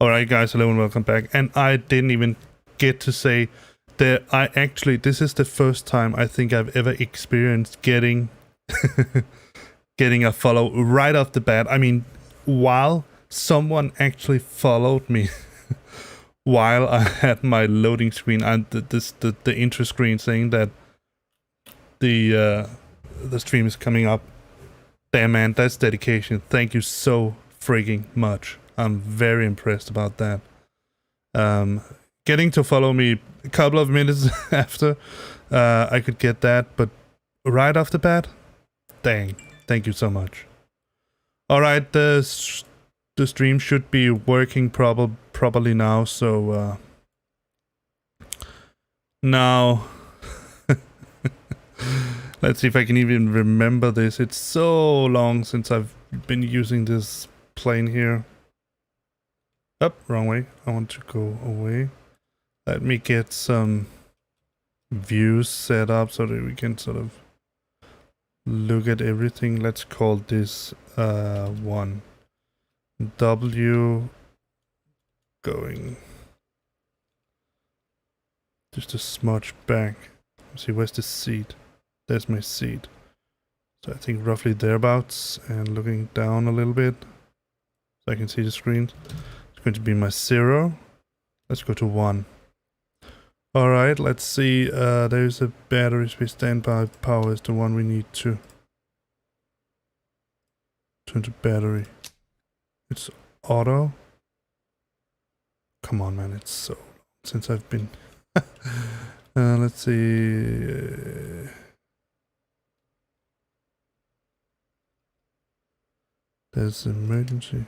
Alright guys, hello and welcome back. And I didn't even get to say that this is the first time I think I've ever experienced getting getting a follow right off the bat. I mean, while someone actually followed me while I had my loading screen and the intro screen saying that the stream is coming up. Damn man, that's dedication. Thank you so freaking much. I'm very impressed about that. Getting to follow me a couple of minutes after I could get that, but right off the bat, dang, thank you so much. Alright, the stream should be working properly now, so now let's see if I can even remember this. It's so long since I've been using this plane here. Up, wrong way. I want to go away. Let me get some views set up so that we can sort of look at everything. Let's call this one. W going just a smudge back. Let's see, where's the seat? There's my seat. So I think roughly thereabouts, and looking down a little bit so I can see the screen. It's going to be my 0. Let's go to 1. Alright, let's see. There's a battery space. Standby power is the one we need to turn to battery. It's auto. Come on, man. It's so long since I've been... let's see. There's emergency.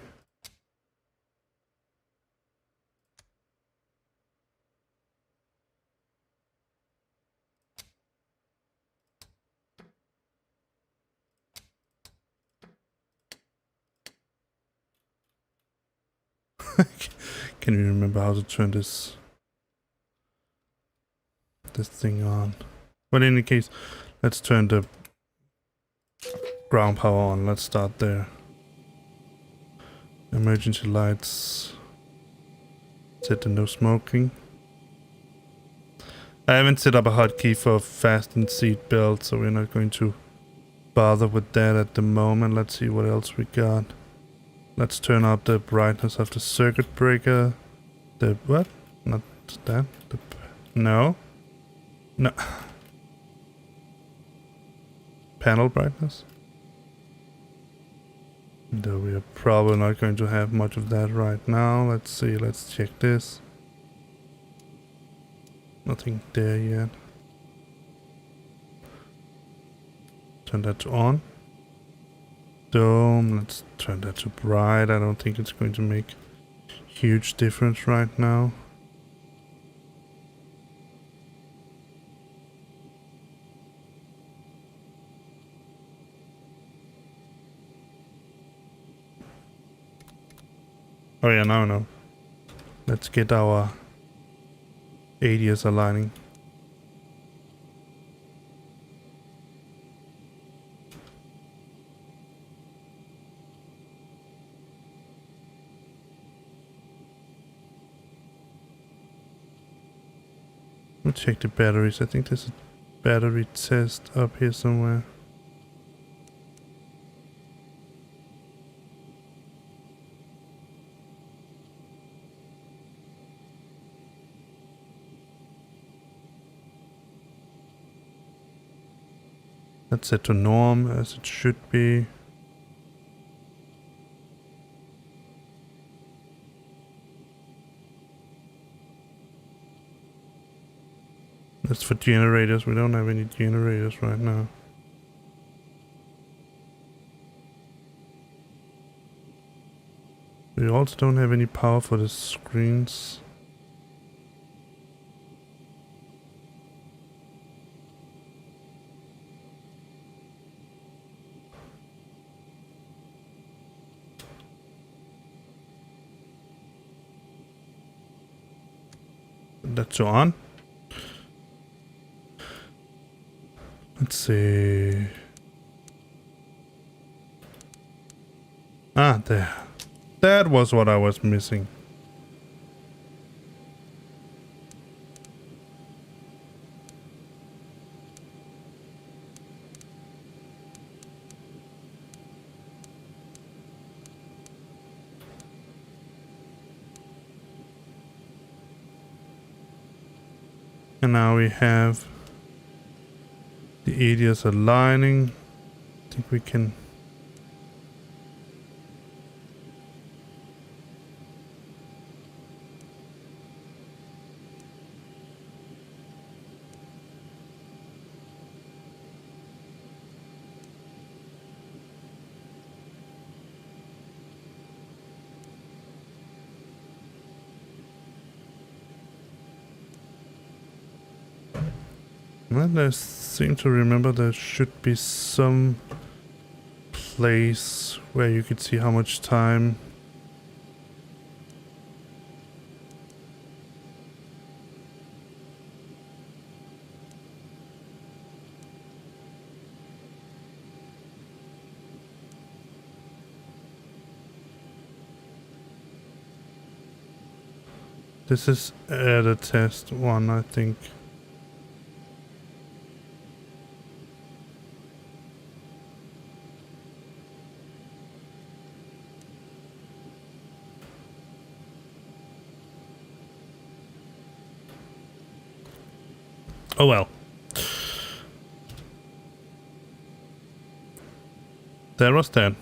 Can you remember how to turn this thing on? But in any case, let's turn the ground power on. Let's start there. Emergency lights. Set to no smoking. I haven't set up a hotkey for fasten seat belt, so we're not going to bother with that at the moment. Let's see what else we got. Let's turn up the brightness of the circuit breaker. The what? Not that. No. No. Panel brightness. Though we are probably not going to have much of that right now. Let's see. Let's check this. Nothing there yet. Turn that to on. Dome, let's turn that to bright. I don't think it's going to make huge difference right now. Oh yeah, now I know. Let's get our ADS aligning. We'll check the batteries. I think there's a battery test up here somewhere. That's set to norm as it should be. That's for generators. We don't have any generators right now. We also don't have any power for the screens. That's on. Let's see. Ah, there. That was what I was missing. And now we have the ADS aligning. I think we can... Well, I seem to remember there should be some place where you could see how much time. This is the test one, I think. Oh well. That was that.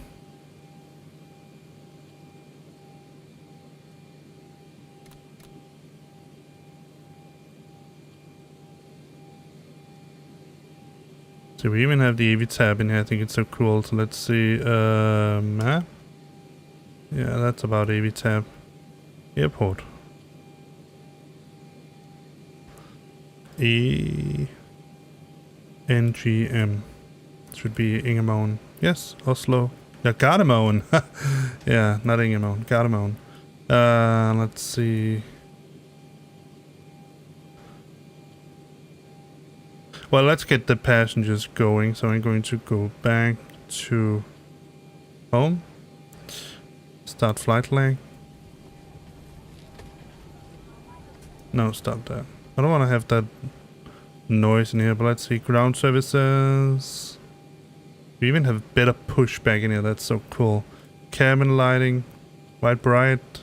So we even have the AV tab in here. I think it's so cool. So let's see. Map. Yeah, that's about AV tab. Airport. ENGM. Should be Gardemoen. Yes, Oslo. Yeah, Gardemoen. Yeah, not ENGM. Gardemoen. Let's see. Well, let's get the passengers going. So I'm going to go back to home. Start flight lag. No, stop that. I don't want to have that noise in here, but let's see. Ground services. We even have better pushback in here. That's so cool. Cabin lighting. White bright.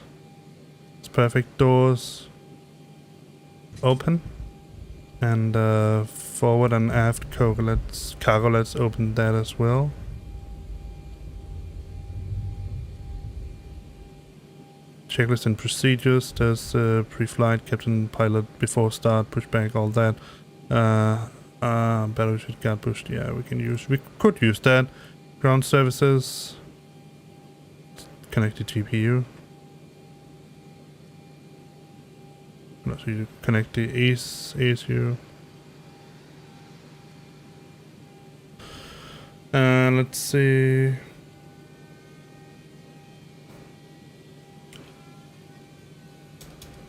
It's perfect. Doors. Open. And forward and aft cargo. Let's open that as well. Checklist and procedures. There's pre-flight, captain, pilot, before start, pushback, all that. Battery should guard pushed. Yeah, we could use that. Ground services. Connect the GPU. So you connect the ASU. Let's see.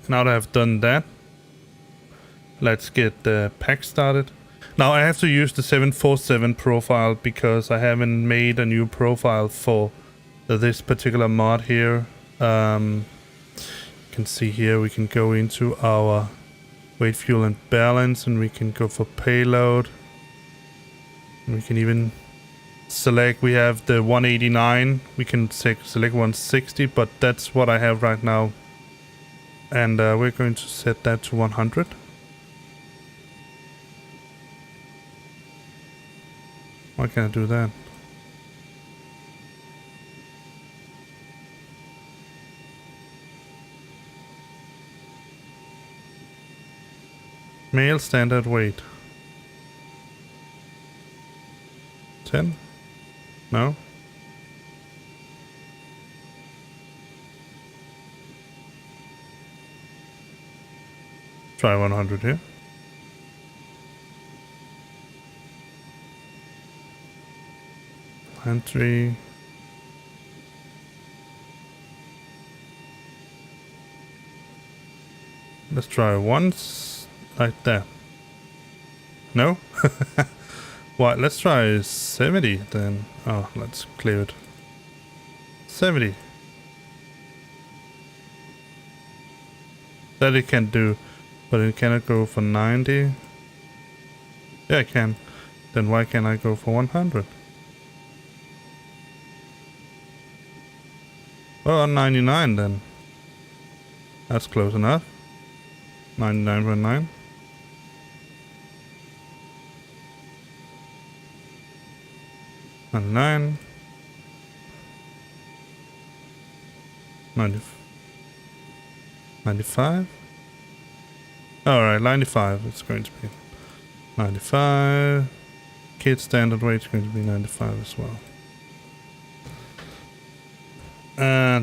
Now that I've done that, let's get the pack started. Now I have to use the 747 profile because I haven't made a new profile for this particular mod here. You can see here we can go into our weight, fuel and balance, and we can go for payload. And we can even select, we have the 189, we can select 160, but that's what I have right now. And we're going to set that to 100. Why can't I do that? Male standard weight. 10? No? Try 100 here. Entry. Let's try once like that. No? What? Let's try 70 then. Oh, let's clear it. 70. That it can do, but it cannot go for 90. Yeah, I can. Then why can't I go for 100? Oh, 99 then. That's close enough. 99.9. 99. 95. Alright, 95 it's going to be. 95. Kid standard weight is going to be 95 as well.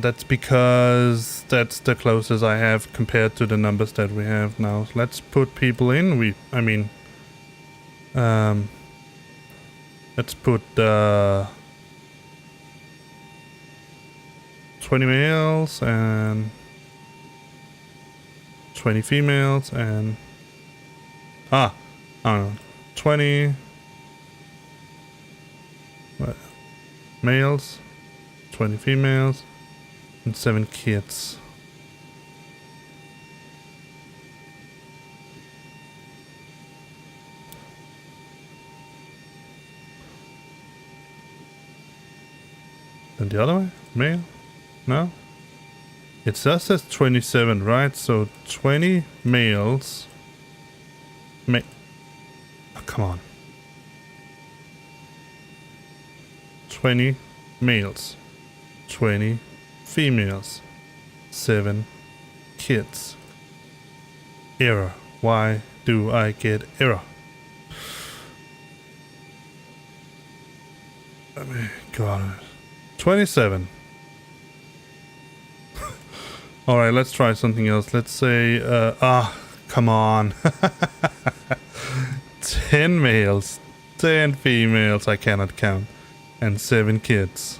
That's because that's the closest I have compared to the numbers that we have now. So let's put people in. Let's put 20 males and 20 females and I don't know, 20 males, 20 females, and 7 kids. Then the other way? Male? No? It just says 27, right? So 20 males. Oh, come on. 20 males. 20 females. 7 kids. Error. Why do I get error? Oh my god. 27. Alright, let's try something else. Let's say, come on. 10 males, 10 females, I cannot count, and 7 kids.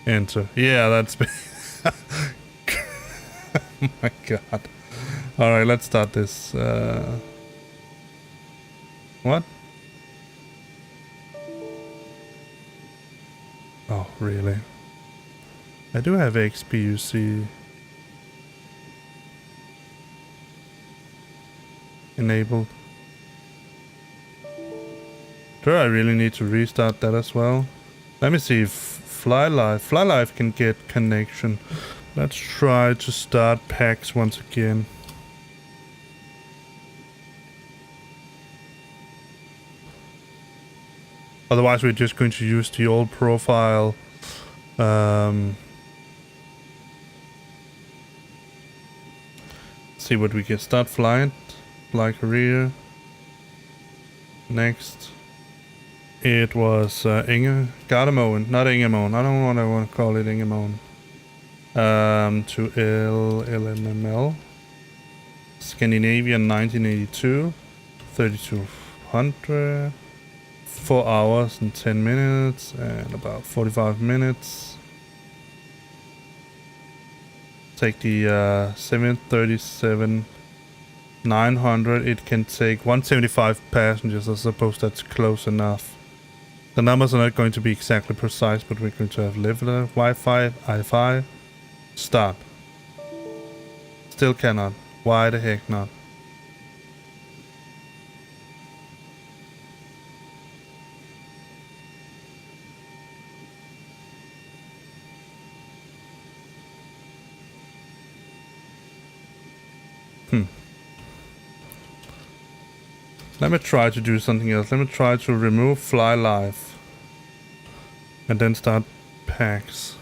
Enter. Yeah, that's... oh my god. Alright, let's start this. What? Oh, really? I do have XPUC enabled. Do I really need to restart that as well? Let me see if FlyLife can get connection. Let's try to start packs once again. Otherwise we're just going to use the old profile. See what we can start flight. Fly career. Next. It was Gardemoen, not ENGM. I don't know what I want to call it, ENGM. To LMML. Scandinavian 1982. 3200. 4 hours and 10 minutes and about 45 minutes. Take the 737 900. It can take 175 passengers. I suppose that's close enough. The numbers are not going to be exactly precise, but we're going to have leveler, Wi-Fi, i5. Start. Still cannot. Why the heck not? Let me try to do something else. Let me try to remove FlyLife. And then start packs.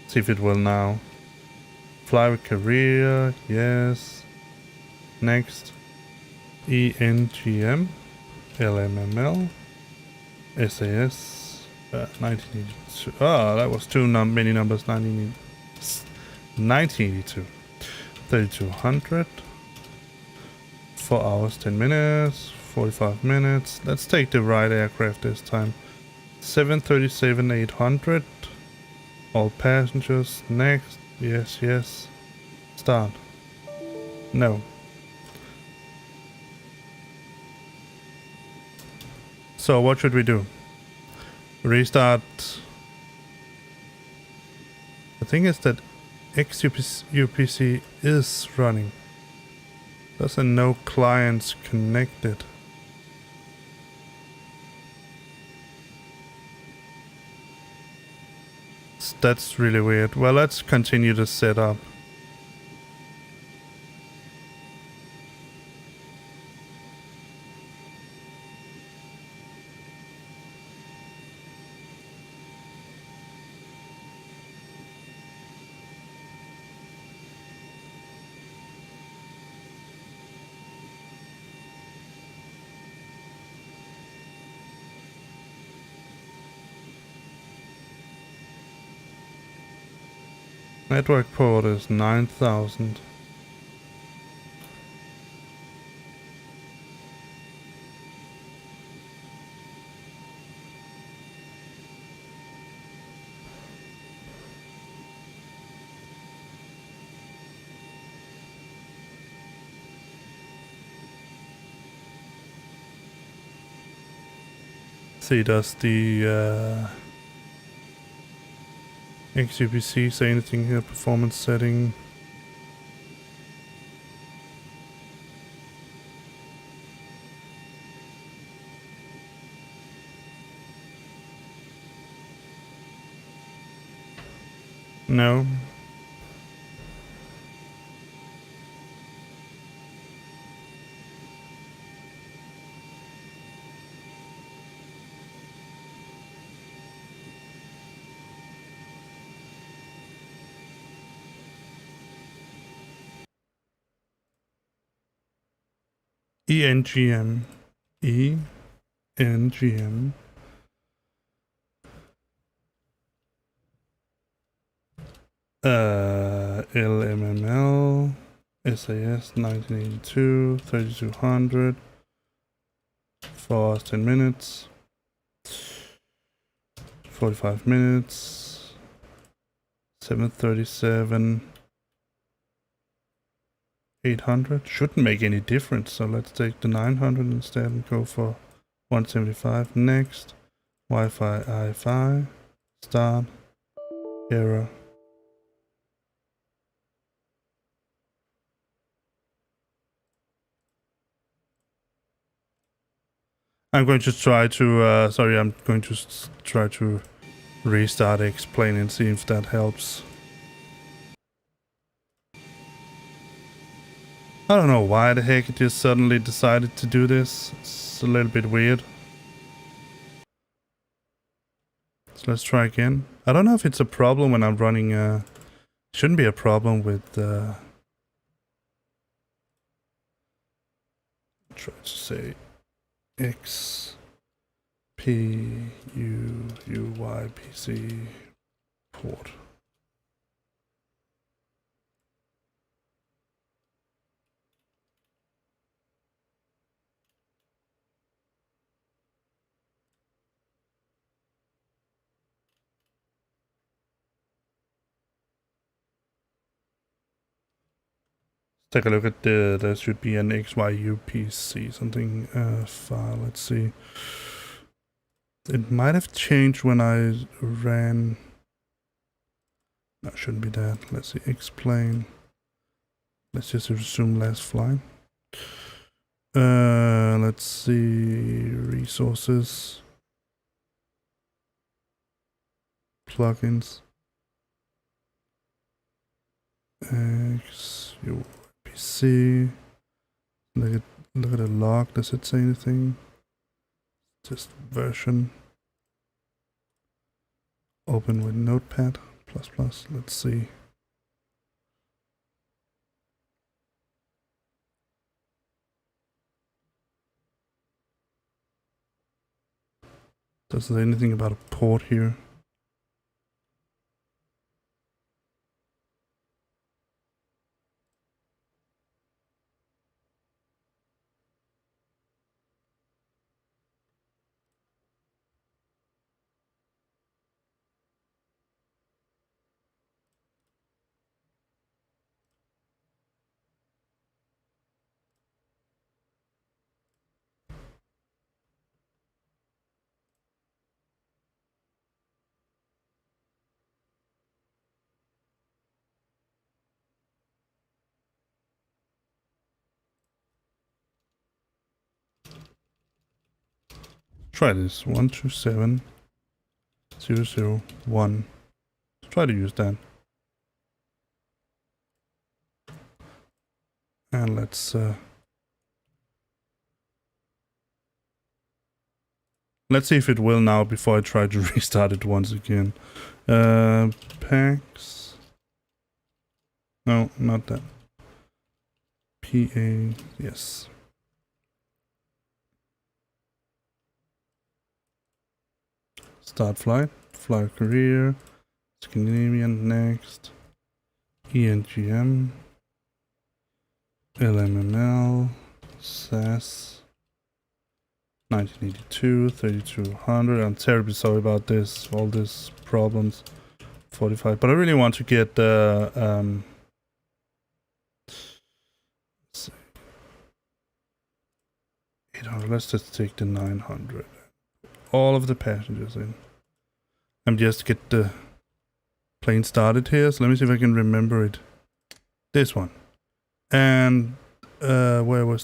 See if it will now. Fly with career. Yes. Next. ENGM. LMML. SAS. 1982. Oh, that was too many numbers. 1982. 3200. 4 hours, 10 minutes. 45 minutes. Let's take the right aircraft this time. 737-800. All passengers. Next. Yes, yes. Start. No. So what should we do? Restart. The thing is that XUPC is running. There's no clients connected. That's really weird. Well, let's continue the setup. Network port is 9,000. See, does the XUPC say anything here? Performance setting. No. ENGM. ENGM. LMML. SAS 1982. 3200. For 10 minutes. 45 minutes. 737. 800 shouldn't make any difference, so let's take the 900 instead and go for 175. Next, Wi-Fi I5, start, error. I'm going to try to try to restart explain and see if that helps. I don't know why the heck it just suddenly decided to do this. It's a little bit weird. So let's try again. I don't know if it's a problem when I'm running shouldn't be a problem with try to say X P U U Y P C port. Take a look at there should be an XYUPC something file. Let's see. It might have changed when I ran. No, shouldn't be that. Let's see. Explain. Let's just resume last flight. Let's see. Resources. Plugins. XUPC. Look at the log. Does it say anything? Just version. Open with Notepad++. Let's see. Does it say anything about a port here? Try this 127.0.0.1. Try to use that. And let's see if it will now before I try to restart it once again. Packs. No, not that. PA, yes. Start flight, fly career, Scandinavian, next. ENGM, LMML, SAS, 1982, 3200. I'm terribly sorry about this, all these problems. 45, but I really want to get the let's see. 800. Let's just take the 900. All of the passengers in. I'm just get the plane started here, so let me see if I can remember it. This one. And where was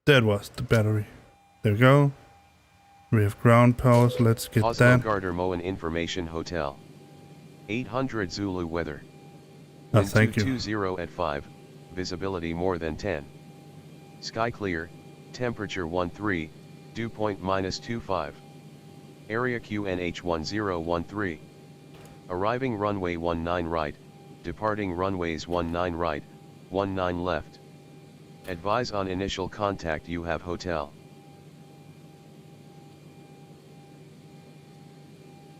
that was the battery. There we go. We have ground power, so let's get Oslo that. Gardemoen Information Hotel. 800 Zulu weather. Oh, Wind thank you. 220 at 5, visibility more than 10. Sky clear, temperature 13, dew point -25. Area QNH1013. Arriving runway 19 right, departing runways 19 right, 19 left. Advise on initial contact you have hotel.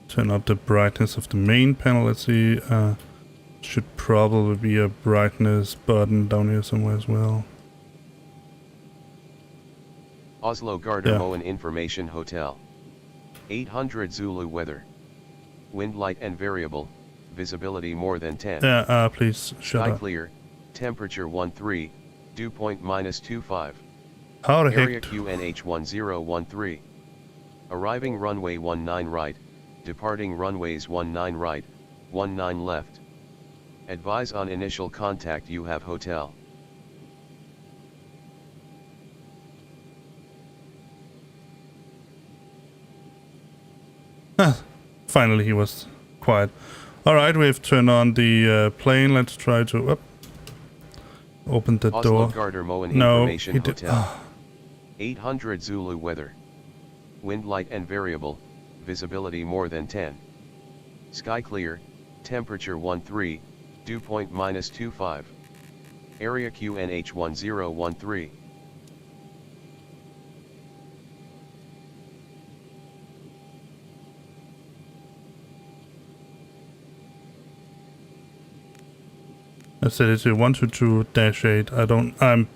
Turn up the brightness of the main panel. Let's see. Should probably be a brightness button down here somewhere as well. Oslo Gardemoen Information Hotel. 800 Zulu weather. Wind light and variable, visibility more than 10. Please shut Sky up. clear, temperature 13, dew point -25. How the Area heck? QNH1013. Arriving runway 19 right, departing runways 19 right, 19 left. Advise on initial contact you have hotel. Finally, he was quiet. Alright, we've turned on the plane. Let's try to open the Oslo door. Gardemoen No, Information he did. Hotel. 800 Zulu weather. Wind light and variable, visibility more than 10. Sky clear, temperature 13, dew point -25. Area QNH1013. I said it's a 122-8. I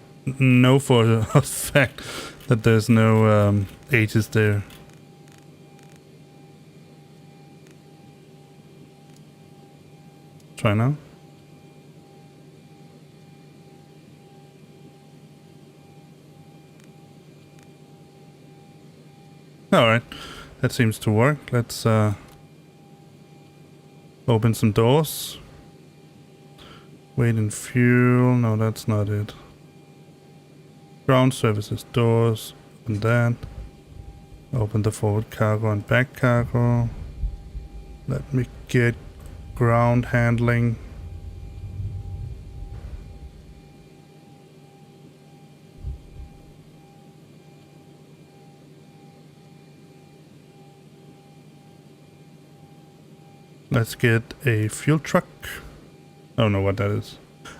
know for a fact that there's no H's there. Try now. Alright, that seems to work. Let's open some doors. Wait and fuel. No, that's not it. Ground services doors. Open that. Open the forward cargo and back cargo. Let me get ground handling. Let's get a fuel truck. I don't know what that is.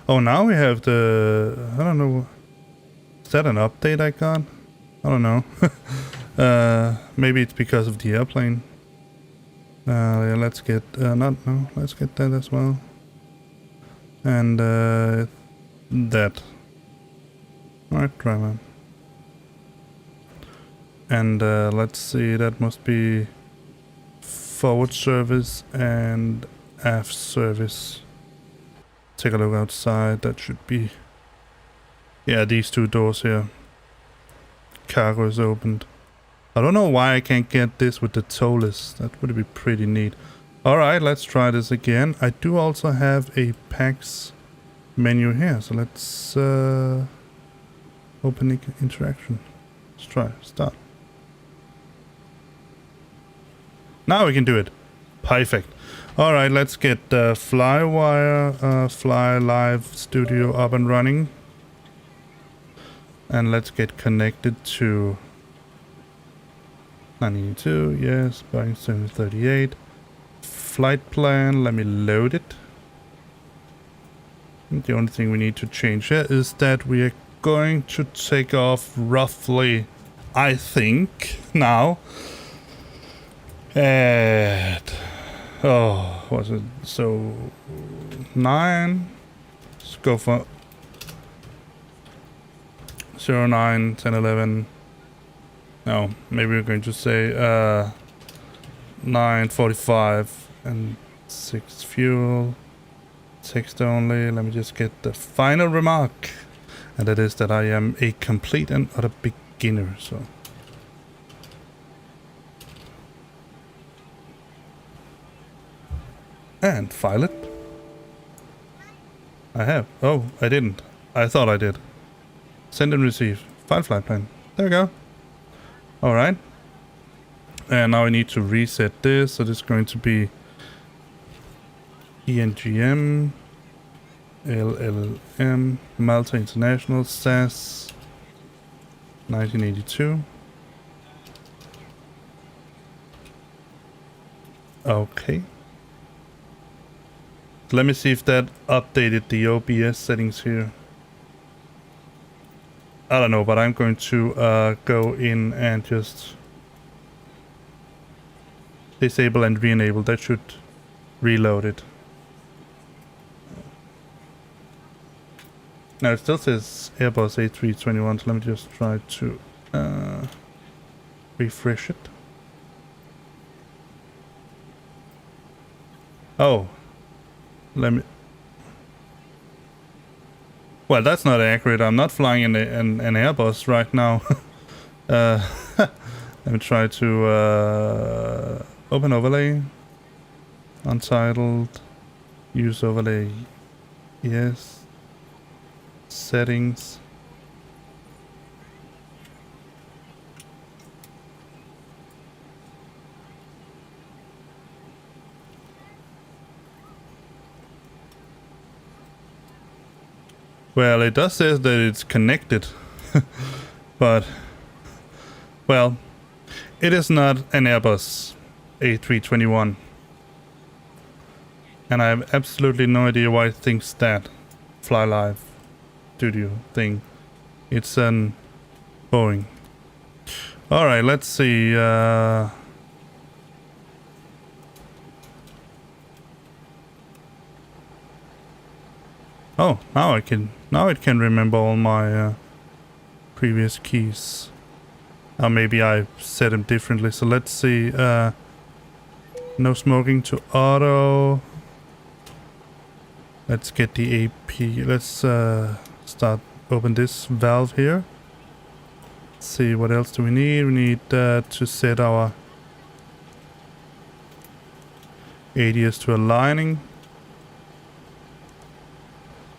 Oh, now we have the... I don't know. Is that an update I got? I don't know. Maybe it's because of the airplane. Yeah, let's get... let's get that as well. And that. Alright, driver. And let's see, that must be forward service and aft service. Take a look outside. That should be, yeah, these two doors here. Cargo is opened. I don't know why I can't get this with the ToLiss. That would be pretty neat. Alright, let's try this again. I do also have a PAX menu here, so let's open the interaction. Let's try. Start. Now we can do it. Perfect. Alright, let's get the Flywire Fly Live Studio up and running. And let's get connected to 982, yes, Boeing 738. Flight plan, let me load it. The only thing we need to change here is that we are going to take off roughly, I think, now at, oh, was it, so 9, Let's go for 09, 10, 11. No, maybe we're going to say 9:45 and 6 fuel. Text only. Let me just get the final remark. And that is that I am a complete and utter beginner, so. And file it. I have. Oh, I didn't. I thought I did. Send and receive. File flight plan. There we go. Alright. And now I need to reset this. So this is going to be ENGM, LLM, Malta International, SAS, 1982. Okay. Let me see if that updated the OBS settings here. I don't know, but I'm going to go in and just disable and re-enable. That should reload it. Now it still says Airbus A321, so let me just try to refresh it. Oh, let me. Well, that's not accurate. I'm not flying in an Airbus right now. Let me try to open overlay, untitled, use overlay, yes. Settings. Well, it does say that it's connected, but, well, it is not an Airbus A321. And I have absolutely no idea why it thinks that. Fly Live Studio thing. It's an Boeing. Alright, let's see. Oh, now it can remember all my previous keys. Or maybe I set them differently. So let's see. No smoking to auto. Let's get the AP. Let's start open this valve here. Let's see, what else do we need? We need to set our ADS to aligning.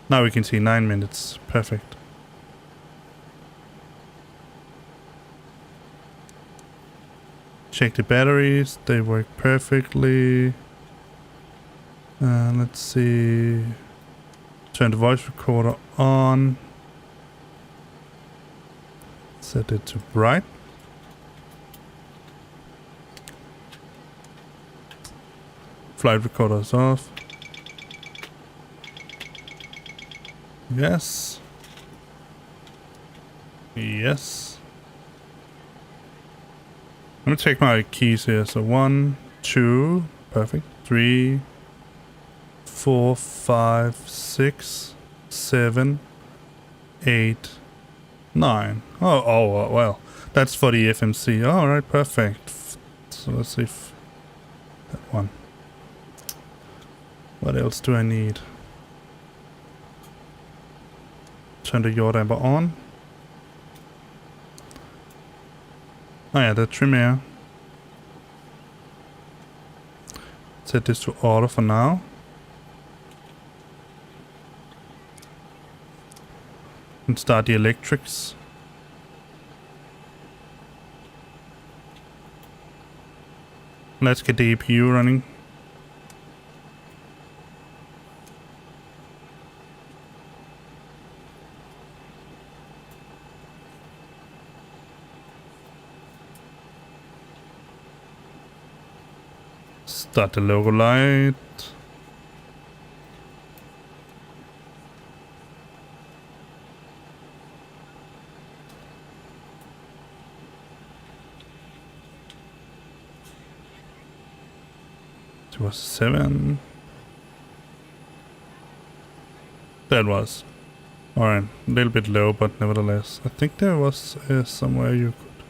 Now we can see 9 minutes. Perfect. Check the batteries. They work perfectly. Let's see. Turn the voice recorder on. Set it to bright. Flight recorder is off. Yes. Yes. Let me take my keys here. So 1, 2, perfect. 3, 4, 5, 6, 7, 8, 9. Oh, well. That's for the FMC. Alright, perfect. So let's see if that one. What else do I need? Turn the yaw damper on. Oh yeah, the trim air. Set this to auto for now. And start the electrics. Let's get the APU running. Start the logo light. It was 7. That was. Alright, a little bit low, but nevertheless. I think there was somewhere you could...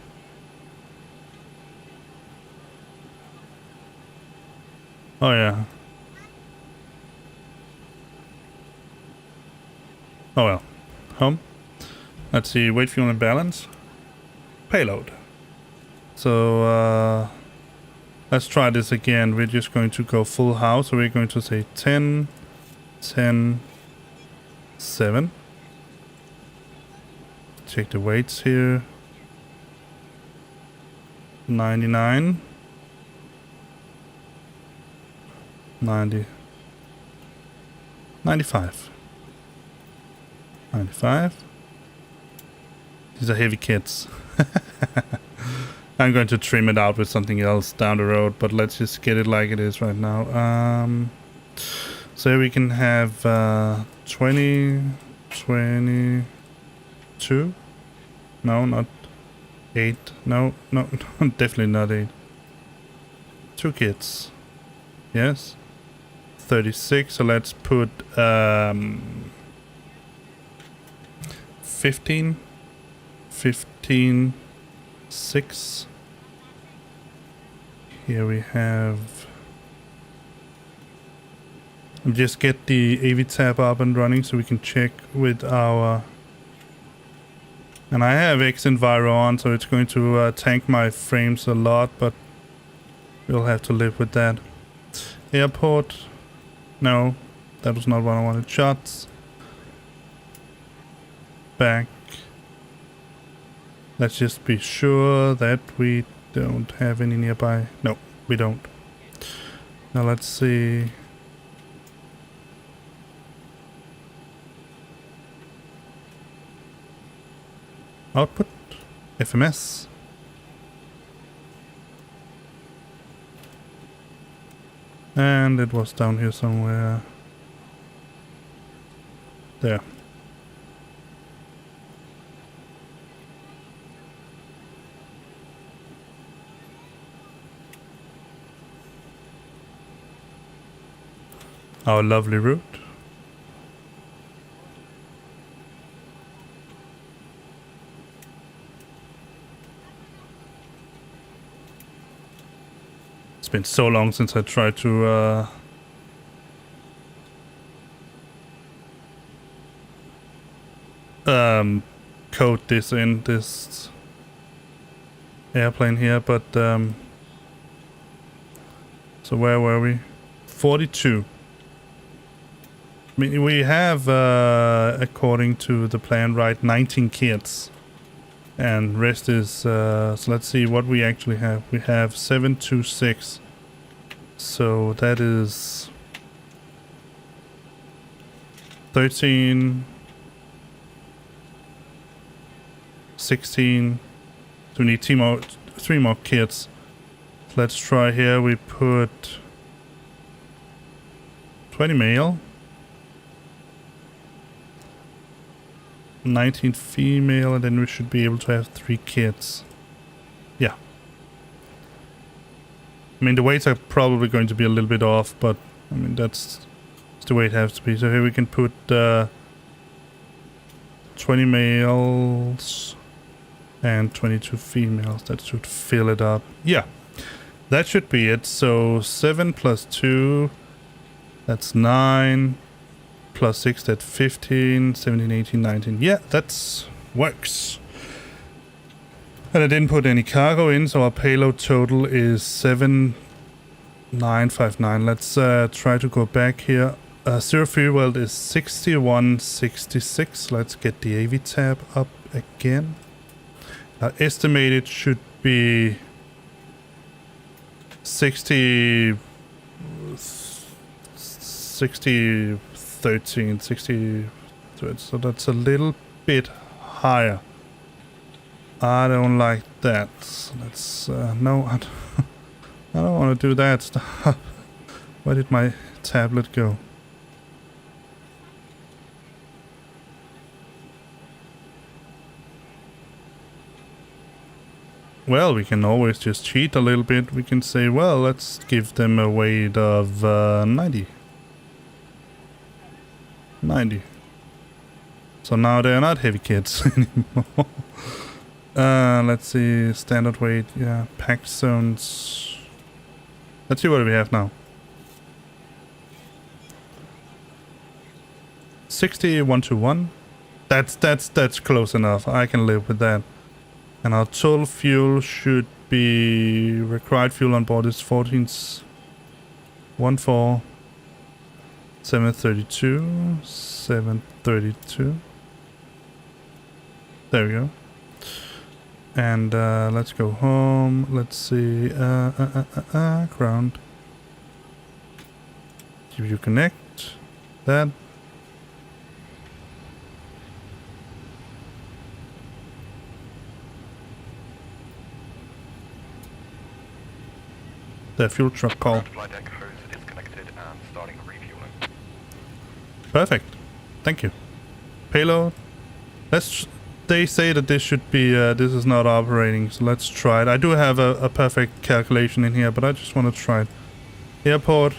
Oh yeah. Oh well. Home. Let's see, weight, fuel and balance. Payload. So let's try this again. We're just going to go full house. So we're going to say 10, 10, 7. Check the weights here. 99. 90. 95. 95. These are heavy kits. I'm going to trim it out with something else down the road, but let's just get it like it is right now. So we can have 20, 22. No, not 8. No, no, definitely not 8. 2 kits. Yes. 36. So let's put 15. 15. 6. Here we have... Just get the AV tab up and running so we can check with our... And I have X-Enviro on, so it's going to tank my frames a lot, but we'll have to live with that. Airport. No, that was not what I wanted. Shots. Back. Let's just be sure that we don't have any nearby. No, we don't. Now let's see. Output. FMS. And it was down here somewhere. There. Our lovely route. It's been so long since I tried to code this in this airplane here, but so where were we? 42. I mean, we have, according to the plan, right, 19 kits. And rest is, so let's see what we actually have. We have 726. So that is 13, 16. So we need 3 more kits. Let's try here. We put 20 male. 19 female, and then we should be able to have 3 kids. Yeah. I mean, the weights are probably going to be a little bit off, but I mean, that's the way it has to be. So here we can put 20 males and 22 females. That should fill it up. Yeah, that should be it. So 7 plus 2, that's 9. Plus 6, that's 15, 17, 18, 19. Yeah, that works. And I didn't put any cargo in, so our payload total is 7959. Let's try to go back here. Zero fuel is 6166. Let's get the AV tab up again. Estimated should be 60... 13, 60, so that's a little bit higher. I don't like that. Let's no, I don't want to do that stuff. Where did my tablet go? Well, we can always just cheat a little bit. We can say, well, let's give them a weight of 90. 90. So now they're not heavy kits anymore. Let's see, standard weight, yeah, packed zones. Let's see what we have now. 60-121. That's close enough. I can live with that. And our total fuel should be required fuel on board is 732. There we go. And let's go home. Let's see. Ground. GPU connect. That. The fuel truck call. Perfect. Thank you. Payload. They say that this should be, this is not operating, so let's try it. I do have a perfect calculation in here, but I just want to try it. Airport.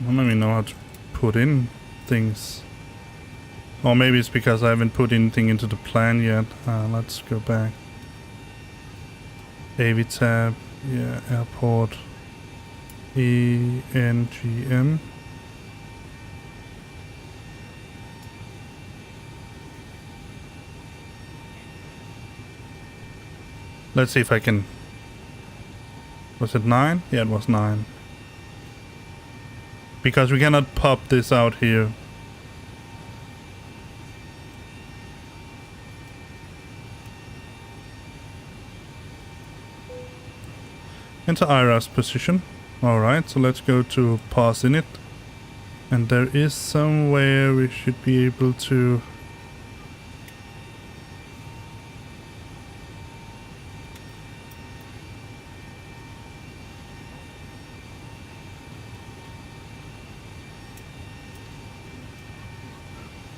I don't even know how to put in things. Or maybe it's because I haven't put anything into the plan yet. Let's go back. AV tab, yeah, airport, ENGM. Let's see if I can. Was it 9? Yeah, it was 9. Because we cannot pop this out here. Enter IRAS position. Alright, so let's go to pause init. And there is somewhere we should be able to...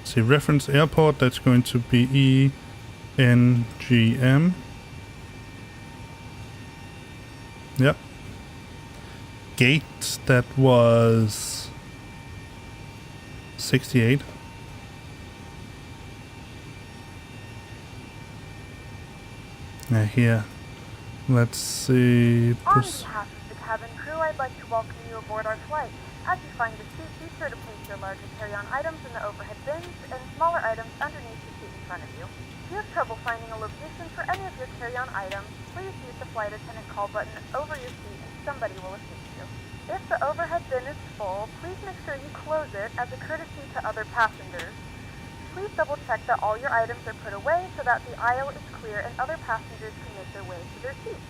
see, reference airport, that's going to be ENGM. Yep. Gate, that was 68. Here. Let's see. On behalf of the cabin crew, I'd like to welcome you aboard our flight. As you find your seat, be sure to place your larger carry-on items in the overhead bins and smaller items underneath the seat in front of you. If you have trouble finding a location for any of your carry-on items, please use the flight attendant call button over your seat and somebody will assist you. If the overhead bin is full, please make sure you close it as a courtesy to other passengers. Please double check that all your items are put away so that the aisle is clear and other passengers can make their way to their seats.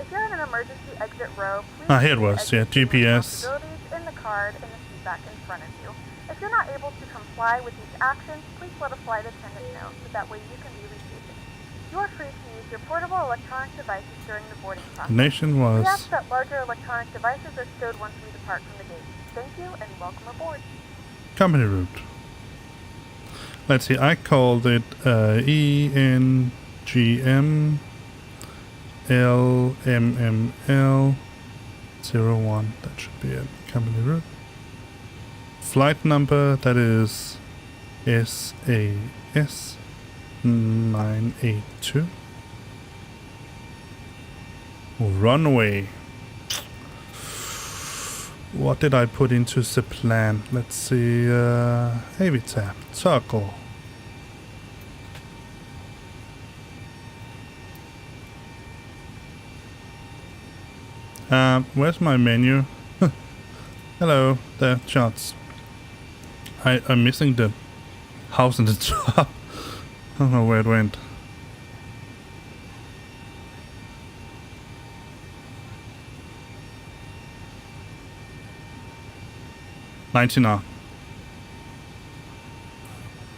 If you're in an emergency exit row, please here it was, yeah, GPS. in the card and the seat back in front of you. If you're not able to comply with these actions, please let a flight attendant know so that way you can be reseated. You are free to use your portable electronic devices during the boarding process. The nation was... We ask that larger electronic devices are stowed once we depart from the gate. Thank you and welcome aboard. company route. Let's see, I called it ENGM LMML 01. That should be it. Company route. Flight number, that is SAS 982. Runway. What did I put into the plan? Let's see. AV tab. Circle. Where's my menu? Hello, there, charts. I'm missing the house in the top. I don't know where it went. $19R.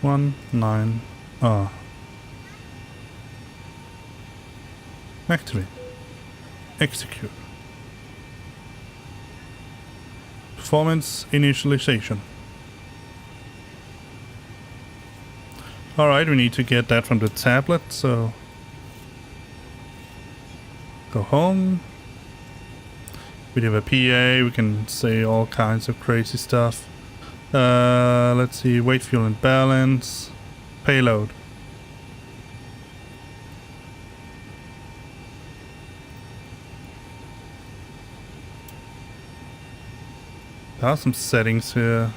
19R. Activate. Execute. Performance initialization. Alright, we need to get that from the tablet, so go home. We have a PA, we can say all kinds of crazy stuff. Let's see, weight, fuel and balance. Payload. There are some settings here.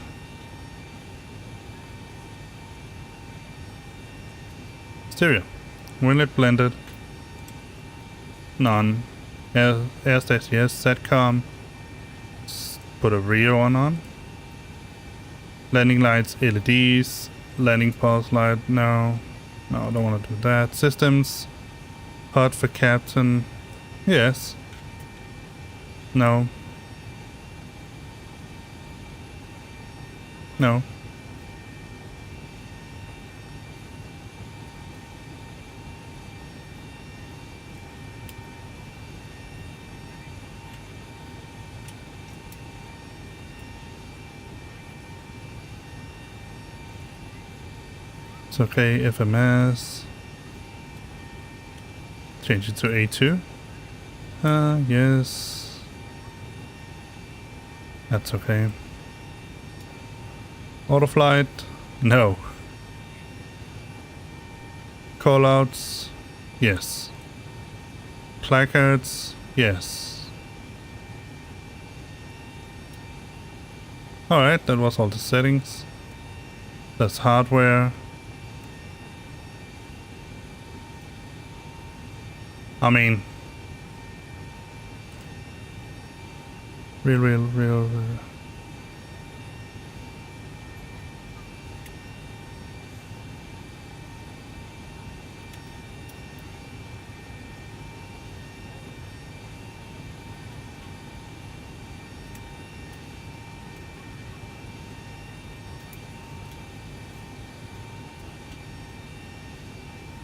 Stereo. Winlet blended. None. Air stats, yes. Satcom. Put a rear one on. Landing lights, LEDs. Landing pulse light, no. No, I don't want to do that. Systems. HUD for captain. Yes. No. No. It's okay, FMS. Change it to A2. Yes. That's okay. Autoflight? No. Callouts? Yes. Placards? Yes. Alright, that was all the settings. That's hardware. I mean, real.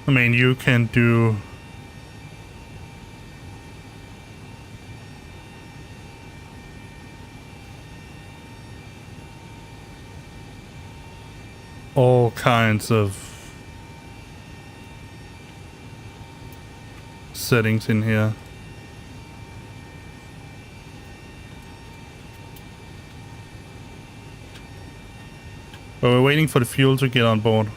I mean, you can do all kinds of settings in here. But we're waiting for the fuel to get on board.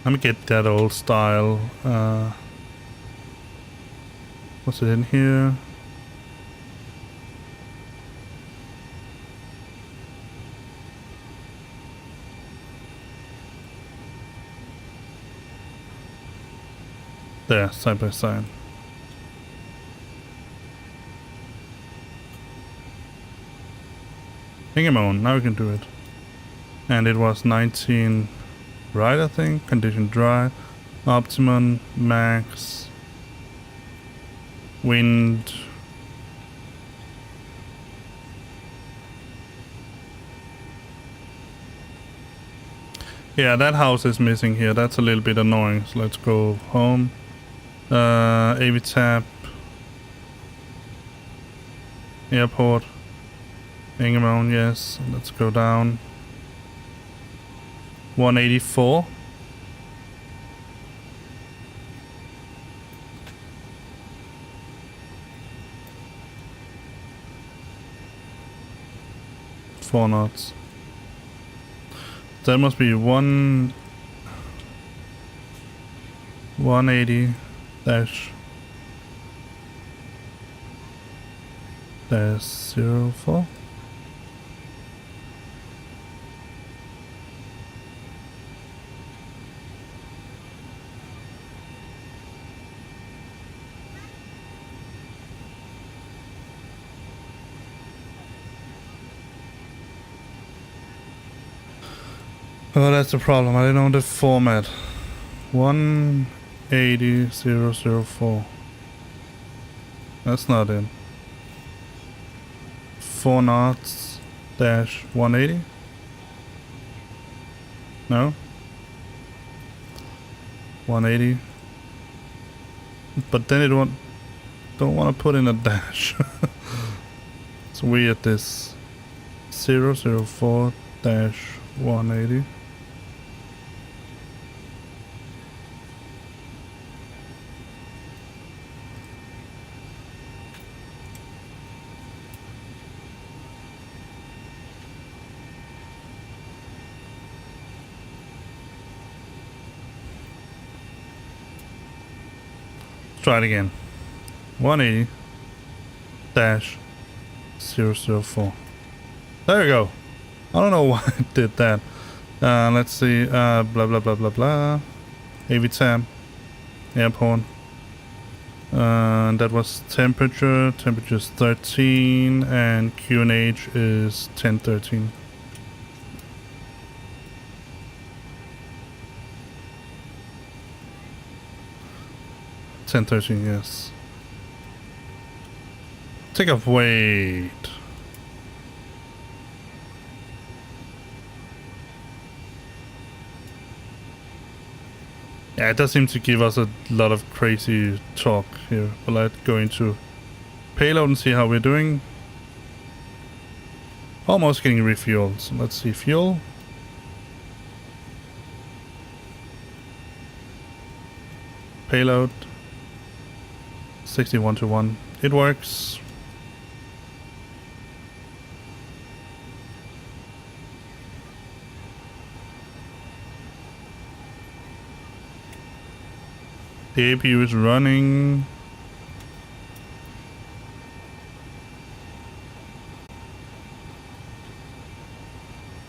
Let me get that old style. What's it in here? There, side by side. ENGM, now we can do it. And it was 19, right, I think? Condition dry. Optimum, max. Wind. Yeah, that house is missing here. That's a little bit annoying. So let's go home. AV tab. Airport. ENGM, yes. Let's go down. 184. Four knots. That must be 180 dash 04. Oh, that's the problem. I don't know the format. 180.004. That's not it. 4 knots dash 180. No. 180. But then it don't want to put in a dash. It's weird. This 004 dash 180. Try it again. 180 dash 004. There we go. I don't know why I did that. Let's see. Blah blah blah blah blah. AV tab. Airport. That was temperature. Temperature is 13, and QNH is 1013. Yes. Take off weight. Yeah, it does seem to give us a lot of crazy talk here. But let's go into payload and see how we're doing. Almost getting refueled. So let's see fuel. Payload. 61 to 1. It works. The APU is running.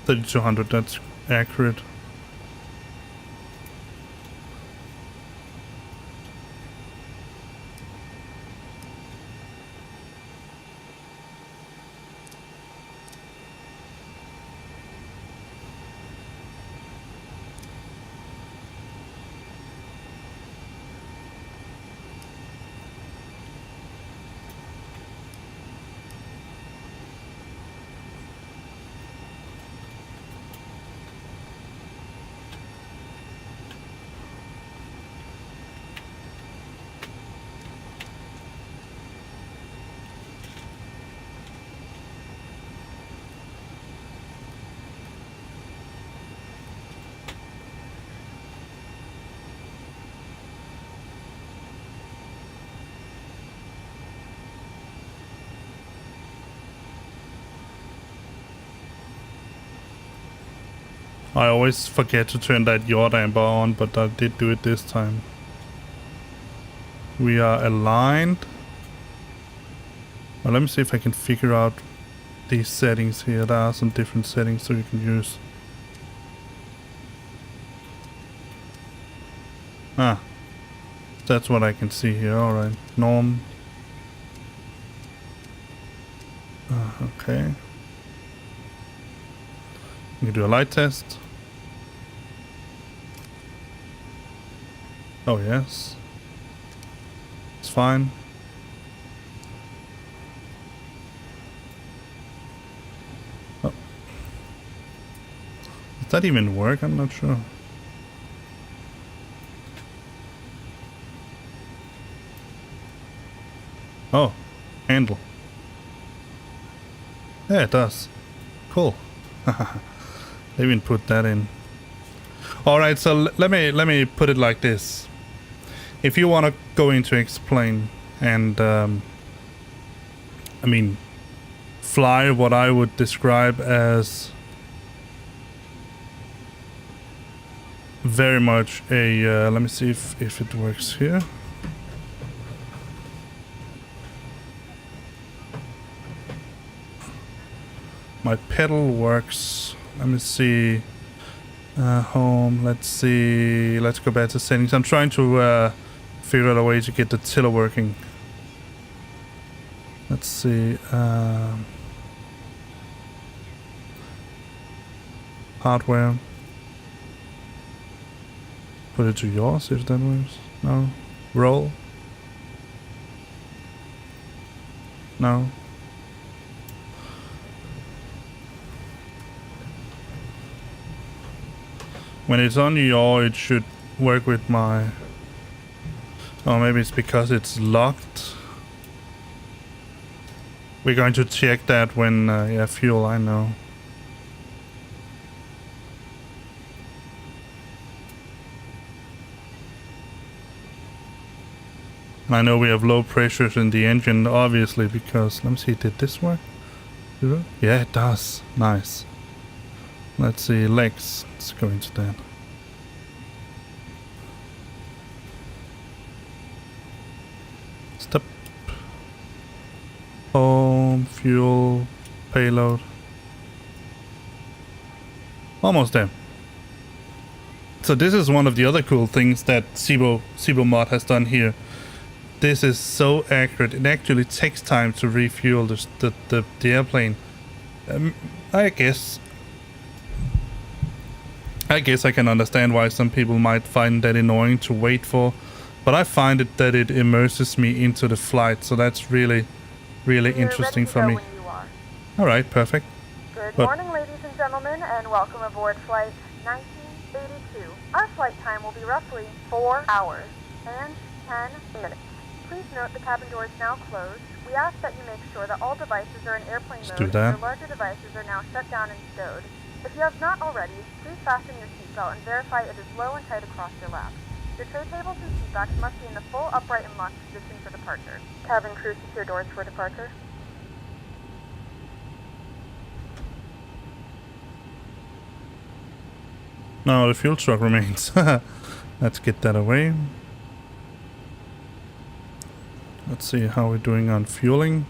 $3,200, that's accurate. I always forget to turn that yaw damper on, but I did do it this time. We are aligned. Well, let me see if I can figure out these settings here. There are some different settings so you can use. Ah, that's what I can see here. Alright, norm. Okay. You can do a light test. Oh yes. It's fine. Oh. Does that even work? I'm not sure. Oh, handle. Yeah, it does. Cool. They even put that in. All right, so let me put it like this. If you want to go into explain and I mean fly what I would describe as very much a let me see if it works here. My pedal works. Let me see. Home. Let's see. Let's go back to settings. I'm trying to figure out a way to get the tiller working. Let's see. Hardware. Put it to yours if that works. No. Roll. No. When it's on yaw, it should work with my... Oh, maybe it's because it's locked. We're going to check that when... yeah, fuel, I know. I know we have low pressures in the engine, obviously, because... Let me see, did this work? Yeah, it does. Nice. Let's see, legs. Let's go into that. Stop. Home, fuel, payload. Almost there. So this is one of the other cool things that Zibo mod has done here. This is so accurate. It actually takes time to refuel the airplane. I guess I can understand why some people might find that annoying to wait for, but I find it that it immerses me into the flight, so that's really interesting for me. All right, perfect. Good morning, ladies and gentlemen, and welcome aboard flight 1982. Our flight time will be roughly 4 hours and 10 minutes. Please note the cabin door is now closed. We ask that you make sure that all devices are in airplane mode and your larger devices are now shut down and stowed. If you have not already, please fasten your seatbelt and verify it is low and tight across your lap. Your tray tables and seatbacks must be in the full upright and locked position for departure. Cabin crew, secure doors for departure. No, the fuel truck remains. Let's get that away. Let's see how we're doing on fueling.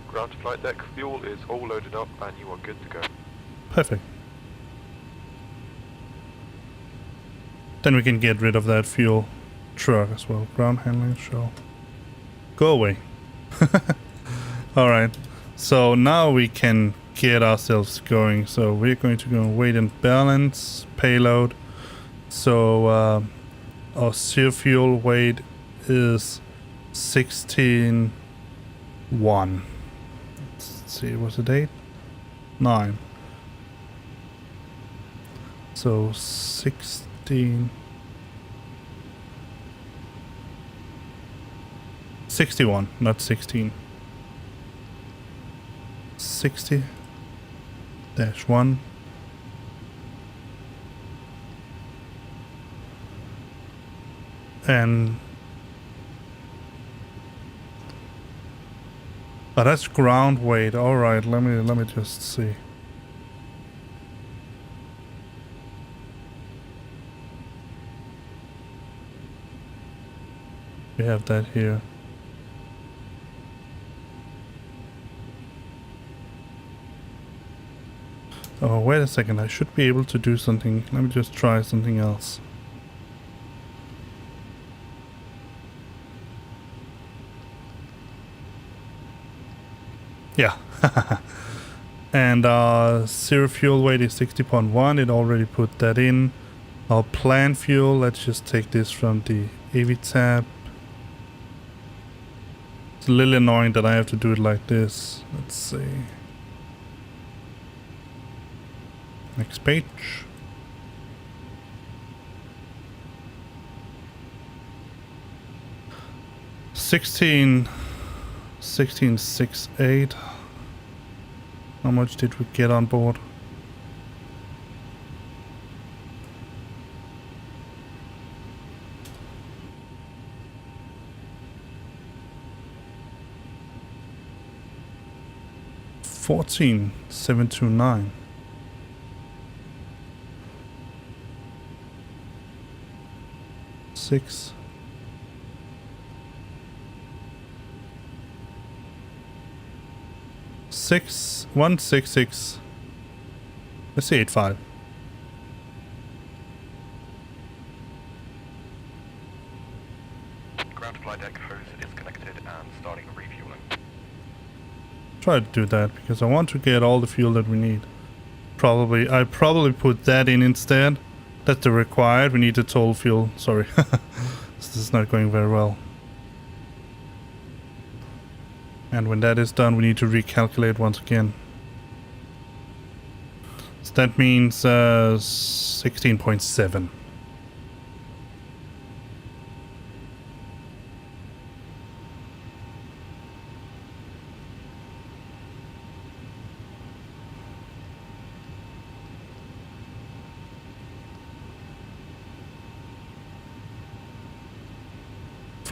Ground to flight deck, fuel is all loaded up and you are good to go. Perfect. Then we can get rid of that fuel truck as well. Ground handling, show. Go away. Alright. So now we can get ourselves going. So we're going to go weight and balance, payload. So our zero fuel weight is 16.1. Let's see, what's the date? 9. So 16. 61, not 16. 60-1. And that's ground weight. All right, let me just see. We have that here. Oh, wait a second. I should be able to do something. Let me just try something else. Yeah. And zero fuel weight is 60.1. It already put that in. Our planned fuel, let's just take this from the AV tab. It's a little annoying that I have to do it like this. Let's see. Next page. Sixteen 6.8. How much did we get on board? $14,729. Six. 166. Let's say 85. Ground to flight deck hose is connected and starting refueling. Try to do that because I want to get all the fuel that we need. I probably put that in instead. That's the required. We need the total fuel. Sorry. This is not going very well. And when that is done, we need to recalculate once again. So that means 16.7.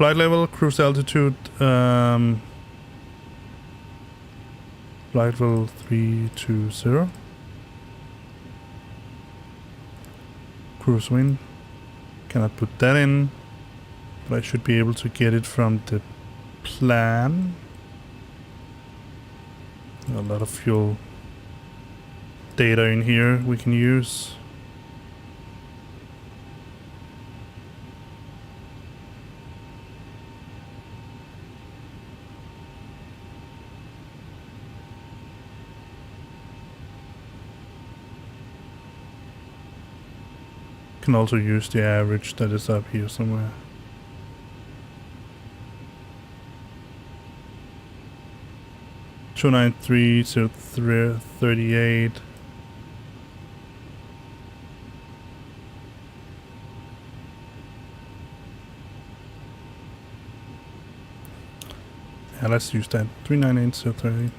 flight level, cruise altitude, flight level 320. Cruise wind. Cannot put that in, but I should be able to get it from the plan. A lot of fuel data in here we can use. Can also use the average that is up here somewhere. Two 9.3 to 38. Yeah, let's use that. 398 to 38.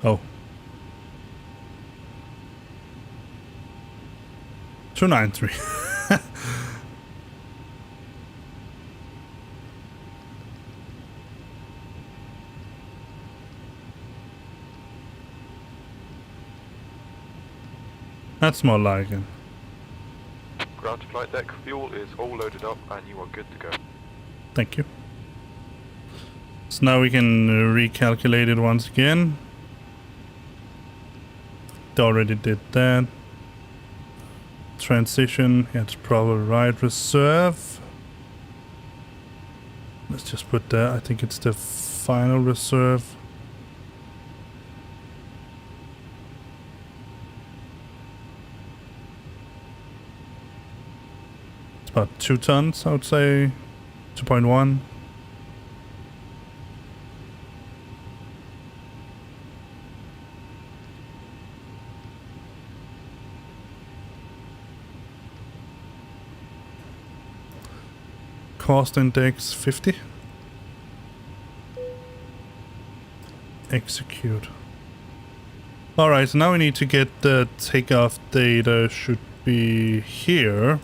Oh. 293. That's more like it. Ground to flight deck, fuel is all loaded up and you are good to go. Thank you. So now we can recalculate it once again. Already did that. Transition, it's probably right. Reserve. Let's just put that. I think it's the final reserve. It's about 2 tons, I would say. 2.1. Cost index 50. Execute. Alright, so now we need to get the takeoff data. Should be here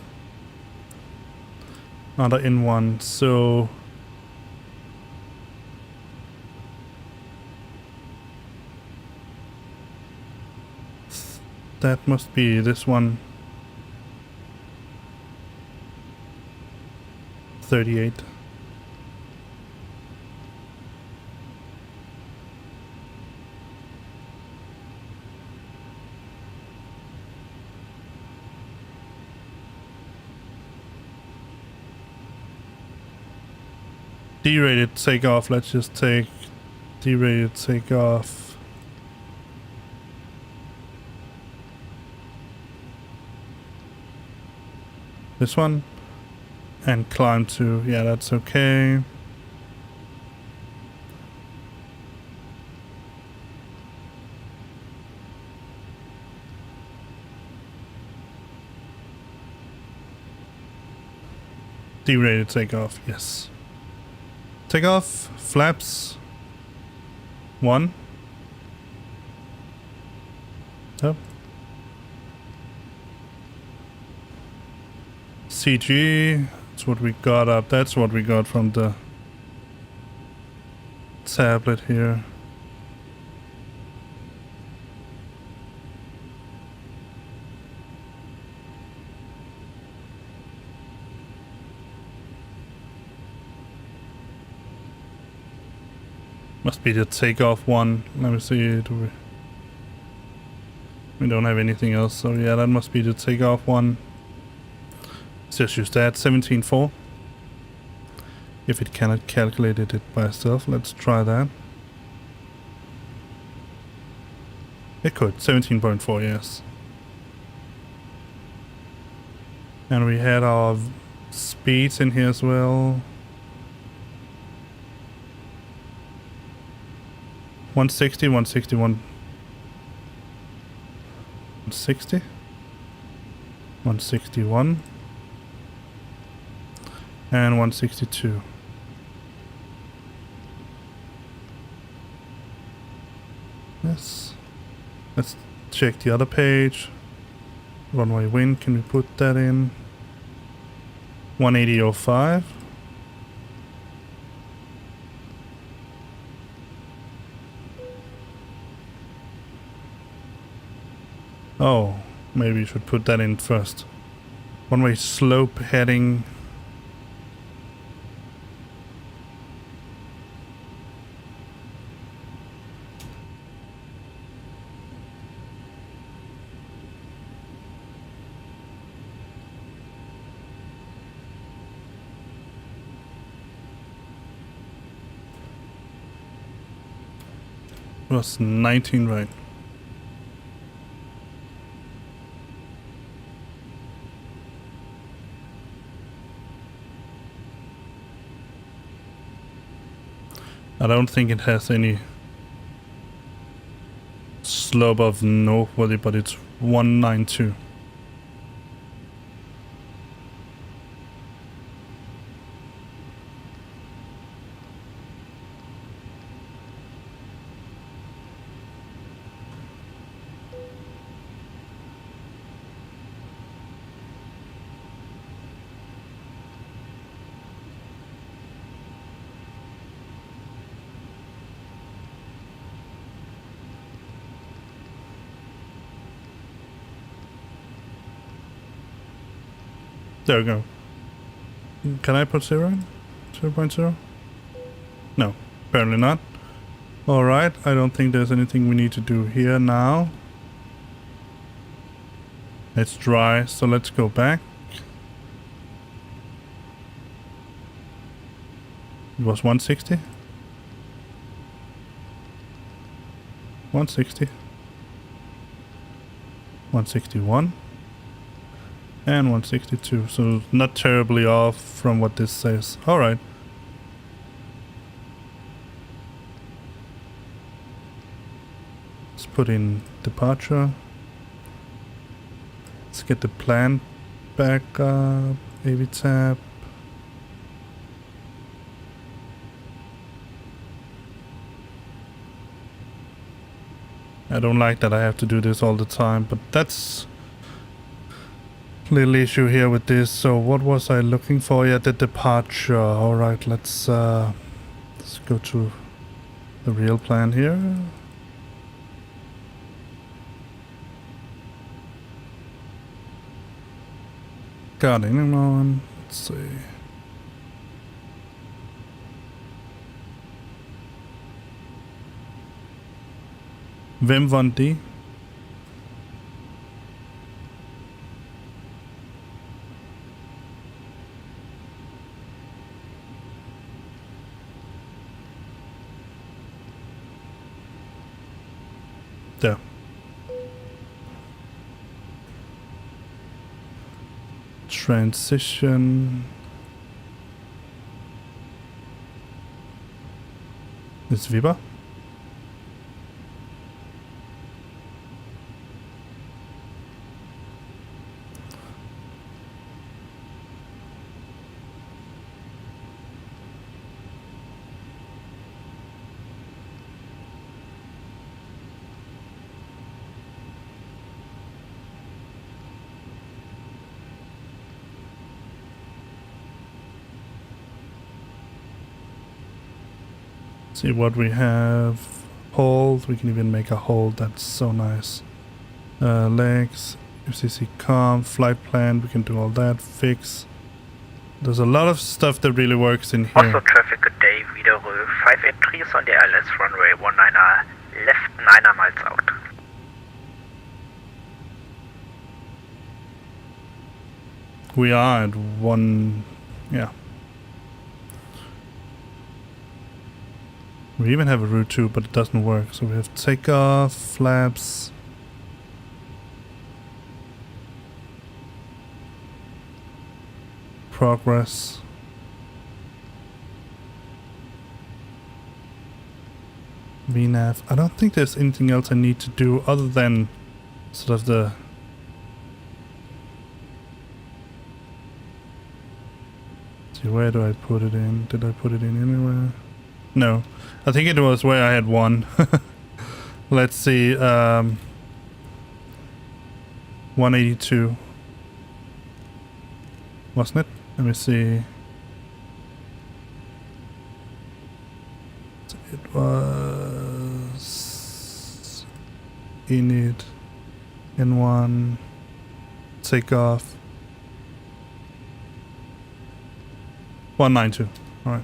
under N1. So that must be this one. 38. D-rated takeoff. Let's just take D-rated takeoff. This one. And climb to, yeah, that's okay. D-rated takeoff, yes. Takeoff, flaps. 1. Up. CG. That's what we got up. That's what we got from the tablet here. Must be the takeoff one. Let me see. We don't have anything else, so yeah, that must be the takeoff one. Let's just use that. 17.4. If it cannot calculate it by itself, let's try that. It could. 17.4, yes. And we had our speeds in here as well. 160, 161. 160. 161. And 162. Yes. Let's check the other page. Runway wind, can we put that in? 180.05. Oh, maybe you should put that in first. One-way slope heading. It was 19, right? I don't think it has any slope of northwardly, but it's 192. There we go. Can I put 0 in? 0.0? No, apparently not. Alright, I don't think there's anything we need to do here now. It's dry, so let's go back. It was 160. 160. 161. And 162, so not terribly off from what this says. Alright. Let's put in departure. Let's get the plan back up. AV tab. I don't like that I have to do this all the time, but that's little issue here with this. So what was I looking for? Yeah, the departure. All right, let's go to the real plan here. Gardemoen. Let's see. Hvem vandt de? Der. Transition. Ist Weber? See what we have. Hold. We can even make a hold. That's so nice. Legs. FCC com. Flight plan. We can do all that. Fix. There's a lot of stuff that really works in here. Also traffic, good day. Wiederhole 583 is on the ILS runway 19er left 9er miles out. We are at 1. Yeah. We even have a route 2, but it doesn't work. So we have takeoff, flaps. Progress. VNAV. I don't think there's anything else I need to do other than sort of the see, where do I put it in? Did I put it in anywhere? No. I think it was where I had one. Let's see. 182. Wasn't it? Let me see. It was init N1 takeoff 192. All right.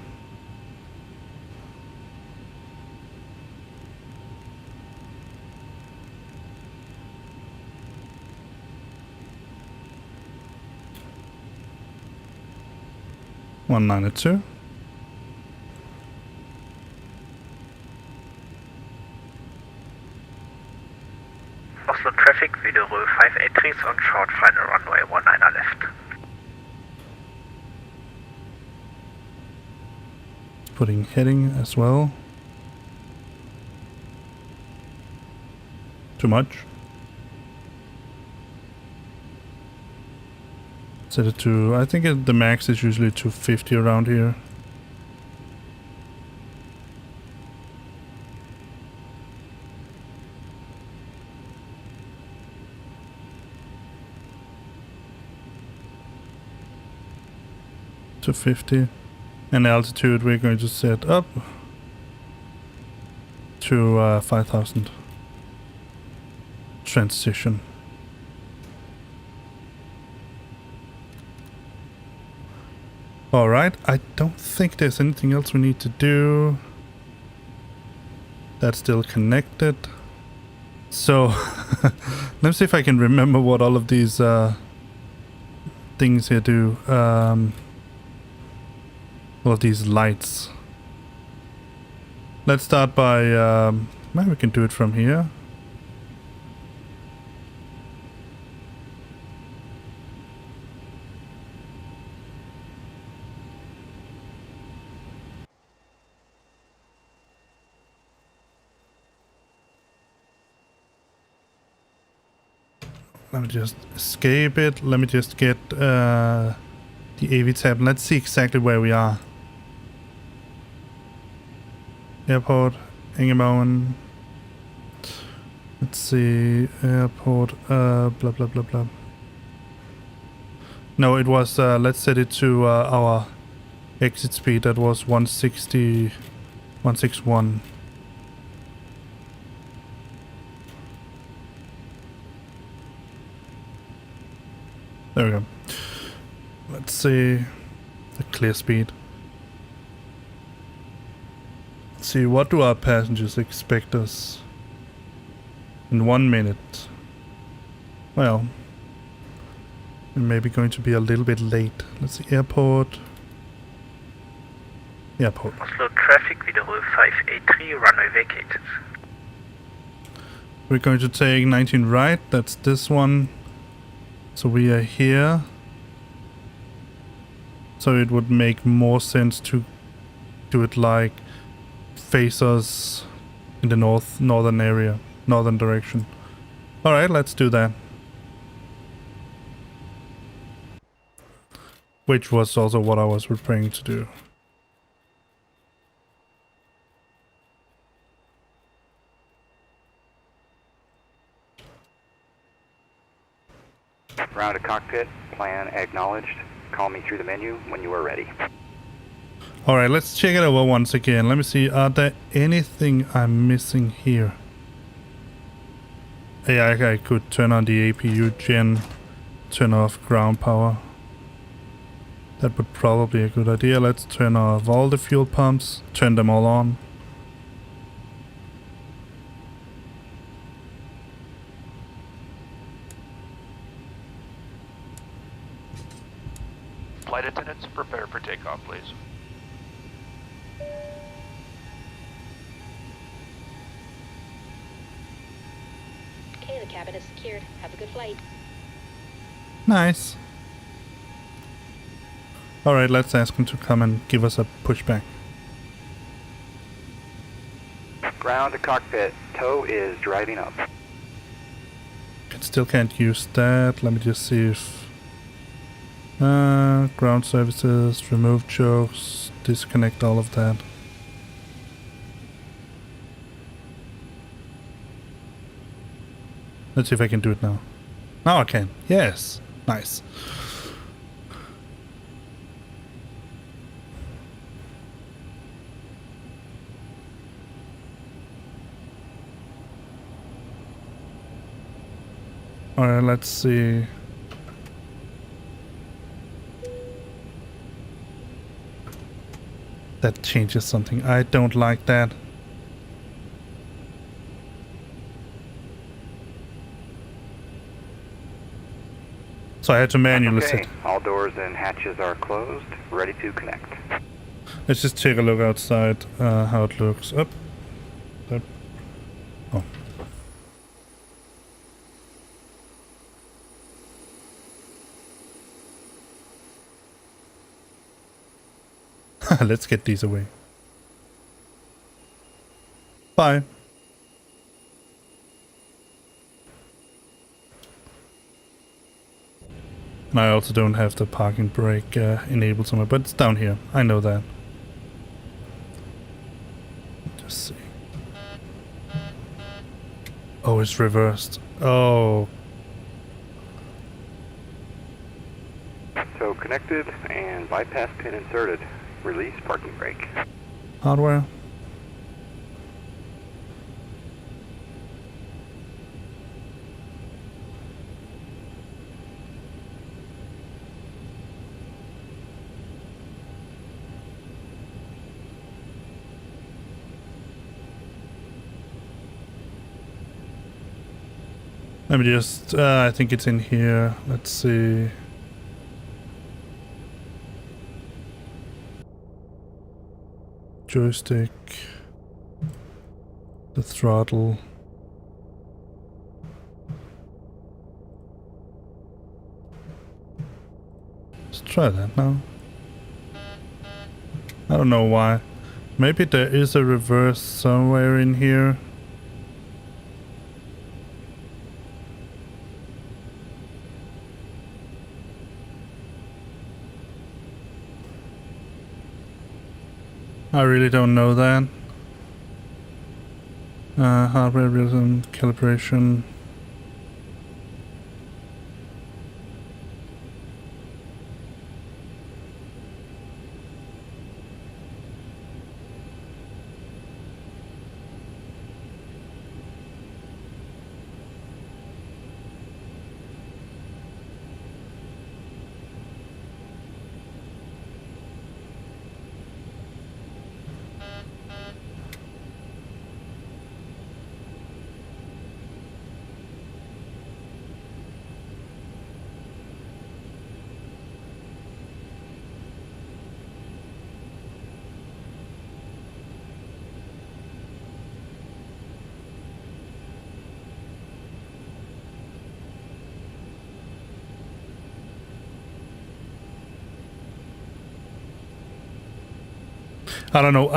One 92. Oslo traffic, Widerøe 583 on short final runway 19 left. Putting heading as well. Too much. Set it to, I think the max is usually 250 around here. To 50, and altitude we're going to set up to 5,000. Transition. All right, I don't think there's anything else we need to do. That's still connected. So let me see if I can remember what all of these things here do. All of these lights. Let's start by, maybe we can do it from here. Let me just escape it. Let me just get the AV tab. Let's see exactly where we are. Airport, Gardemoen. Let's see, airport, blah blah blah blah. No, it was, let's set it to our exit speed. That was 160, 161. There we go. Let's see the clear speed. Let's see, what do our passengers expect us in 1 minute? Well, we're maybe going to be a little bit late. Let's see, airport. Airport. Oslo traffic, Widerøe 583, runway vacated. We're going to take 19 right, that's this one. So we are here. So it would make more sense to do it like face us in the northern area, northern direction. All right, let's do that. Which was also what I was preparing to do. Ground to cockpit, plan acknowledged. Call me through the menu when you are ready. Alright, let's check it over once again. Let me see, are there anything I'm missing here? Yeah, I could turn on the APU gen, turn off ground power. That would probably be a good idea. Let's turn off all the fuel pumps, turn them all on. Flight attendants, prepare for takeoff, please. Okay, the cabin is secured. Have a good flight. Nice. Alright, let's ask him to come and give us a pushback. Ground to cockpit, tow is driving up. Still can't use that. Let me just see if Ground services, remove chokes, disconnect all of that. Let's see if I can do it now. Now I can. Yes. Nice. Alright, let's see. That changes something. I don't like that. So I had to manually set. All doors and hatches are closed, ready to connect. Let's just take a look outside, how it looks. Up. Up. Oh. Let's get these away. Bye. And I also don't have the parking brake enabled somewhere, but it's down here. I know that. Just see. Oh, it's reversed. Oh. So connected and bypass pin inserted. Release parking brake. Hardware. Let me just, I think it's in here. Let's see. Joystick. The throttle. Let's try that now. I don't know why. Maybe there is a reverse somewhere in here. I really don't know that. Hardware realism, calibration. I don't know.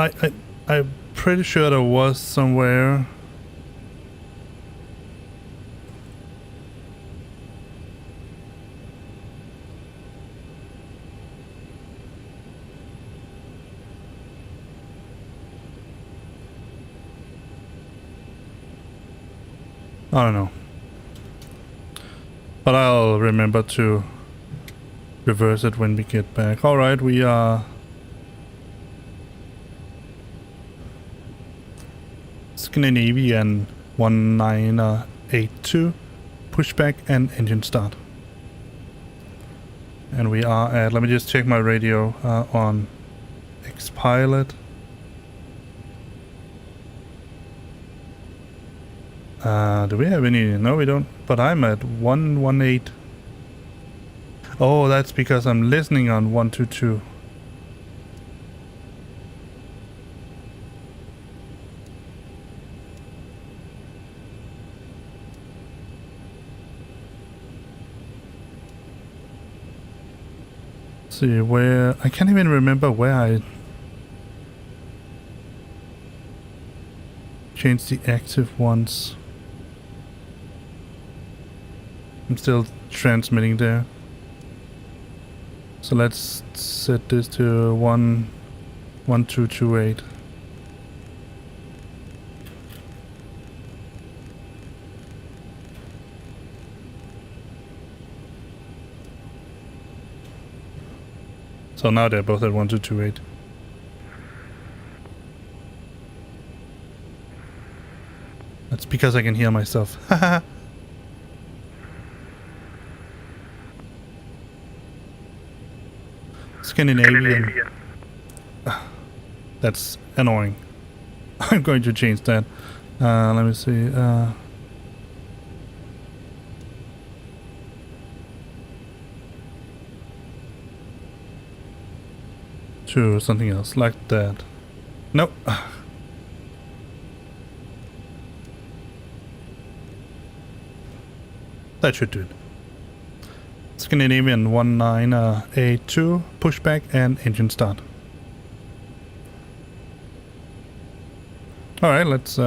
I'm pretty sure there was somewhere. I don't know. But I'll remember to reverse it when we get back. Alright, we are Scandinavian 1982, pushback and engine start. And we are at, let me just check my radio on X-Pilot. Do we have any? No, we don't, but I'm at 118. Oh, that's because I'm listening on 122. See where I can't even remember where I changed the active ones. I'm still transmitting there. So let's set this to 1228. So now they're both at 1228. That's because I can hear myself. Haha. Scandinavian. That's annoying. I'm going to change that. Let me see. To something else like that. Nope. That should do it. Scandinavian 1982, pushback and engine start. Alright, let's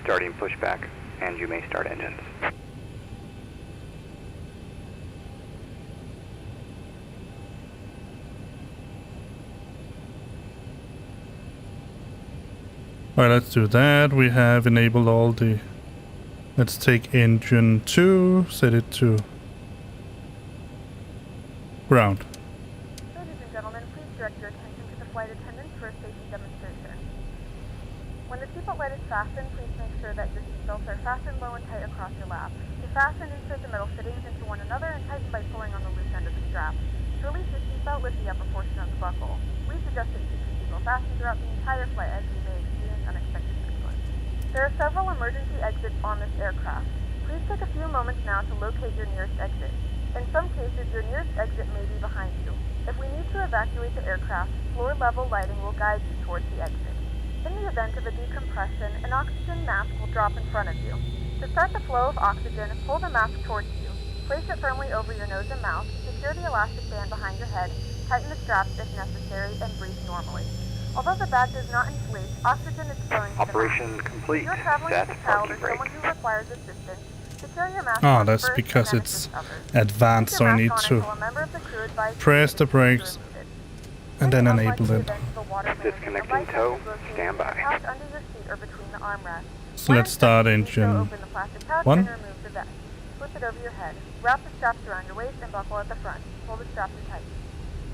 Starting pushback, and you may start engines. Alright, let's do that. We have enabled all the... Let's take engine 2, set it to ground. Ladies and gentlemen, please direct your attention to the flight attendants for a safety demonstration. When the seatbelt light is fastened, please make sure that your seatbelts are fastened low and tight across your lap. To fasten, insert the metal fittings into one another and tighten by pulling on the loose end of the strap. To release your seatbelt, lift the upper portion of the buckle. Please adjust it to keep your seatbelt fastened throughout the entire flight, as you may experience unexpected turbulence. There are several emergency exits on this aircraft. Please take a few moments now to locate your nearest exit. In some cases, your nearest exit may be behind you. If we need to evacuate the aircraft, floor-level lighting will guide you towards the exit. In the event of a decompression, an oxygen mask will drop in front of you. To start the flow of oxygen, pull the mask towards you. Place it firmly over your nose and mouth, secure the elastic band behind your head, tighten the straps if necessary, and breathe normally. Although the bag does not inflate, oxygen is flowing to Operation the mask. complete. If you're traveling Set with a child parking or brake. someone who requires assistance, secure your mask Oh, on that's first because and then it's assist others. advanced, Keep so your I mask need on to until a member of the crew advises press you the to brakes remove it. and then In the enable unlikely it. event of a water main, Disconnecting the light tow, switch is located stand by. in the pouch under your seat or between the armrests. So When let's start instructed to do so, engine open the plastic pouch 1. and remove the vest. Flip it over your head. Wrap the straps around your waist and buckle at the front. Pull the straps in tight.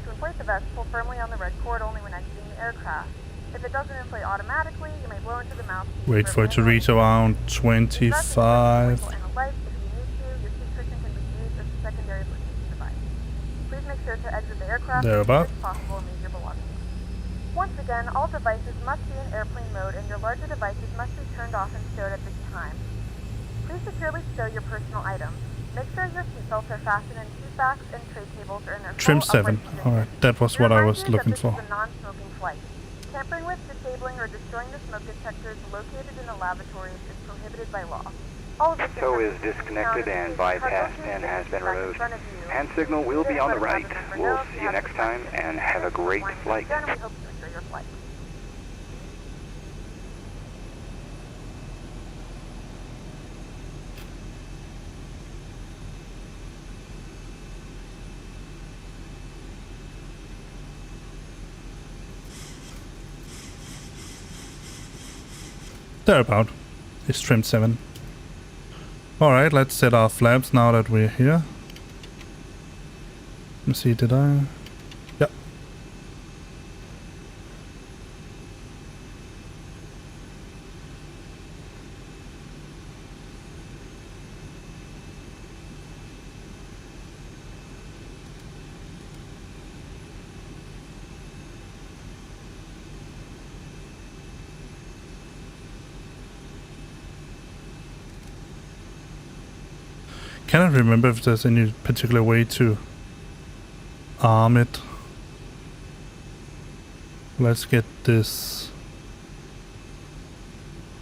To inflate the vest, pull firmly on the red cord only when exiting the aircraft. If it doesn't inflate automatically, you may blow into the mouth. Wait for it to reach around 25. If you need to, your seat cushion can be used as a secondary protection device. Please make sure to exit the aircraft as Thereabout. soon as possible and leave your belongings. Once again, all devices must be in airplane mode and your larger devices must be turned off and stowed at this time. Please securely stow your personal items. Make sure your seatbelts are fastened in seat backs and tray tables are in their Trim full 7. upright position. Alright, that was We what I remind was you that looking this for. is a non-smoking flight. Tampering with, disabling, or destroying the smoke detectors located in the lavatories is prohibited by law. All of this Tow is information disconnected can be and found in the bypassed cargo and case has been back in removed. front of you. Hand signal will be on the right. Let the We'll cabin see member you know if next have time and have a great flight. Again, we hope you enjoy your flight. Thereabout. It's trim 7. Alright, let's set our flaps now that we're here. Let me see, did I? Yep. Cannot remember if there's any particular way to arm it. Let's get this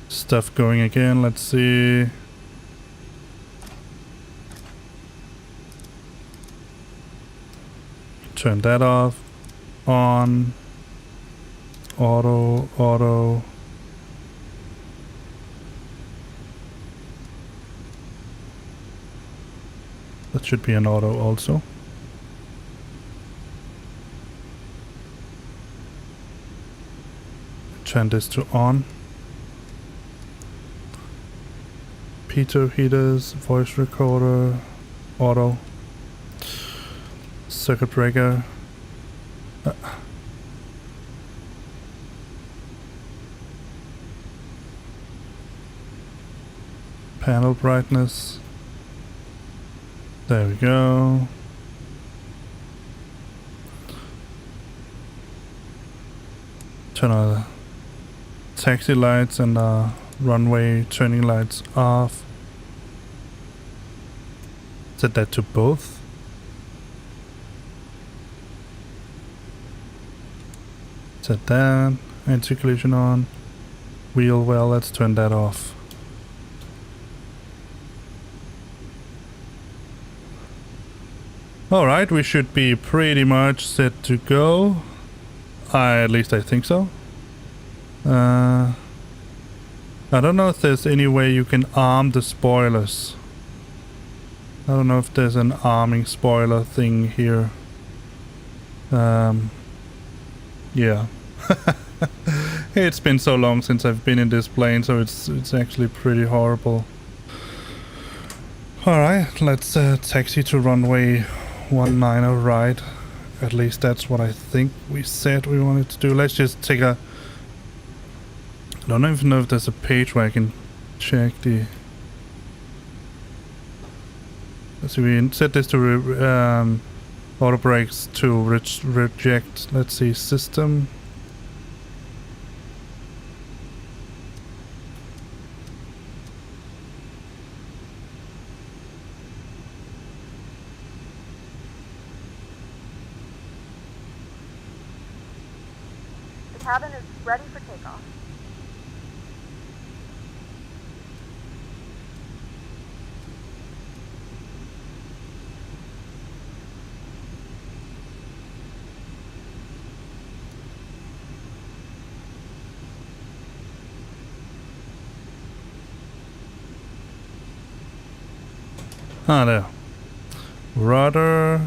stuff going again. Let's see. Turn that off. On. Auto, auto. That should be an auto also. Turn this to on. Pitot heaters, voice recorder, auto. Circuit breaker. Panel brightness. There we go. Turn on the taxi lights and runway turning lights off. Set that to both. Set that. Anti-collision on. Wheel well, let's turn that off. Alright, we should be pretty much set to go. At least I think so. I don't know if there's any way you can arm the spoilers. I don't know if there's an arming spoiler thing here. Yeah. It's been so long since I've been in this plane, so it's actually pretty horrible. Alright, let's taxi to runway 19 right. At least that's what I think we said we wanted to do. Let's just take a... I don't even know if there's a page where I can check the... Let's see, we set this to auto brakes to reject. Let's see, system. The cabin is ready for takeoff. Ah, there. Rudder.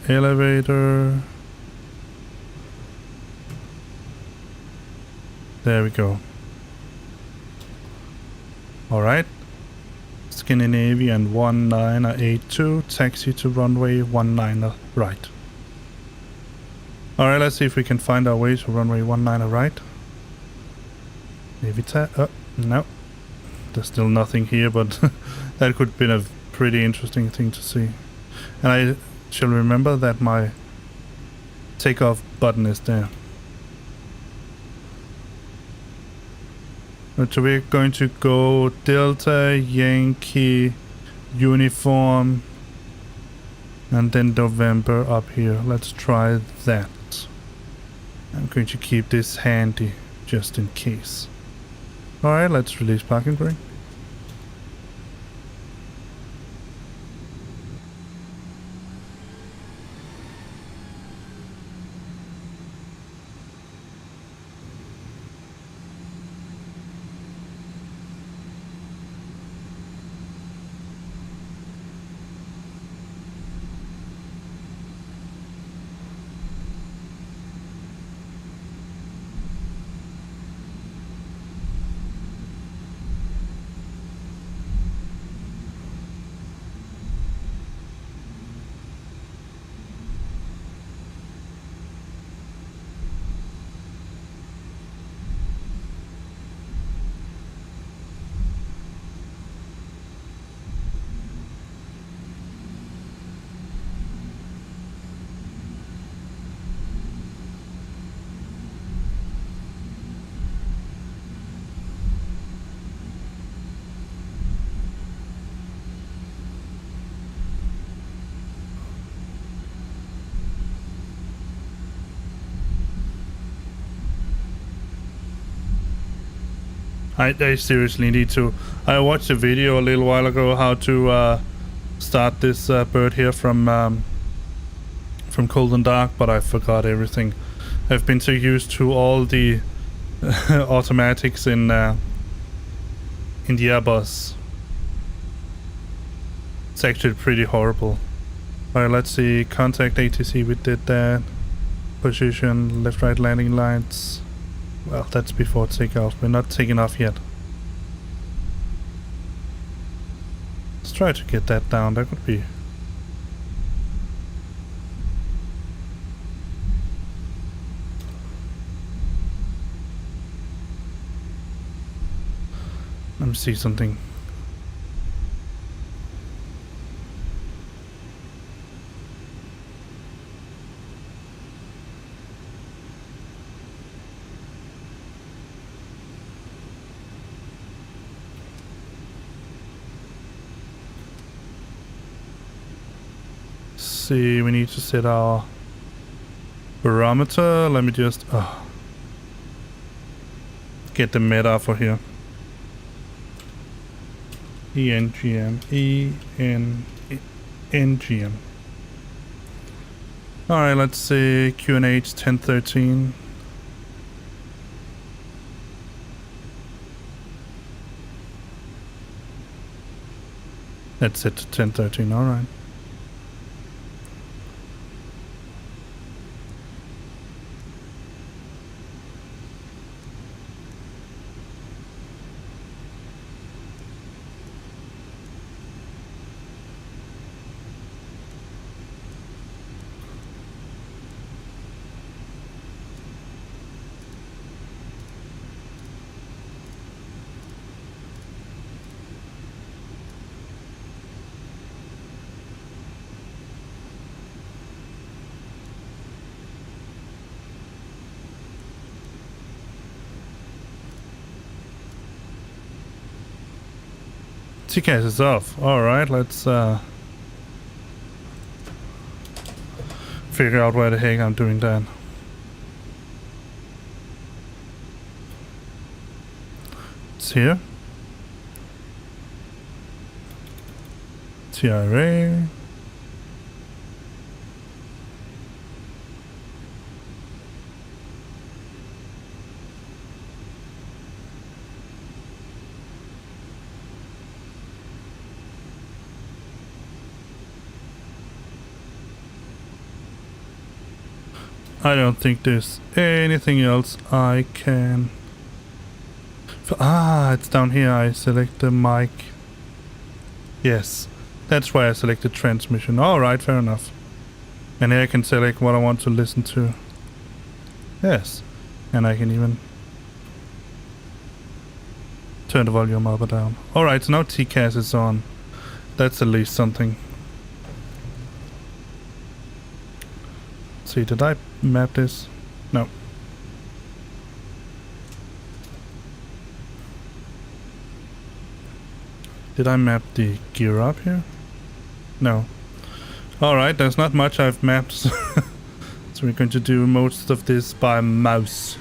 Elevator. There we go. Alright. Scandinavian 1982, taxi to runway 19 right. Alright, let's see if we can find our way to runway 19 right. Maybe no. There's still nothing here, but that could have been a pretty interesting thing to see. And I shall remember that my takeoff button is there. So we're going to go Delta, Yankee, Uniform, and then November up here. Let's try that. I'm going to keep this handy just in case. Alright, let's release parking brake. I seriously need to. I watched a video a little while ago how to start this bird here from Cold and Dark, but I forgot everything. I've been so used to all the automatics in the Airbus. It's actually pretty horrible. Alright, let's see. Contact ATC, we did that. Position, left right landing lights. Well, that's before takeoff. We're not taking off yet. Let's try to get that down. That would be... Let me see something. See, we need to set our barometer. Let me just get the meta for here. ENGM, ENGM. Alright, let's see, QNH 1013. That's set to 1013, alright. TCAS is off. Alright, let's figure out where the heck I'm doing that. It's here. TRA. I don't think there's anything else I can... it's down here. I select the mic. Yes, that's why I selected transmission. Alright, fair enough. And here I can select what I want to listen to. Yes, and I can even turn the volume up or down. Alright, so now TCAS is on. That's at least something. See, did I map this? No. Did I map the gear up here? No. Alright, there's not much I've mapped. So we're going to do most of this by mouse.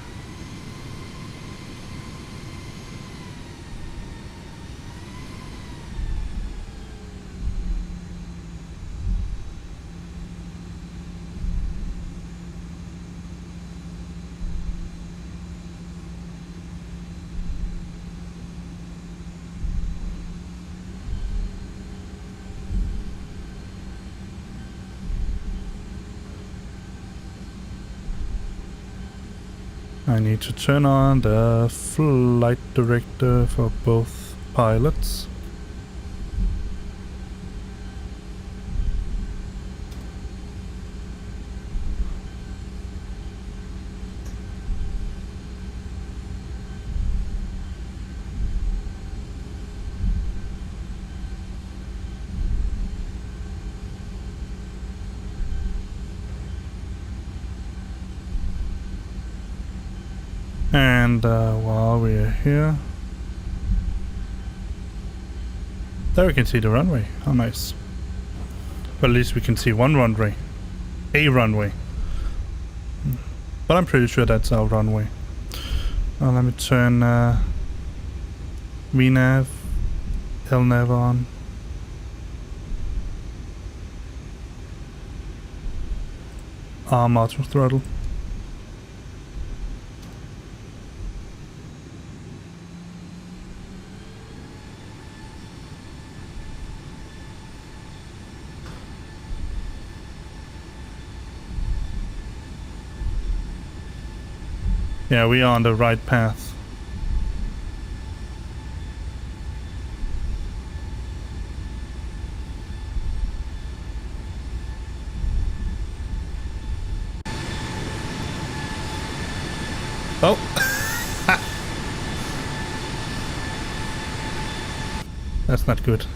I need to turn on the flight director for both pilots. And while we're here, there we can see the runway. How nice. But at least we can see one runway. A runway. But I'm pretty sure that's our runway. Let me turn VNAV, LNAV on. Auto throttle. Yeah, we are on the right path. Oh! That's not good.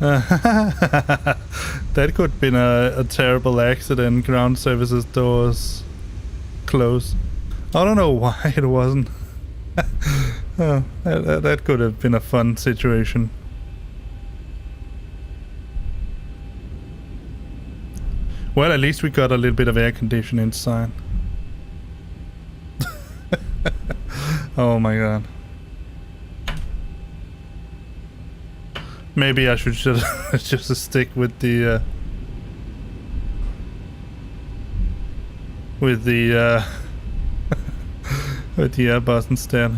That could have been a terrible accident. Ground services doors closed. I don't know why it wasn't. Oh, that could have been a fun situation. Well, at least we got a little bit of air conditioning inside. Oh my god. Maybe I should just stick with the with the Airbus instead.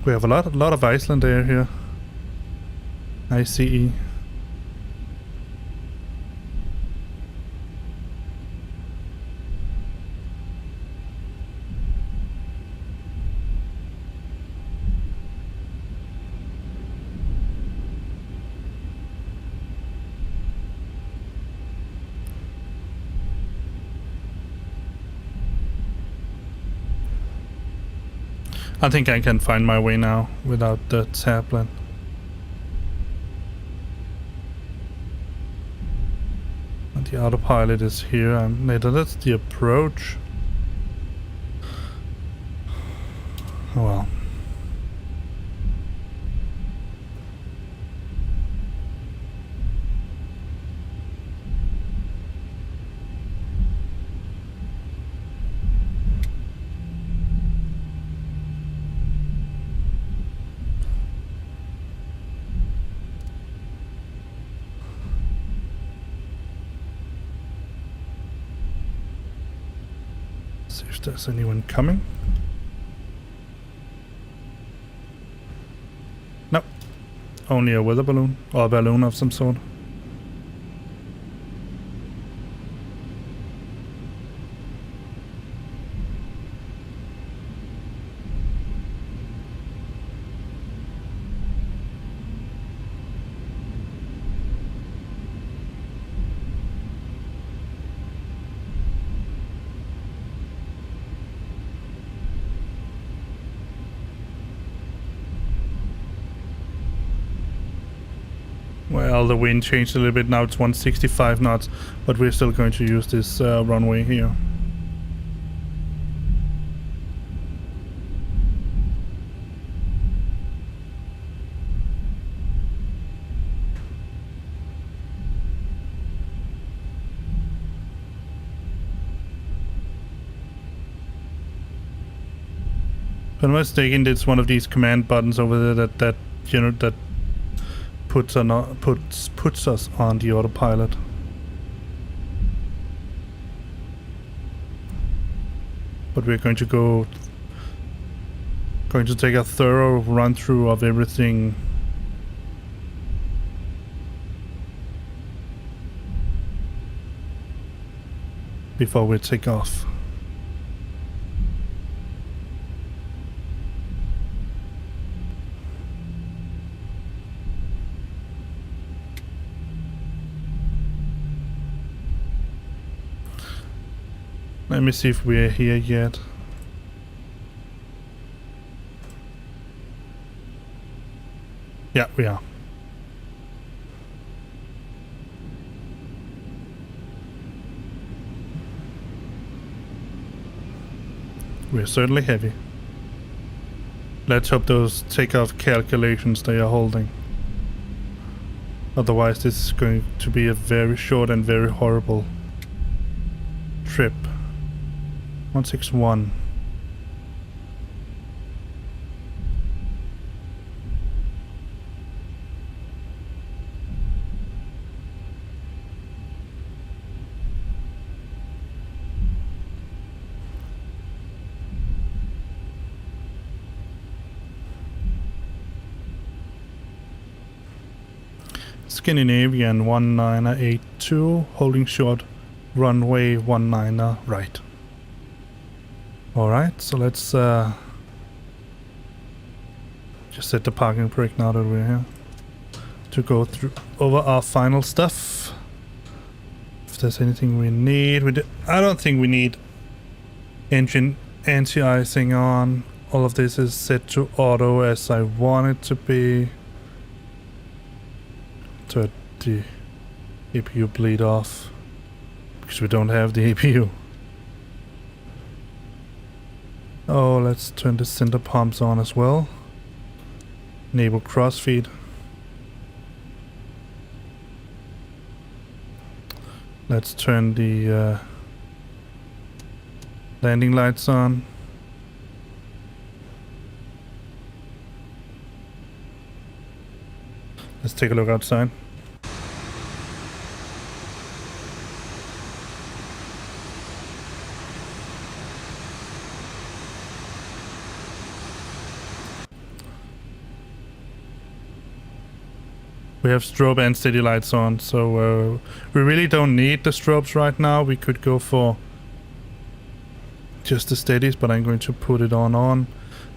We have a lot of Iceland air here. ICE. I think I can find my way now without the tablet. And the autopilot is here. That's the approach. Oh well. See if there's anyone coming. No. Only a weather balloon, or a balloon of some sort. Well, the wind changed a little bit. Now it's 165 knots, but we're still going to use this runway here. If I'm not mistaken, it's one of these command buttons over there that you know that puts us on the autopilot. But we're going to take a thorough run through of everything before we take off. Let me see if we're here yet. Yeah, we are. We're certainly heavy. Let's hope those takeoff calculations they are holding. Otherwise this is going to be a very short and very horrible trip. 161. Scandinavian 1982, holding short, runway 19 right. Alright, so let's just set the parking brake now that we're here to go through over our final stuff. If there's anything we need, I don't think we need engine anti-icing on. All of this is set to auto as I want it to be. To the APU bleed off because we don't have the APU. Oh, let's turn the center pumps on as well. Enable crossfeed. Let's turn the landing lights on. Let's take a look outside. We have strobe and steady lights on, so we really don't need the strobes right now. We could go for just the steadies, but I'm going to put it on.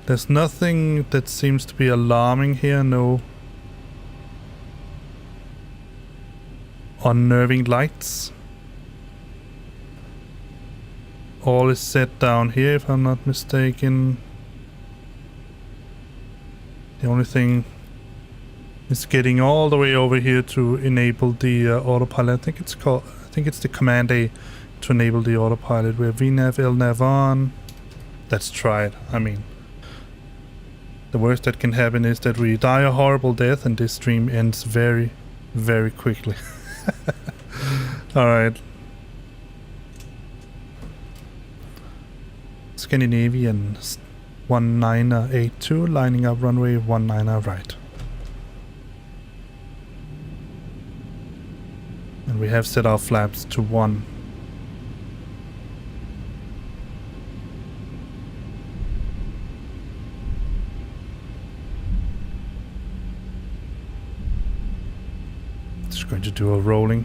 There's nothing that seems to be alarming here, no unnerving lights. All is set down here if I'm not mistaken. The only thing is getting all the way over here to enable the autopilot. I think it's the command A to enable the autopilot. We have VNAV, LNAV on. Let's try it. I mean, the worst that can happen is that we die a horrible death and this stream ends very, very quickly. Alright. Scandinavian 1982, lining up runway 19 right. And we have set our flaps to 1. Just going to do a rolling.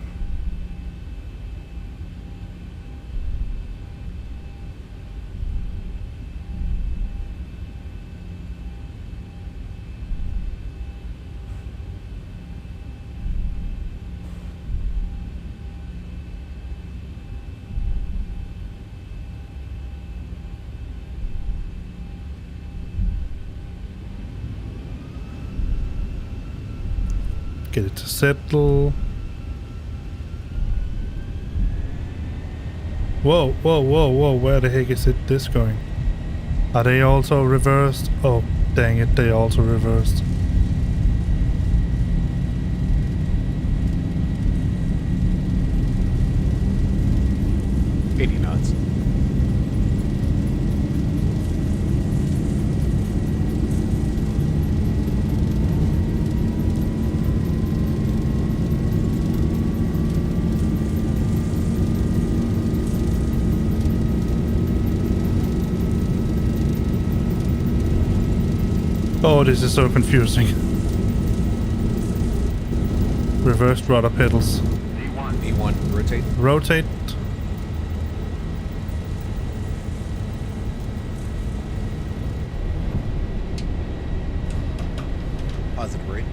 Get it to settle. Whoa, whoa, whoa, whoa, where the heck is this going? Are they also reversed? Oh, dang it, they also reversed. $80 knots. Oh, this is so confusing. Reversed rudder pedals. E1, rotate. Rotate. Positive rate.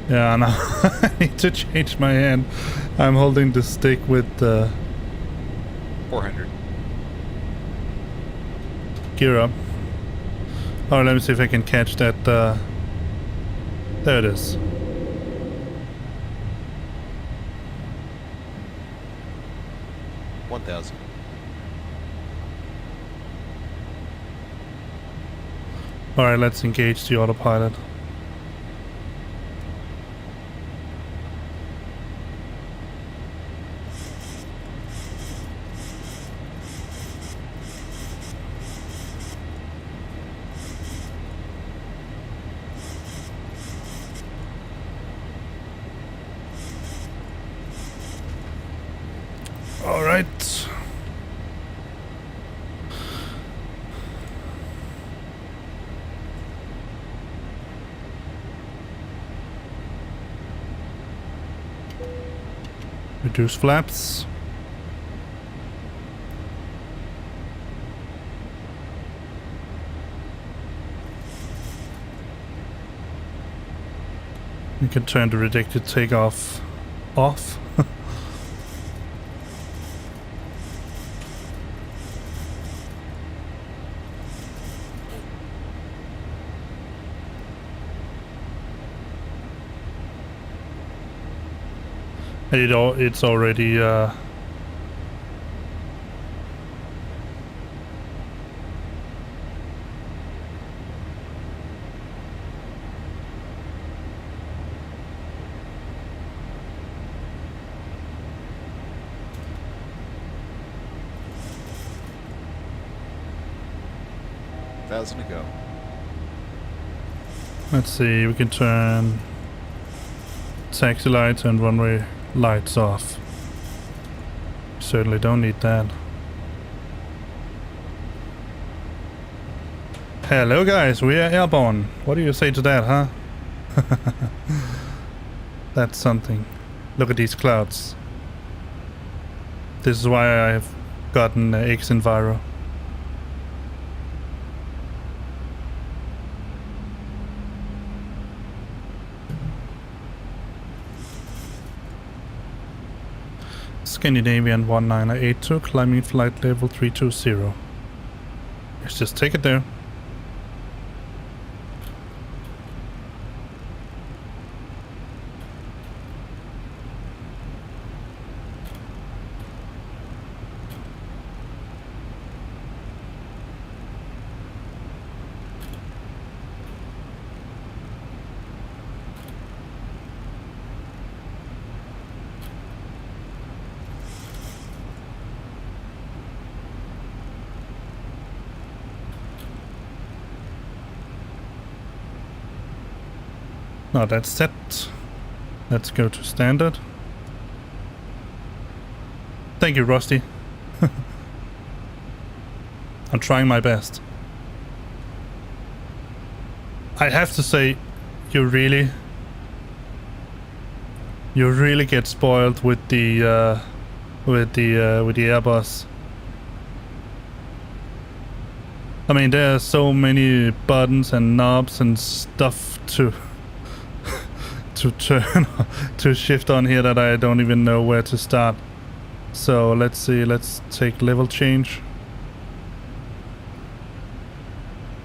Yeah, now I need to change my hand. I'm holding the stick with 400. Gear up. Oh, let me see if I can catch that. There it is. $1,000. Alright, let's engage the autopilot. Alright. Reduce flaps. You can turn the predicted takeoff off. It's already Thousand to go. let's see, we can turn taxi lights and runway lights off. Certainly don't need that. Hello guys, we are airborne. What do you say to that, huh? That's something. Look at these clouds. This is why I've gotten X Enviro. Scandinavian 1982, climbing flight level 320. Let's just take it there. Now that's set. Let's go to standard. Thank you, Rusty. I'm trying my best. I have to say, you really get spoiled with the Airbus. I mean, there are so many buttons and knobs and stuff to turn to shift on here that I don't even know where to start. So let's see, let's take level change.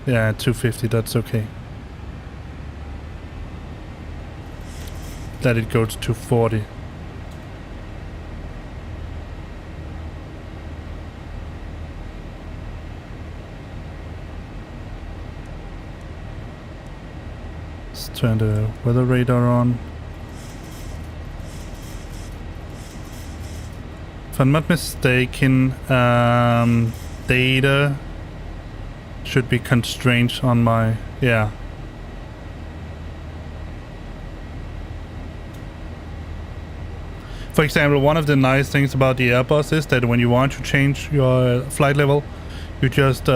Yeah, 250, that's okay. Let it go to 240. Let's turn the weather radar on. If I'm not mistaken, data should be constrained on my, yeah. For example, one of the nice things about the Airbus is that when you want to change your flight level, you just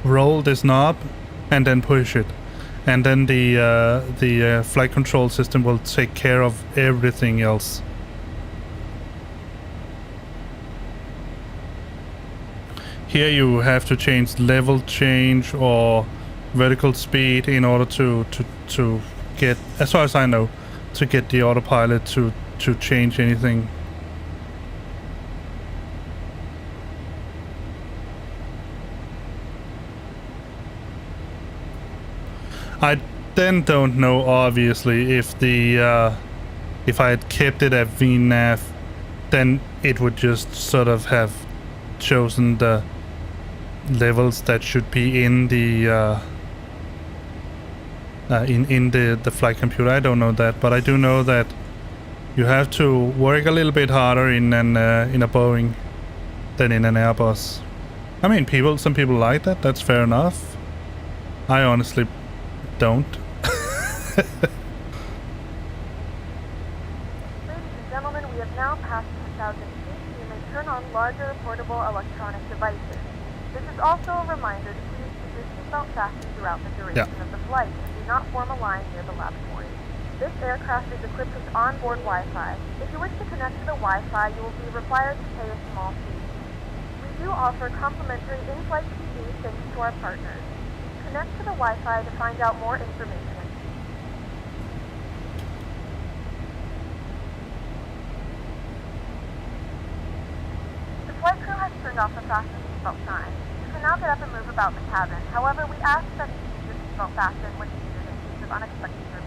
roll this knob and then push it. And then the flight control system will take care of everything else. Here you have to change level change or vertical speed in order to get, as far as I know, to get the autopilot to change anything. I then don't know, obviously, if the if I had kept it at VNAV, then it would just sort of have chosen the levels that should be in the in the flight computer. I don't know that, but I do know that you have to work a little bit harder in a Boeing than in an Airbus. I mean, some people like that. That's fair enough. I honestly don't. Ladies and gentlemen, we have now passed 10,000 feet. You may turn on larger portable electronic devices. This is also a reminder to please keep your seatbelt fastened throughout the duration of the flight and do not form a line near the lavatory. This aircraft is equipped with onboard Wi-Fi. If you wish to connect to the Wi-Fi, you will be required to pay a small fee. We do offer complimentary in-flight TV thanks to our partners. Connect to the Wi-Fi to find out more information. The flight crew has turned off the fasten seatbelt sign. You can now get up and move about the cabin. However, we ask that you keep your seatbelt fastened when needed in case of unexpected turbulence.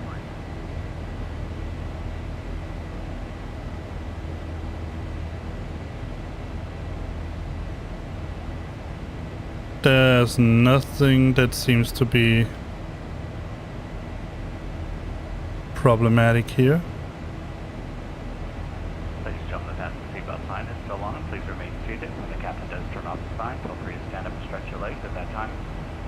There's nothing that seems to be problematic here. Ladies and gentlemen, the fasten seatbelt sign is still on. Please remain seated. When the captain does turn off the sign, feel free to stand up and stretch your legs at that time.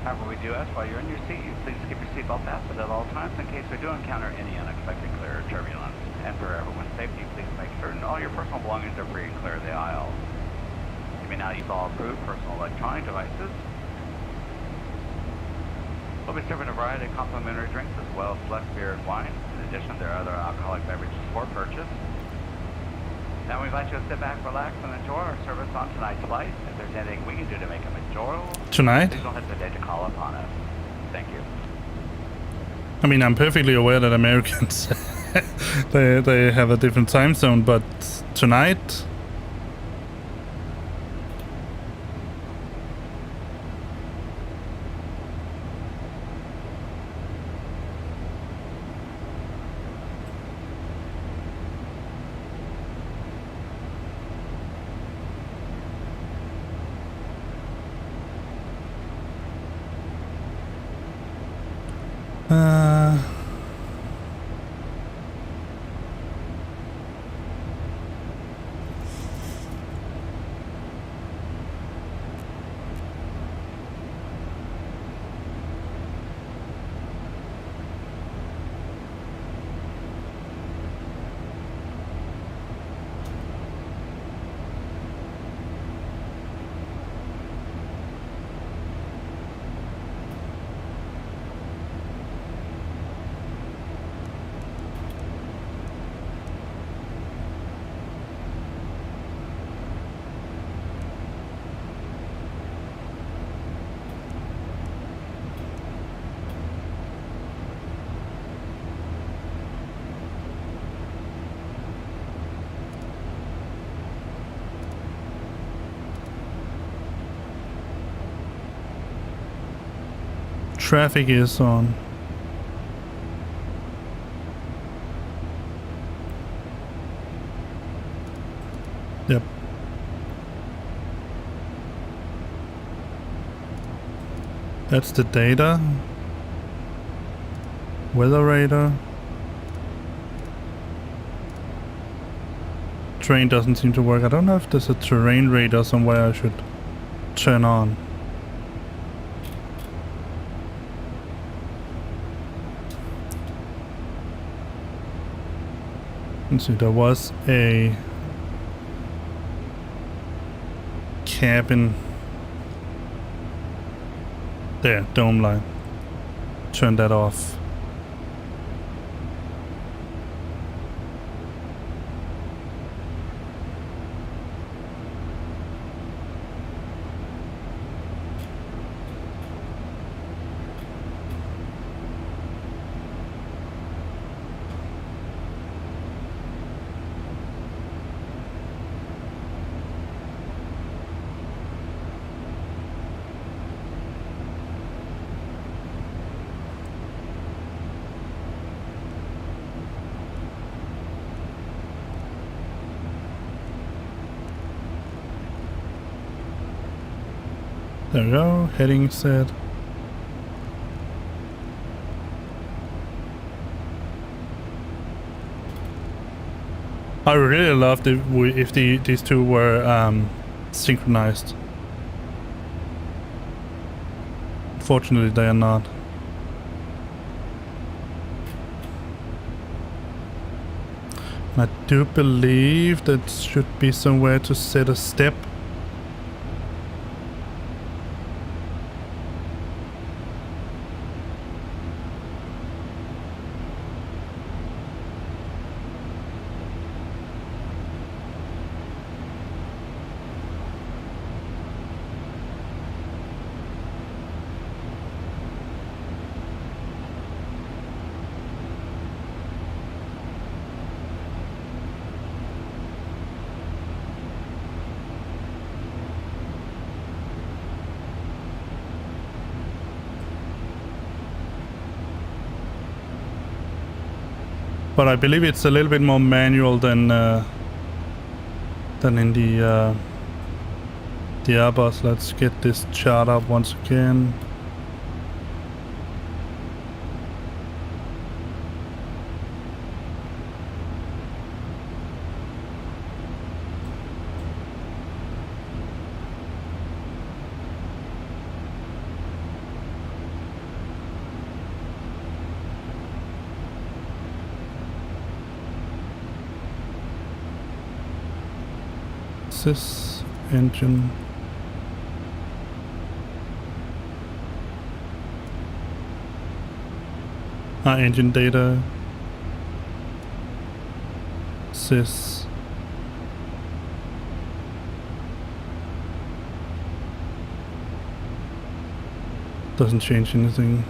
However, we do ask while you're in your seat, you please keep your seatbelt fastened at all times in case we do encounter any unexpected clear or turbulence. And for everyone's safety, please make certain all your personal belongings are free and clear of the aisle. You may now use all approved personal electronic devices. We'll be serving a variety of complimentary drinks as well as select beer and wine. In addition, there are other alcoholic beverages for purchase. Now we invite you to sit back, relax, and enjoy our service on tonight's flight. If there's anything we can do to make them enjoyable, Tonight? please don't hesitate to call upon us. Thank you. I mean, I'm perfectly aware that Americans they have a different time zone, but tonight. Traffic is on. Yep. That's the data. Weather radar. Train doesn't seem to work. I don't know if there's a terrain radar somewhere I should turn on. Let's see, there was a cabin there, dome line. Turn that off. There we go, heading set. I really loved it if these two were synchronized. Fortunately, they are not. I do believe that should be somewhere to set a step. But I believe it's a little bit more manual than in the Airbus. Let's get this chart up once again. This engine. Engine data. Sys. Doesn't change anything.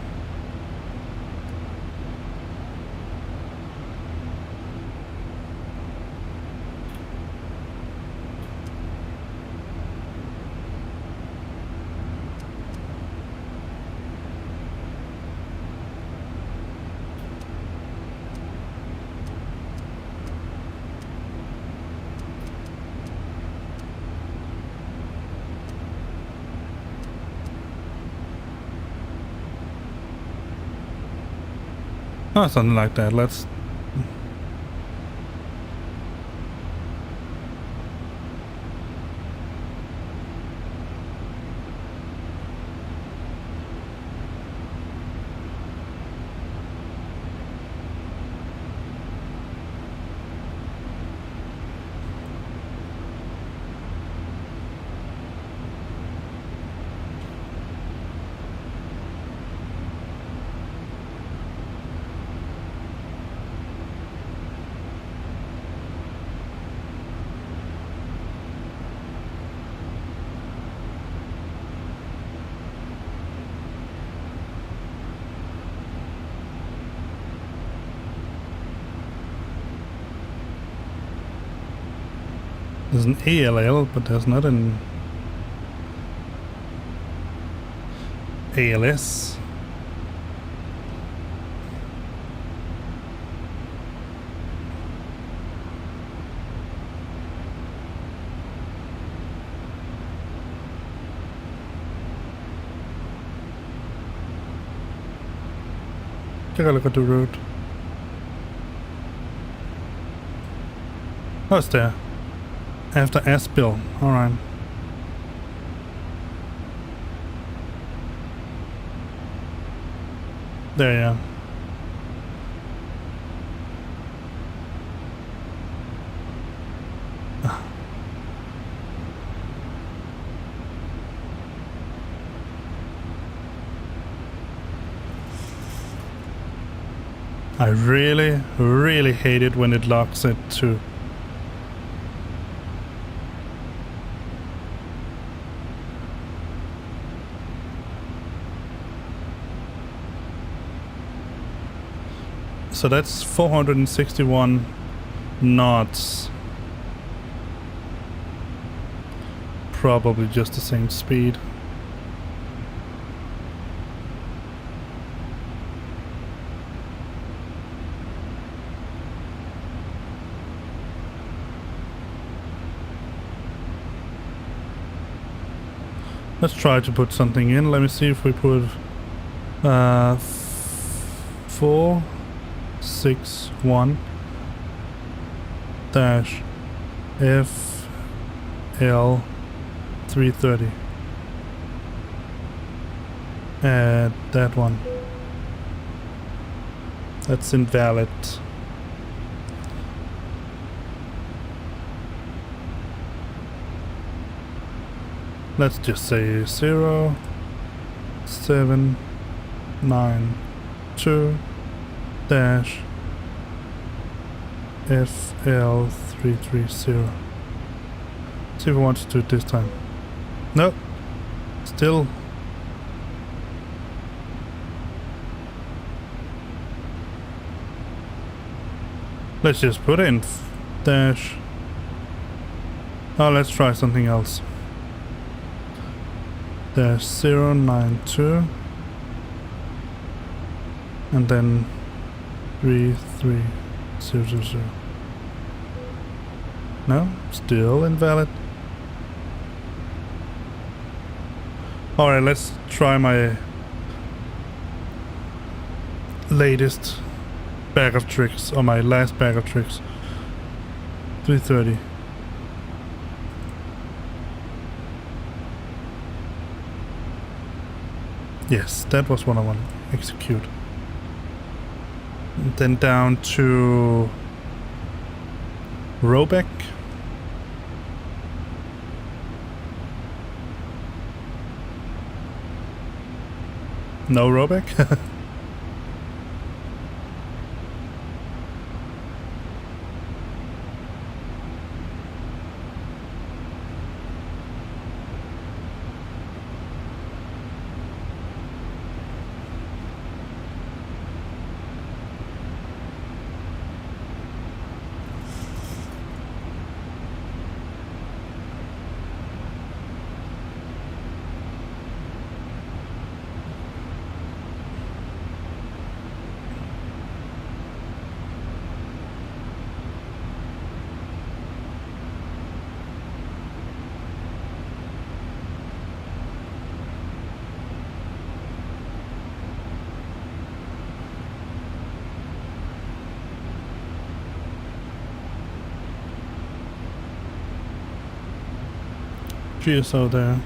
Oh, something like that. Let's... There's an ALL, but there's not an ALS. Take a look at the road. Oh, it's there. After Aspil, alright. There, yeah. I really, really hate it when it locks it to. So that's 461 knots. Probably just the same speed. Let's try to put something in. Let me see if we put 461 dash FL 330. Add that one. That's invalid. Let's just say 0792 dash FL 330. See if we want to do it this time. Nope. Still. Let's just put in dash. Oh, let's try something else. Dash 092 and then 330. 000. No, still invalid. Alright, let's try my latest bag of tricks, or my last bag of tricks. 330. Yes, that was what I want to execute. And then down to Robeck. No Robeck? GSO there.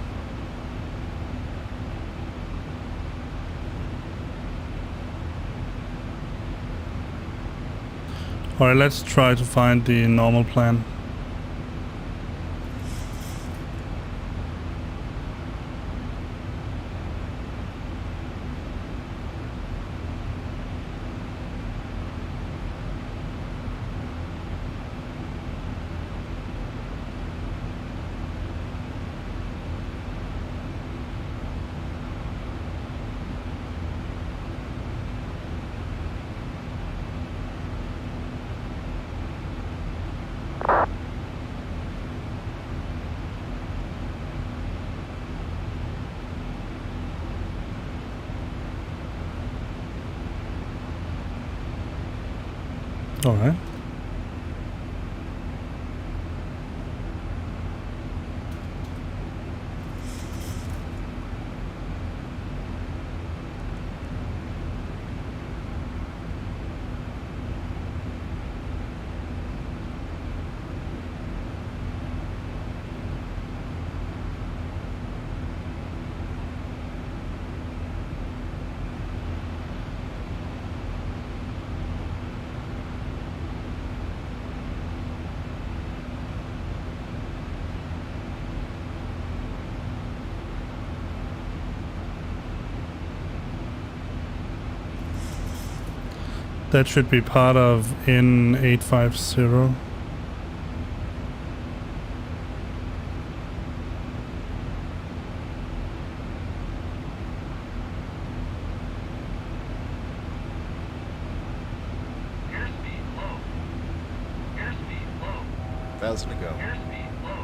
Alright, let's try to find the normal plan. All right. That should be part of N850. Airspeed low. Airspeed low. 1,000 to go. Airspeed low.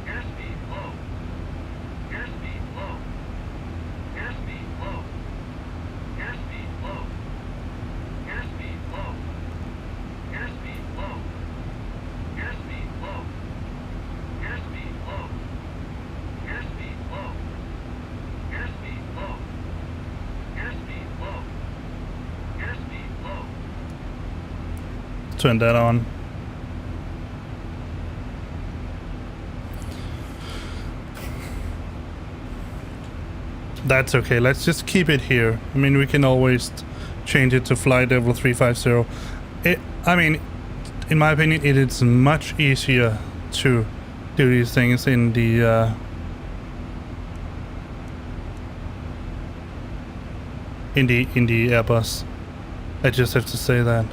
Airspeed low. Airspeed low. Airspeed low. Airspeed low. Airspeed low. Airspeed low. Airspeed low. Airspeed low. Airspeed low. Airspeed low. Airspeed low. Airspeed low. Turn that on. That's okay. Let's just keep it here. I mean, we can always change it to flight level 350. I mean, in my opinion, it is much easier to do these things in the Airbus. I just have to say that.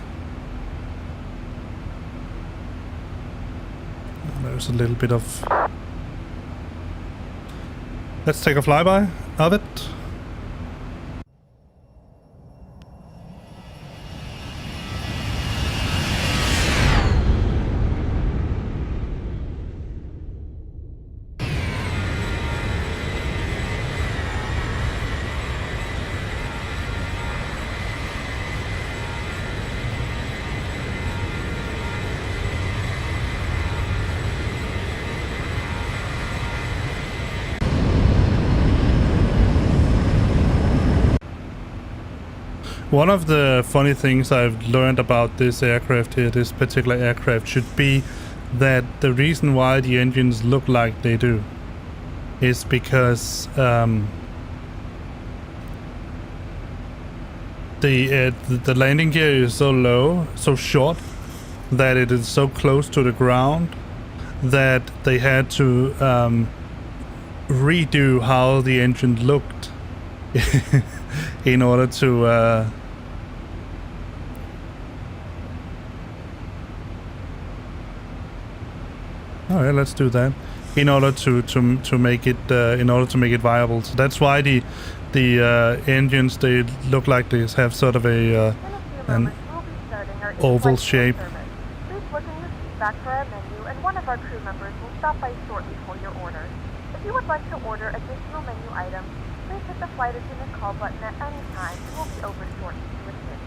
There's a little bit of. Let's take a flyby of it. One of the funny things I've learned about this aircraft here, this particular aircraft, should be that the reason why the engines look like they do is because the landing gear is so low, so short, that it is so close to the ground that they had to redo how the engine looked in order to all right, let's do that in order to make it viable. So that's why the engines, they look like they have sort of a an oval shape. Please look in your seat back for our menu, and one of our crew members will stop by shortly for your order. If you would like to order additional menu items, please hit the flight attendant call button at any time, and we'll be over shortly to assist.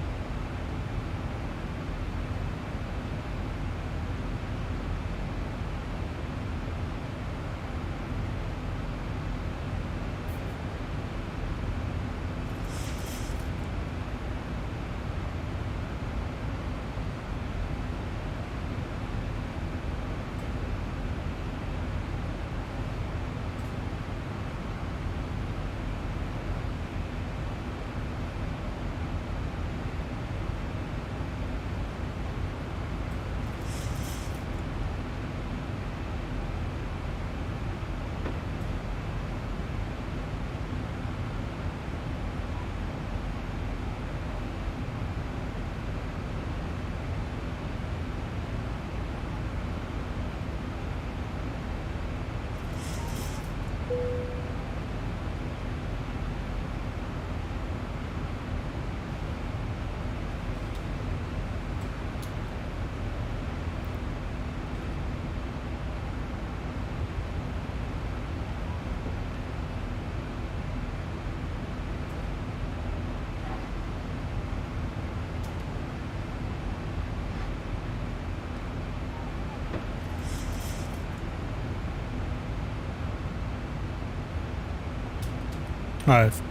I've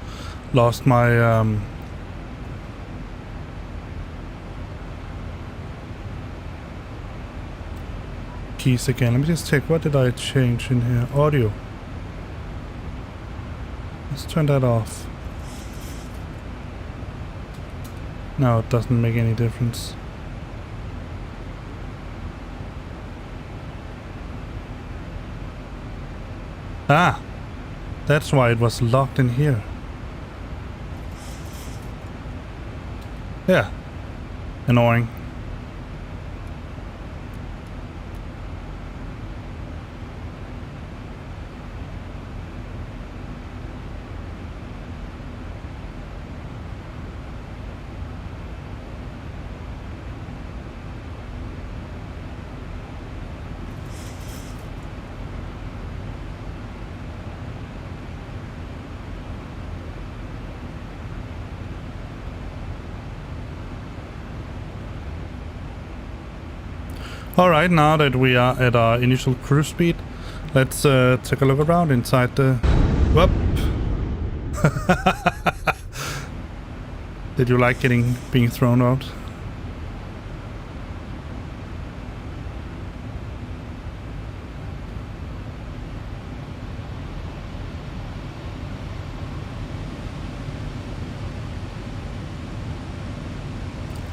lost my keys again. Let me just check. What did I change in here? Audio. Let's turn that off. No, it doesn't make any difference. Ah! That's why it was locked in here. Yeah. Annoying. Alright, now that we are at our initial cruise speed, let's take a look around inside the... Whoop! Did you like being thrown out?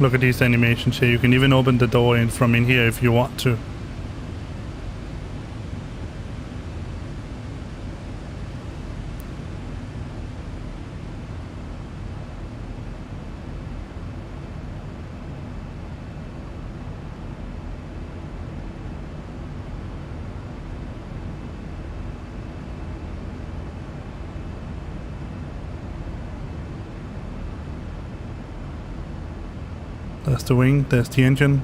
Look at these animations here. You can even open the door from in here if you want to. There's the wing, there's the engine.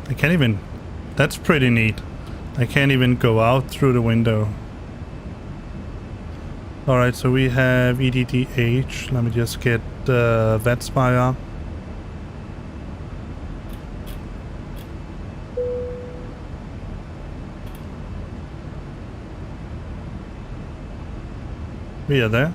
I can't even... That's pretty neat. I can't even go out through the window. Alright, so we have EDDH. Let me just get the Vetspire. We are there.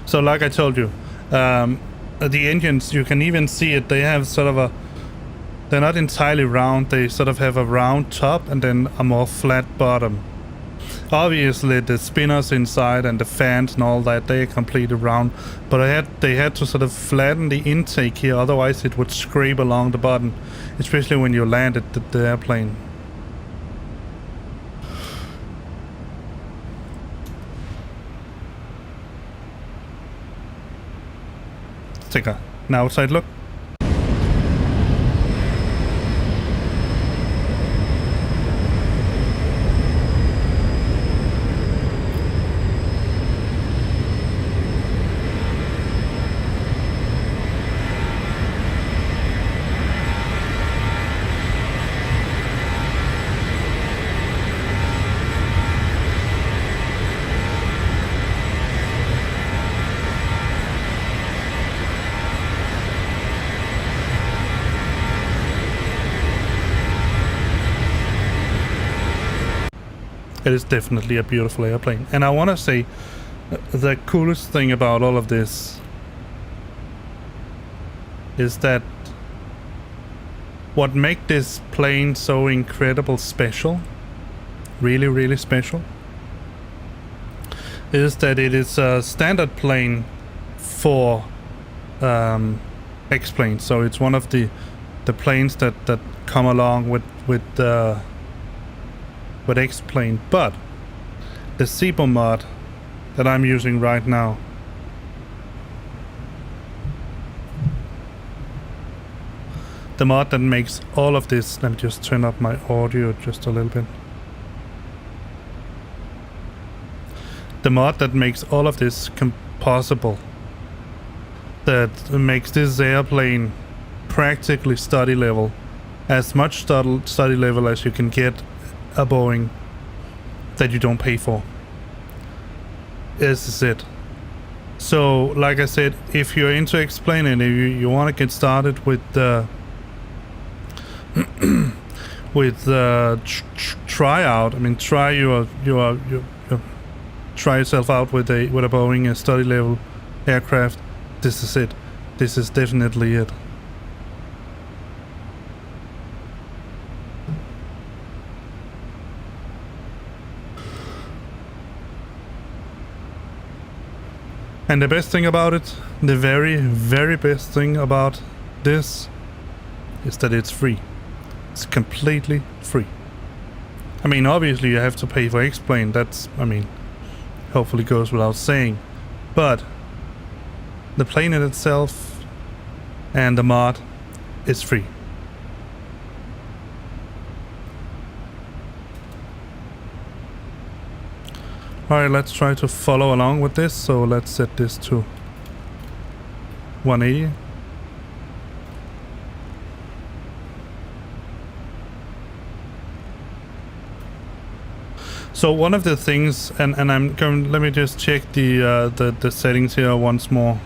So like I told you, the engines, you can even see it, they have sort of a, they're not entirely round, they sort of have a round top and then a more flat bottom. Obviously the spinners inside and the fans and all that, they are completely round, but they had to sort of flatten the intake here, otherwise it would scrape along the bottom, especially when you landed the airplane. Take an outside look. It is definitely a beautiful airplane. And I want to say the coolest thing about all of this is that what makes this plane so incredible special, really, really special, is that it is a standard plane for X-planes. So it's one of the planes that come along with X-plane, but the Zibo mod that I'm using right now, the mod that makes all of this, let me just turn up my audio just a little bit. The mod that makes all of this possible, that makes this airplane practically study level, as much study level as you can get a Boeing that you don't pay for. This is it. So like I said, if you're into explaining, if you want to get started with tryout, I mean try try yourself out with a Boeing study level aircraft, this is it. This is definitely it. And the best thing about it, the very, very best thing about this, is that it's free. It's completely free. I mean, obviously you have to pay for X-plane, that's, I mean, hopefully goes without saying. But the plane in itself and the mod is free. Alright, let's try to follow along with this, so let's set this to 180. So one of the things, and I'm going, let me just check the settings here once more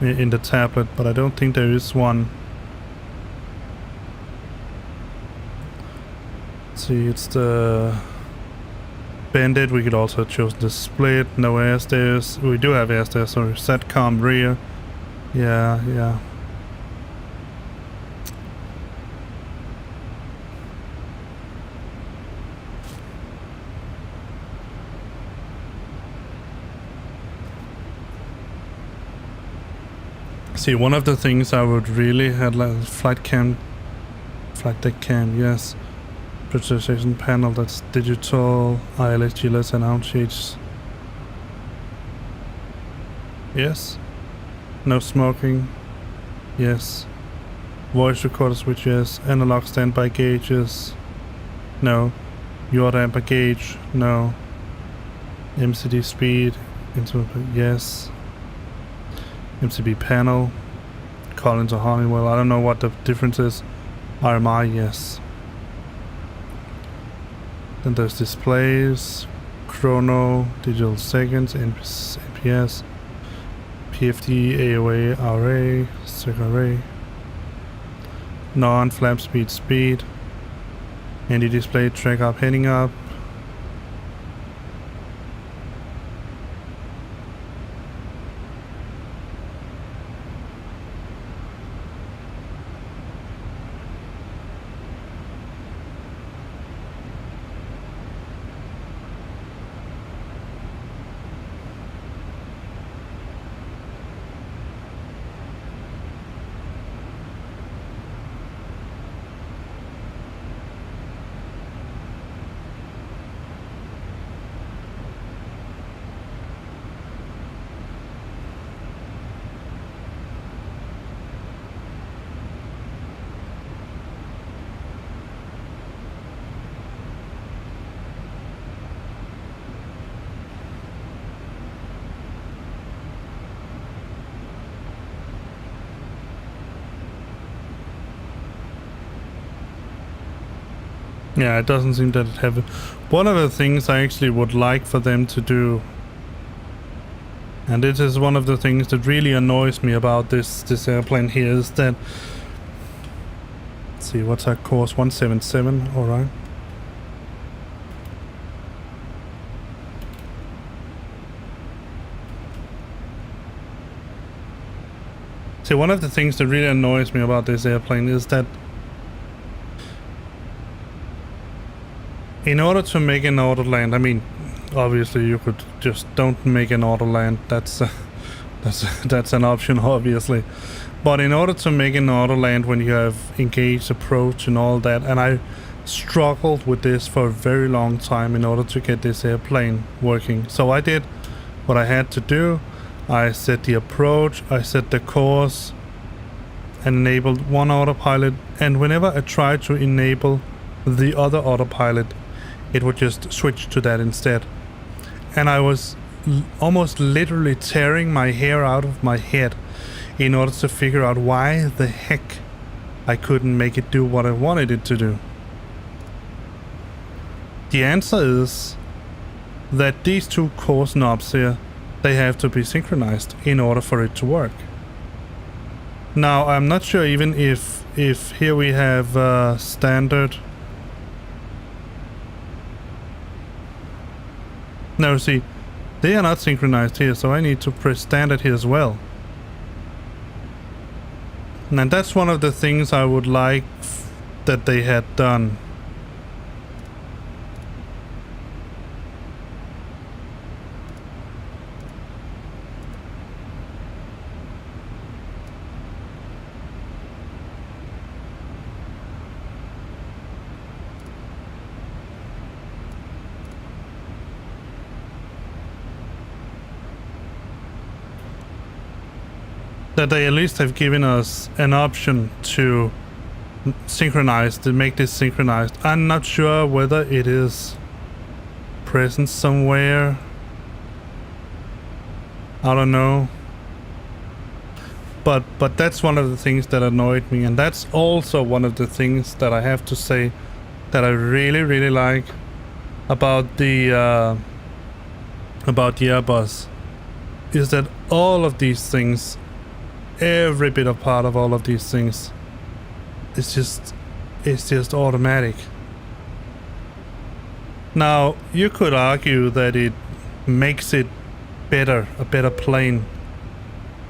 in the tablet, but I don't think there is one. See, it's the bandit. We could also choose the split, no air stairs. We do have air stairs, sorry. Satcom rear. Yeah. See, one of the things I would really have like flight deck cam, yes. Pressurization panel, that's digital, ILS, GLS and out shades. Yes. No smoking. Yes. Voice recorder switch, yes. Analog standby gauges. No. Yaw damper gauge. No. MCD speed. Yes. MCB panel. Collins or Honeywell. I don't know what the difference is. RMI, yes. Then there's displays, chrono, digital seconds, NPS, PFD, AOA, RA, circuit array, Non-flap speed. Anti-display track up, heading up. Yeah, it doesn't seem that it have it. One of the things I actually would like for them to do, and it is one of the things that really annoys me about this airplane here, is that, let's see, what's our course? 177, alright. See, one of the things that really annoys me about this airplane is that in order to make an auto land, I mean, obviously you could just don't make an auto land. That's an option, obviously. But in order to make an auto land when you have engaged approach and all that, and I struggled with this for a very long time in order to get this airplane working. So I did what I had to do. I set the approach, I set the course, and enabled one autopilot. And whenever I tried to enable the other autopilot, it would just switch to that instead. And I was almost literally tearing my hair out of my head in order to figure out why the heck I couldn't make it do what I wanted it to do. The answer is that these two course knobs here, they have to be synchronized in order for it to work. Now, I'm not sure even if here we have standard. No, see, they are not synchronized here, so I need to press standard here as well. And that's one of the things I would like that they had done. That they at least have given us an option to synchronize, to make this synchronized. I'm not sure whether it is present somewhere. I don't know. But that's one of the things that annoyed me, and that's also one of the things that I have to say that I really like about the Airbus, is that all of these things, every bit of part of all of these things, it's just automatic. Now, you could argue that it makes it better, a better plane,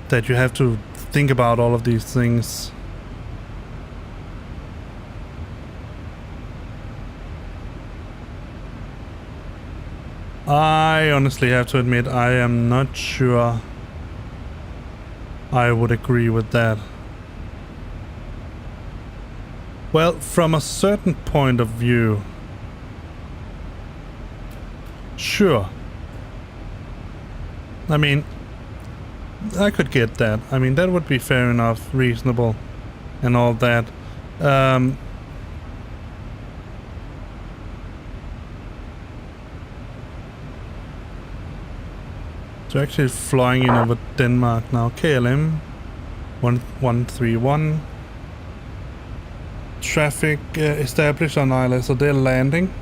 that you have to think about all of these things. I honestly have to admit, I am not sure I would agree with that. Well, from a certain point of view, sure. I mean, I could get that. I mean, that would be fair enough, reasonable, and all that. So actually flying in over Denmark now. KLM 131. Traffic established on island, so they're landing.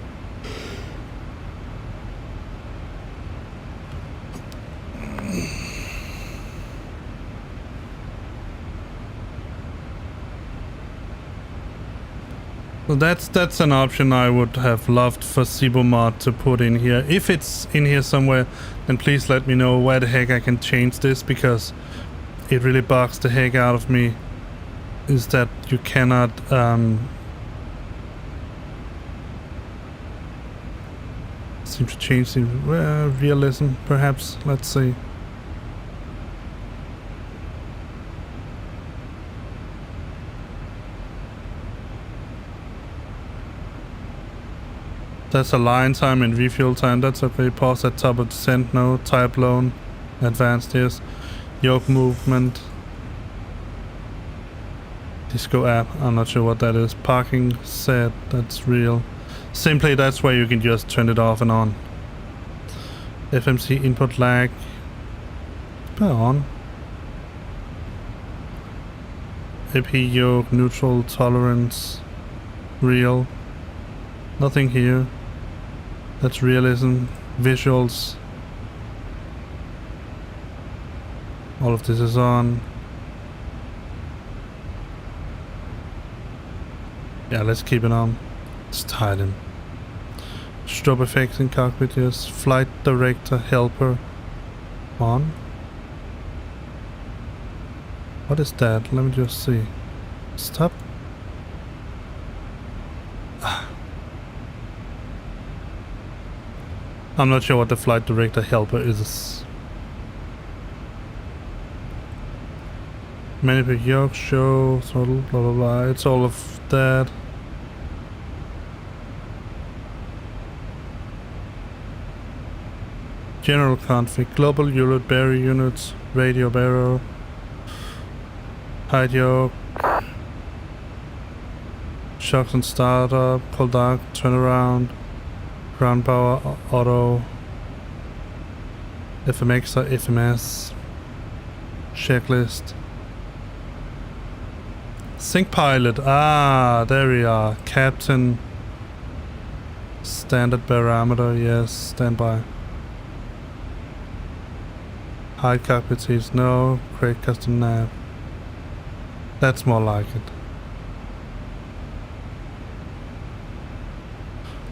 So that's an option I would have loved for Zibo mod to put in here. If it's in here somewhere, then please let me know where the heck I can change this, because it really bugs the heck out of me. Is that you cannot seem to change the realism, perhaps. Let's see. That's align time and refuel time. That's okay. Pause at top of descent. No. Type loan. Advanced. Yes. Yoke movement. Disco app. I'm not sure what that is. Parking set. That's real. Simply that's where you can just turn it off and on. FMC input lag. Put on. AP yoke. Neutral tolerance. Real. Nothing here. That's realism. Visuals. All of this is on. Yeah, let's keep it on. Let's tie them. Strobe effects in cockpit, yes. Flight director, helper. On. What is that? Let me just see. Stop. I'm not sure what the flight director helper is. Manipulate yoke, show, throttle, blah blah blah. It's all of that. General config, global unit, barrier units, radio barrier, height yoke, shocks and startup, pull dark, turn around. Ground power, auto, FMX or FMS, checklist, sync pilot, there we are, captain, standard barometer, yes, standby, high cockpit seats, no, create custom nav, that's more like it.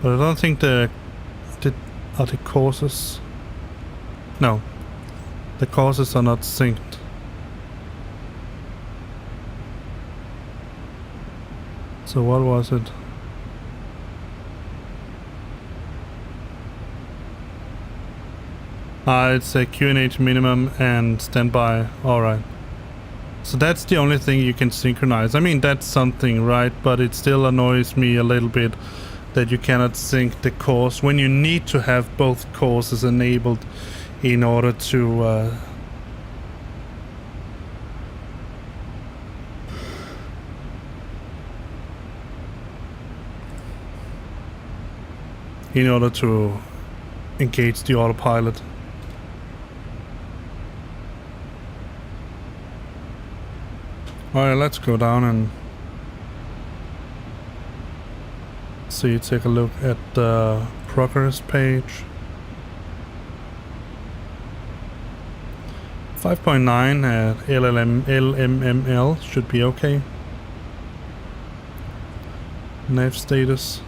But I don't think are the courses. No, the courses are not synced. So what was it? It's a QNH minimum and standby. Alright. So that's the only thing you can synchronize. I mean, that's something, right? But it still annoys me a little bit that you cannot sync the course when you need to have both courses enabled in order to engage the autopilot. Alright, let's go down and see, take a look at the progress page. 5.9 at LMML should be okay. Nav status.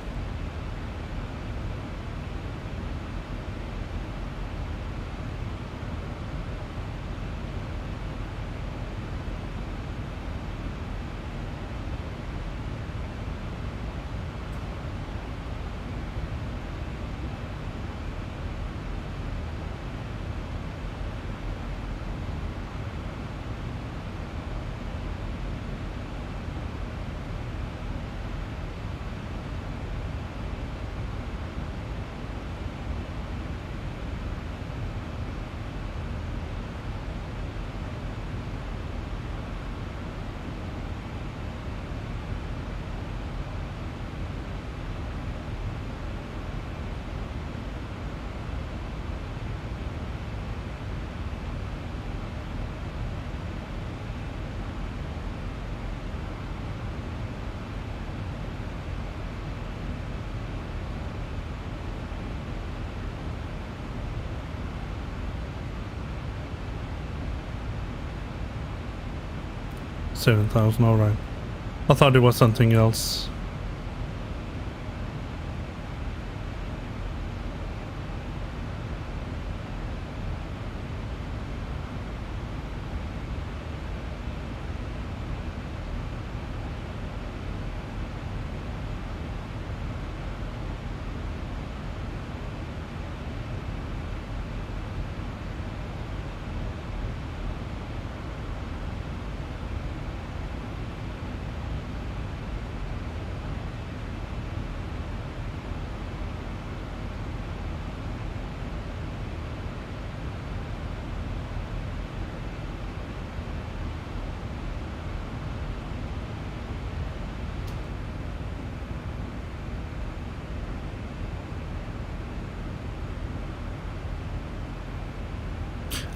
$7,000, alright. I thought it was something else.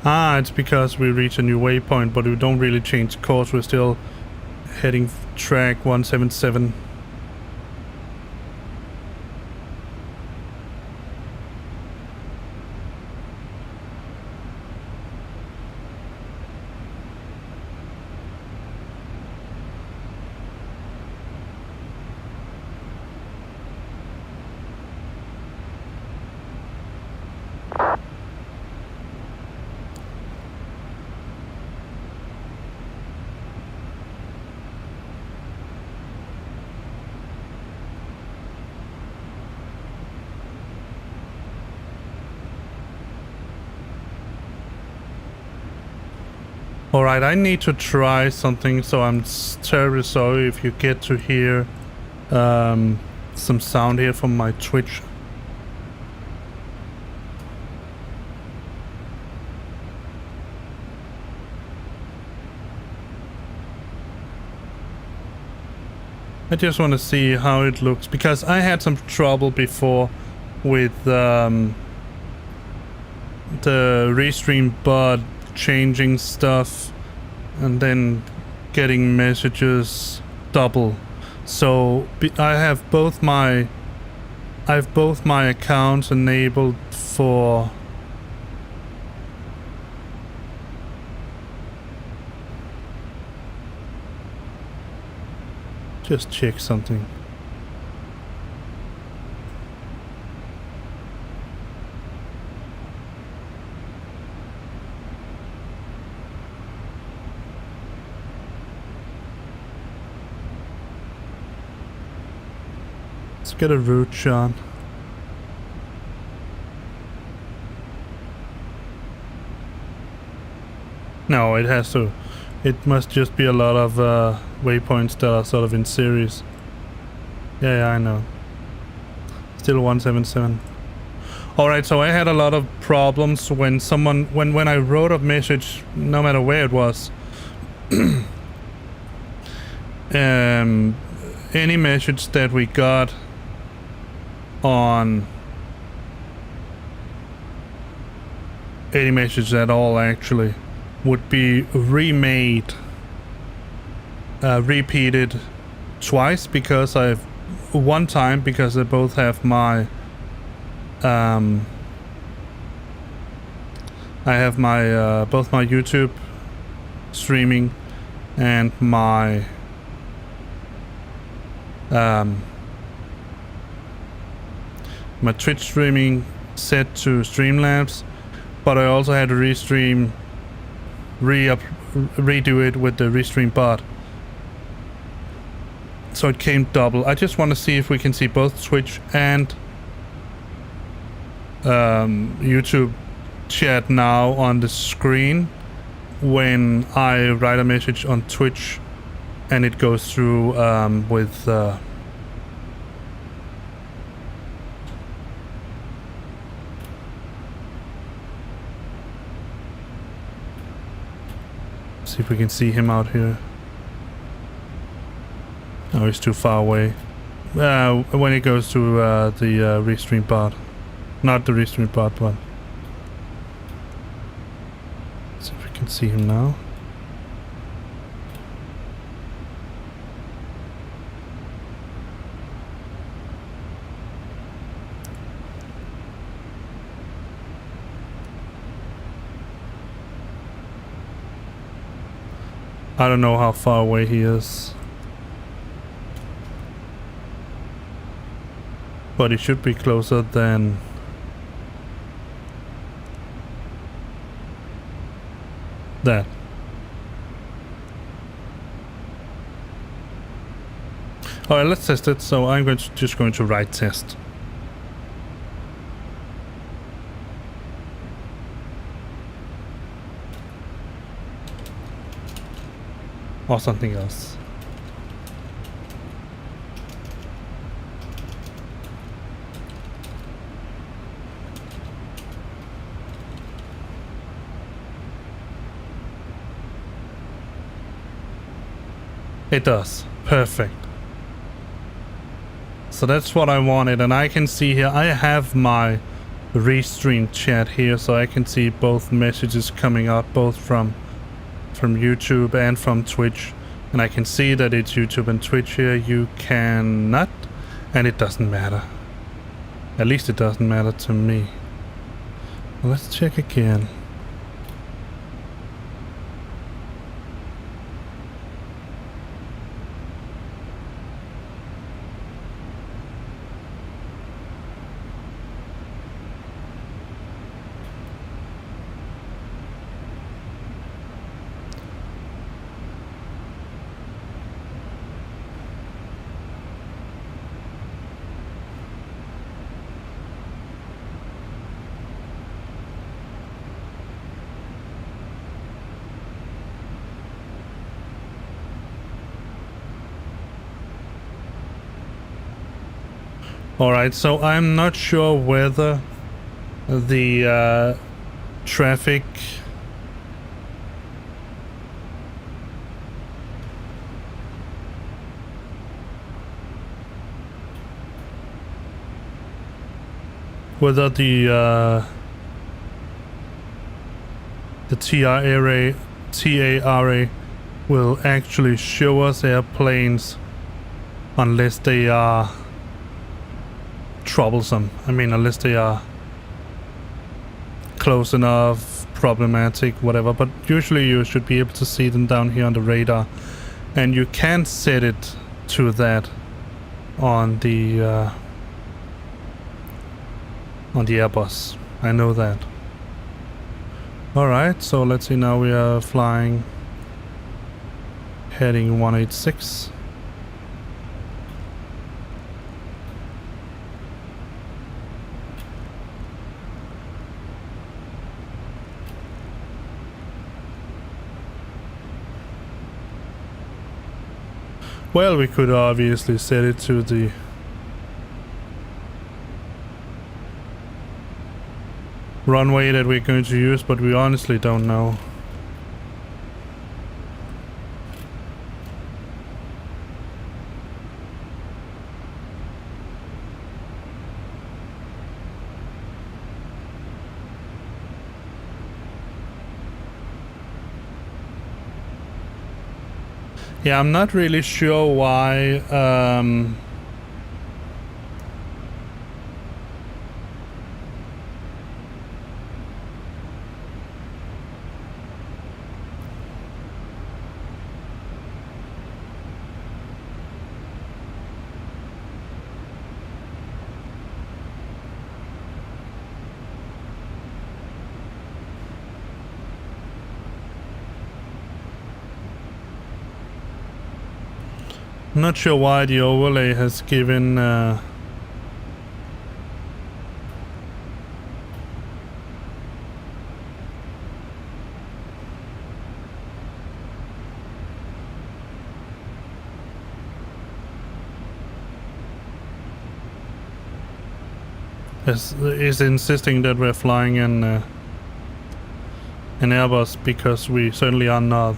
Ah, it's because we reach a new waypoint, but we don't really change course. We're still heading track 177. Alright, I need to try something, so I'm terribly sorry if you get to hear some sound here from my Twitch. I just want to see how it looks, because I had some trouble before with the restream bot changing stuff and then getting messages double. So I have both my accounts enabled for just check something. Let's get a route shot. No, it has to. It must just be a lot of waypoints that are sort of in series. Yeah, I know. Still 177. Alright, so I had a lot of problems when someone, when I wrote a message, no matter where it was, any message that we got on any message at all actually would be remade, repeated twice, because one time because they both have my I have my both my YouTube streaming and my my Twitch streaming set to Streamlabs, but I also had to redo it with the restream bot, so it came double. I just want to see if we can see both Twitch and YouTube chat now on the screen when I write a message on Twitch and it goes through with see if we can see him out here. Oh, he's too far away. When it goes to the restream bot. Not the restream bot, but... see if we can see him now. I don't know how far away he is, but he should be closer than that. Alright, let's test it. So I'm just going to write test. Or something else. It does. Perfect. So that's what I wanted, and I can see here I have my restream chat here, so I can see both messages coming up, both from YouTube and from Twitch. And I can see that it's YouTube and Twitch here. You cannot, and it doesn't matter. At least it doesn't matter to me. Let's check again. Alright, so I'm not sure whether the traffic TARA will actually show us airplanes unless they are troublesome. I mean, unless they are close enough, problematic, whatever. But usually you should be able to see them down here on the radar, and you can set it to that on the Airbus. I know that. All right, so let's see. Now we are flying, heading 186. Well, we could obviously set it to the runway that we're going to use, but we honestly don't know. Yeah, I'm not really sure why I'm not sure why the overlay has given is insisting that we're flying an Airbus, because we certainly are not.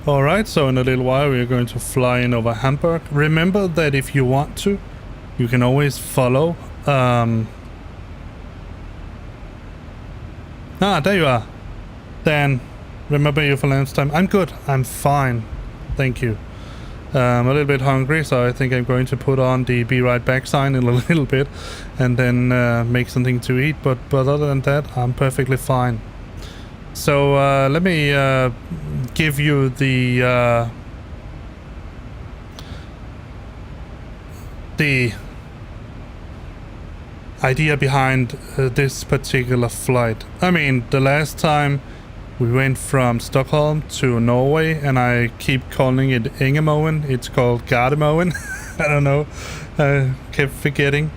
Alright, so in a little while we are going to fly in over Hamburg. Remember that if you want to, you can always follow. There you are. Dan, remember you for last time. I'm good. I'm fine. Thank you. I'm a little bit hungry, so I think I'm going to put on the be right back sign in a little bit and then make something to eat. But other than that, I'm perfectly fine. So let me give you the idea behind this particular flight. I mean, the last time we went from Stockholm to Norway, and I keep calling it ENGM, it's called Gardemoen. I don't know, I kept forgetting.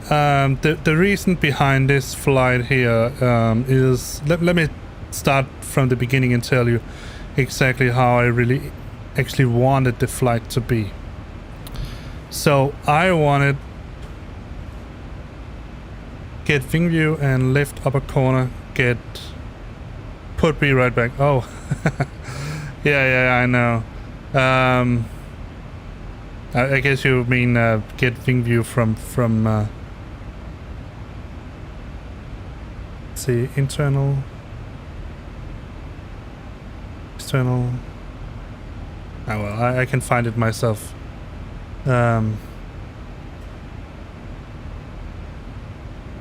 the reason behind this flight here is let me start from the beginning and tell you exactly how I really actually wanted the flight to be. So I wanted get wing view and left upper corner, get put me right back. Oh, yeah, I know. I guess you mean get wing view from see, internal, external. Oh well, I can find it myself.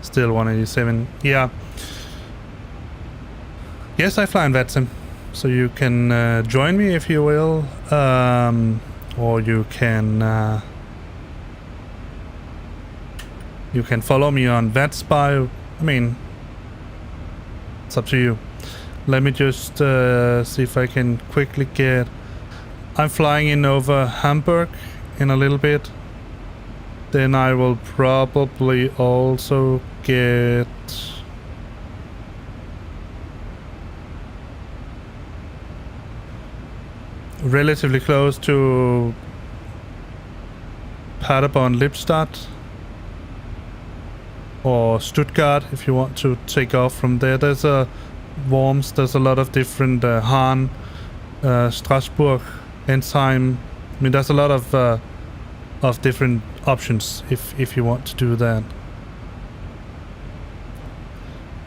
Still 187. Yeah. Yes, I fly in VATSIM, so you can join me if you will, or you can follow me on VATSpy. I mean, it's up to you. Let me just see if I can quickly get. I'm flying in over Hamburg in a little bit. Then I will probably also get relatively close to Paderborn, Lippstadt, or Stuttgart if you want to take off from there. There's a Worms, there's a lot of different Hahn, Strasbourg, Ensheim. I mean, there's a lot of different options if you want to do that.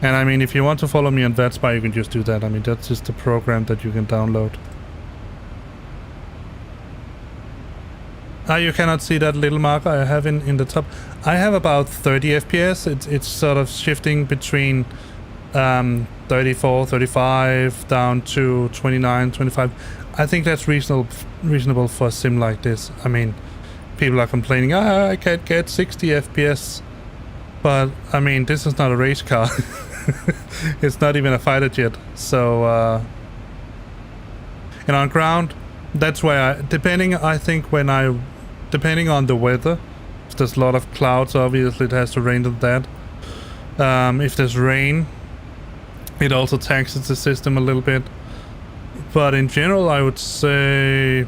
And I mean, if you want to follow me on VATSpy, you can just do that. I mean, that's just a program that you can download. You cannot see that little marker I have in the top. I have about 30 FPS. It's sort of shifting between 34, 35 down to 29, 25. I think that's reasonable for a sim like this. I mean, people are complaining, I can't get 60 FPS. But, I mean, this is not a race car. It's not even a fighter jet. So, and on ground, that's why depending on the weather, if there's a lot of clouds, obviously it has to rain to that. If there's rain, it also taxes the system a little bit. But in general, I would say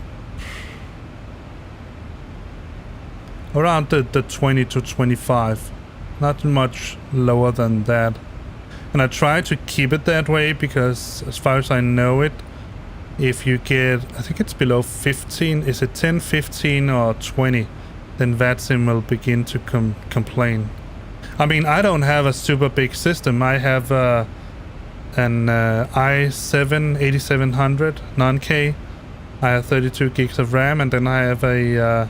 around the 20 to 25. Not much lower than that. And I try to keep it that way because as far as I know it, if you get, I think it's below 15, is it 10, 15 or 20, then VATSIM will begin to complain. I mean, I don't have a super big system. I have an i7 8700 non-K. I have 32 gigs of RAM, and then I have an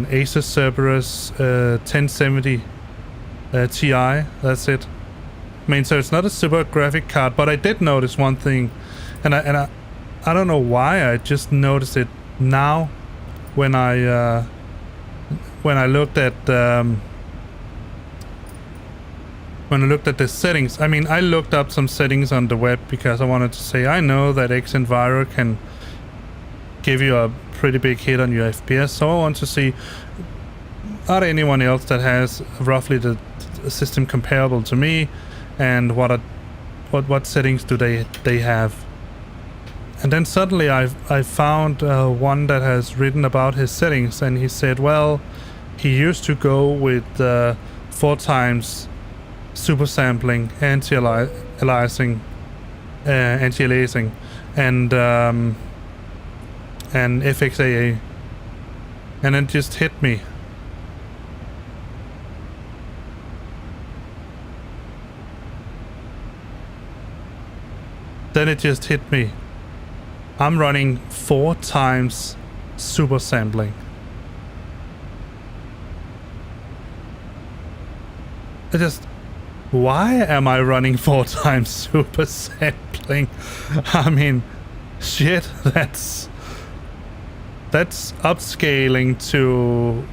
Asus Cerberus 1070 Ti. That's it. I mean, so it's not a super graphic card, but I did notice one thing. And I don't know why, I just noticed it now when I looked at the settings. I mean, I looked up some settings on the web because I wanted to say I know that Xenviro can give you a pretty big hit on your FPS, so I want to see are there anyone else that has roughly the system comparable to me, and what settings do they have. And then suddenly I found one that has written about his settings, and he said, well, he used to go with 4 times super sampling, anti-aliasing, and FXAA, and it just hit me. Then it just hit me. I'm running 4 times super sampling. Why am I running 4 times super sampling? I mean, shit, that's upscaling to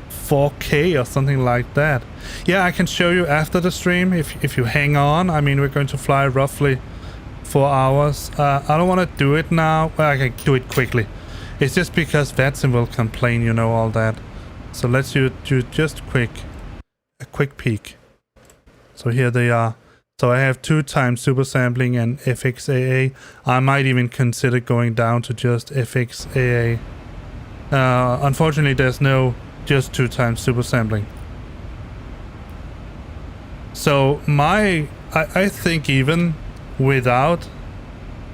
4K or something like that. Yeah, I can show you after the stream if you hang on. I mean, we're going to fly roughly 4 hours. I don't want to do it now. Well, I can do it quickly. It's just because VATSIM will complain, you know, all that. So let's do just a quick peek. So here they are. So I have 2 times super sampling and FXAA. I might even consider going down to just FXAA. Unfortunately, there's no just 2 times super sampling. So I think even without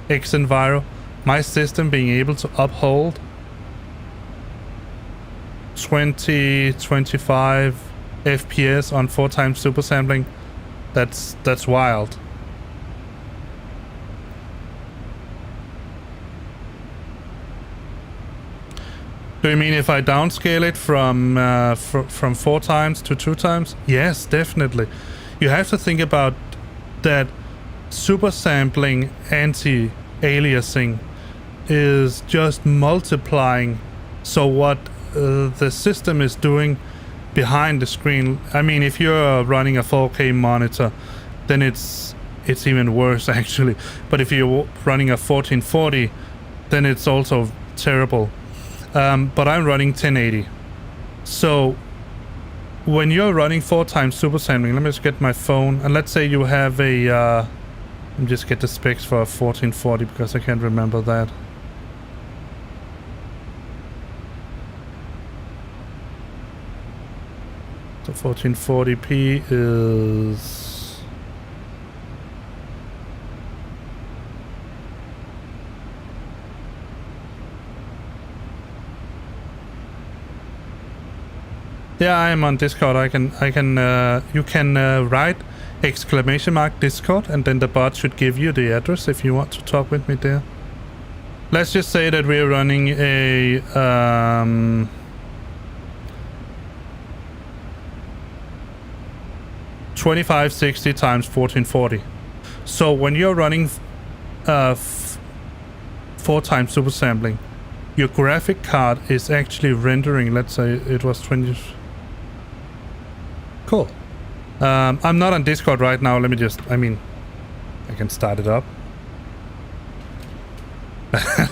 XEnviro, my system being able to uphold 20-25 FPS on 4 times super sampling, that's wild. Do you mean if I downscale it from 4 times to 2 times? Yes, definitely. You have to think about that super sampling anti-aliasing is just multiplying. So what the system is doing behind the screen, I mean, if you're running a 4K monitor, then it's even worse actually. But if you're running a 1440, then it's also terrible. But I'm running 1080. So when you're running 4 times super sampling, let me just get my phone, and let's say you have a let me just get the specs for a 1440 because I can't remember that. So 1440p is yeah, I am on Discord. I can you can write !Discord, and then the bot should give you the address if you want to talk with me there. Let's just say that we're running a 2560 times 1440. So when you're running 4 times super sampling, your graphic card is actually rendering, let's say it was 20. Cool. I'm not on Discord right now. Let me just, I can start it up.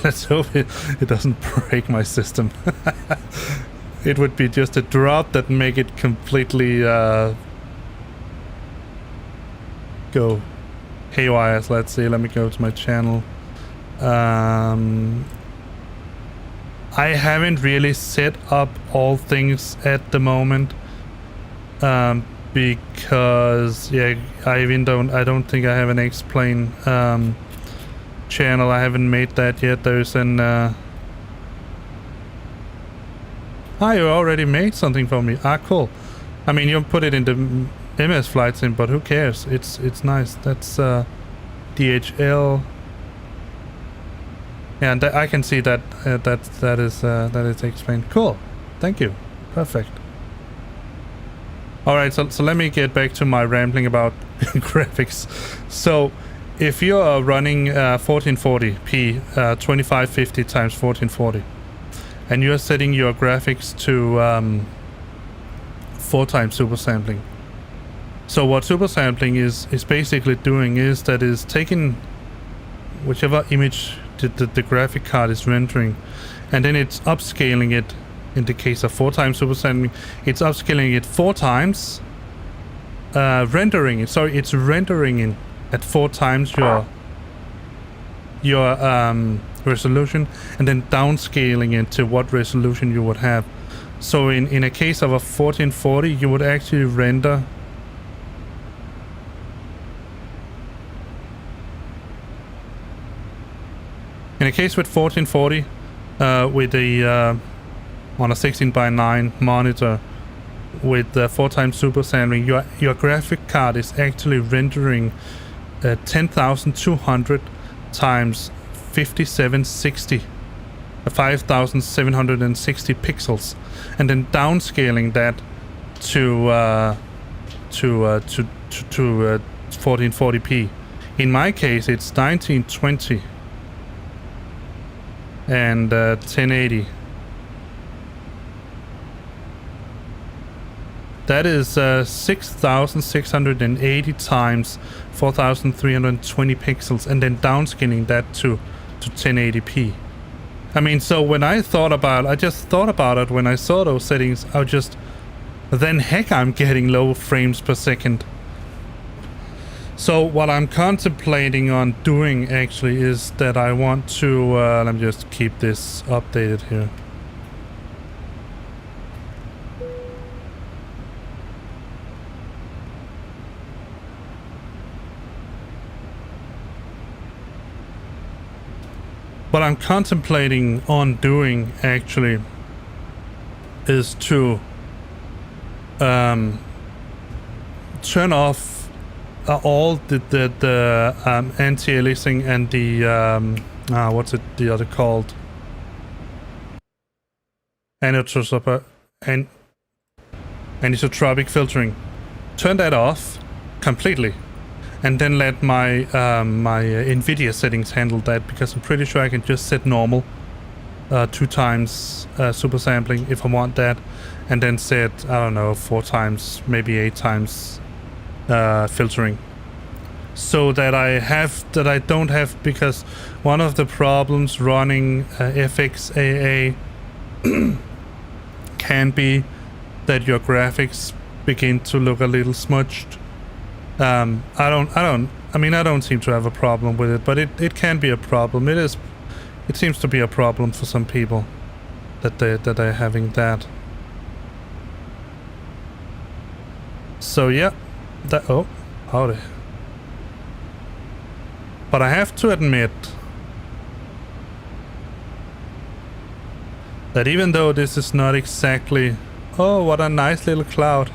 Let's hope it doesn't break my system. It would be just a drop that make it completely go haywire. Let's see, let me go to my channel. I haven't really set up all things at the moment. Because yeah, I don't think I have an explain channel. I haven't made that yet. There's an you already made something for me. Cool. I mean, you put it in the MS flight sim, but who cares? It's nice. That's DHL. Yeah, and I can see that that is explained. Cool. Thank you. Perfect. All right, so let me get back to my rambling about graphics. So if you're running 1440p 2550 times 1440, and you're setting your graphics to 4 times super sampling. So what super sampling is basically doing is that is taking whichever image the graphic card is rendering, and then it's upscaling it. In the case of 4 times super sampling, it's upscaling it 4 times, rendering it. Sorry, it's rendering it at 4 times your resolution, and then downscaling it to what resolution you would have. So in a case of a 1440, you would actually render in a case with 1440 with a on a 16:9 monitor with 4 times super sampling, your graphic card is actually rendering 10,200 times 5760, 5,760 pixels, and then downscaling that to 1440p. In my case, it's 1920 and 1080. That is 6,680 times 4,320 pixels, and then downscaling that to 1080p. I mean, so when I just thought about it when I saw those settings, then heck, I'm getting low frames per second. So what I'm contemplating on doing actually is that I want to, let me just keep this updated here. What I'm contemplating on doing actually is to turn off all the anti-aliasing and the what's it the other called, anisotropic filtering. Turn that off completely. And then let my NVIDIA settings handle that, because I'm pretty sure I can just set normal 2 times super sampling if I want that, and then set, I don't know, 4 times, maybe 8 times filtering. So that I don't have, because one of the problems running FXAA can be that your graphics begin to look a little smudged. I don't seem to have a problem with it, but it can be a problem. It seems to be a problem for some people that they're having that. So yeah, howdy. But I have to admit that even though this is not exactly, oh, what a nice little cloud.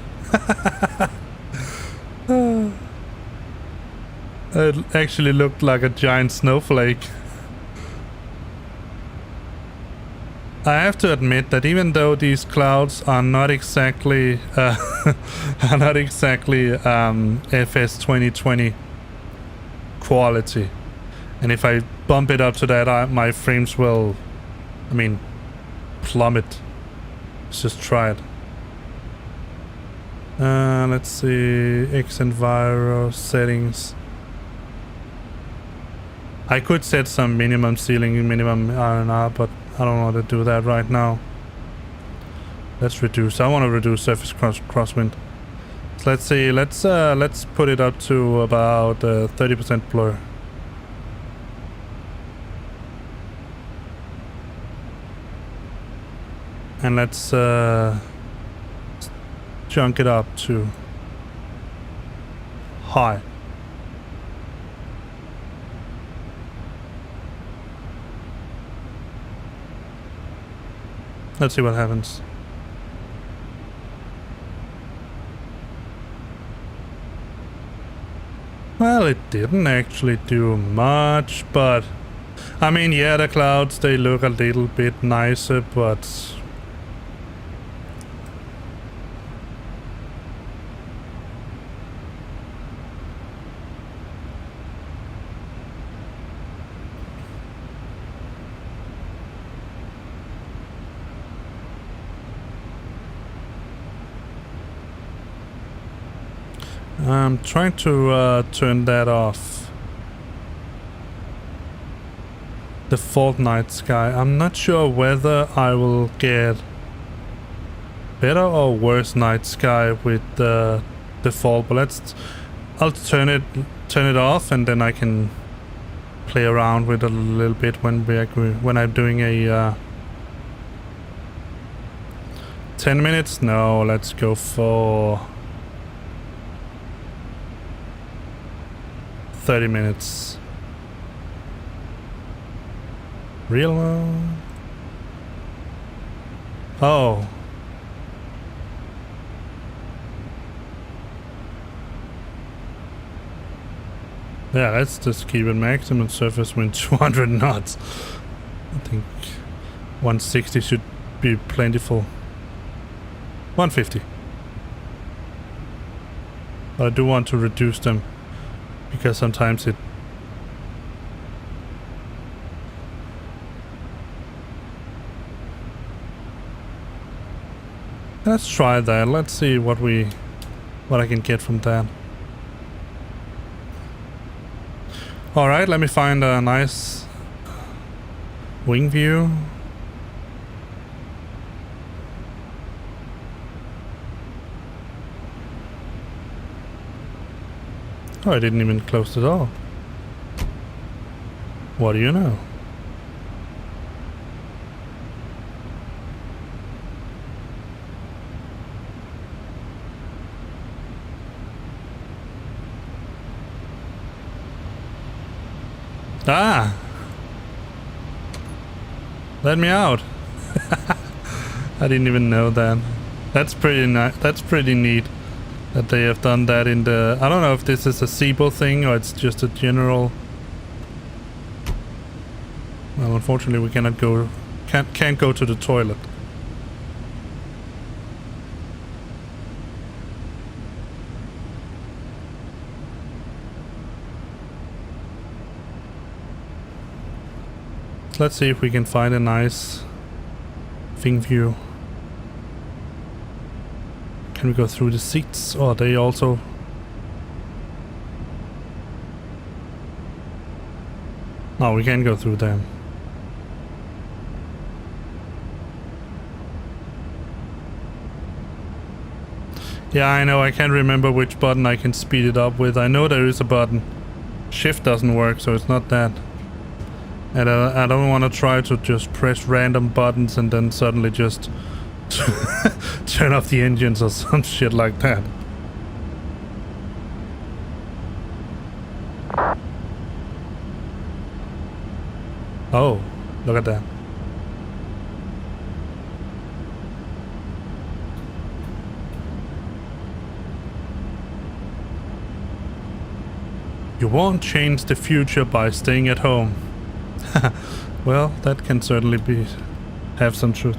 It actually looked like a giant snowflake. I have to admit that even though these clouds are not exactly FS 2020 quality, and if I bump it up to that, my frames will, plummet. Let's just try it. Let's see, Xenviro settings. I could set some minimum ceiling, minimum R&R, but I don't want to do that right now. Let's reduce. I want to reduce surface crosswind. So let's see. Let's put it up to about 30% blur. And let's chunk it up to high. Let's see what happens. Well, it didn't actually do much, but yeah, the clouds, they look a little bit nicer, but I'm trying to turn that off. Default night sky. I'm not sure whether I will get better or worse night sky with the default, but I'll turn it off, and then I can play around with it a little bit when I'm doing a 10 minutes. No, let's go for 30 minutes. Real one? Oh. Yeah, let's just keep it maximum surface wind 200 knots. I think 160 should be plentiful. 150. But I do want to reduce them, because sometimes it... Let's try that. Let's see what I can get from that. Alright, let me find a nice Wing view. Oh, I didn't even close the door. What do you know? Ah! Let me out. I didn't even know that. That's pretty nice. That's pretty neat that they have done that in the... I don't know if this is a Zibo thing or it's just a general... Well, unfortunately we cannot go... Can't go to the toilet. Let's see if we can find a nice thing view. Can we go through the seats? Or are they also... No, we can't go through them. Yeah, I know, I can't remember which button I can speed it up with. I know there is a button. Shift doesn't work, so it's not that. And I don't want to try to just press random buttons and then suddenly just turn off the engines or some shit like that. Oh, look at that. You won't change the future by staying at home. Well, that can certainly have some truth.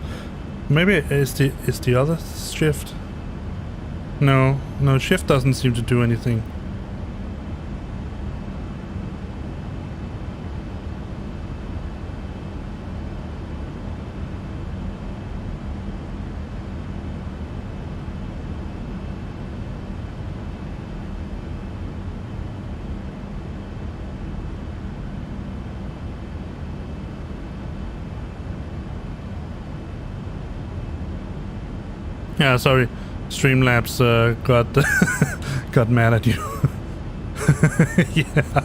Maybe is the other shift? No, shift doesn't seem to do anything. Yeah, sorry. Streamlabs got got mad at you. Yeah.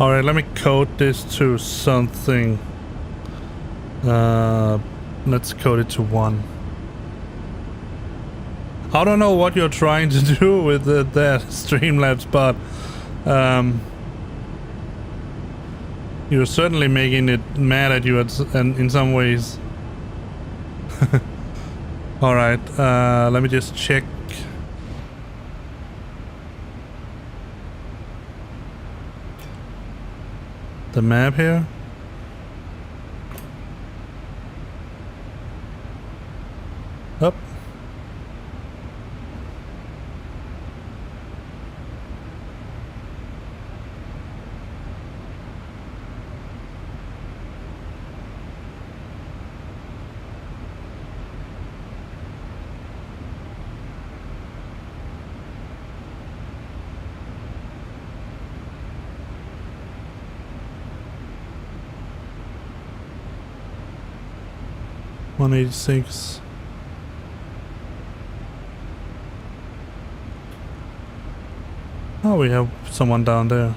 Alright, let me code this to something. Let's code it to 1. I don't know what you're trying to do with that Streamlabs, but you're certainly making it mad at you in some ways. Alright, let me just check. The map here. Up. $186. Oh, we have someone down there.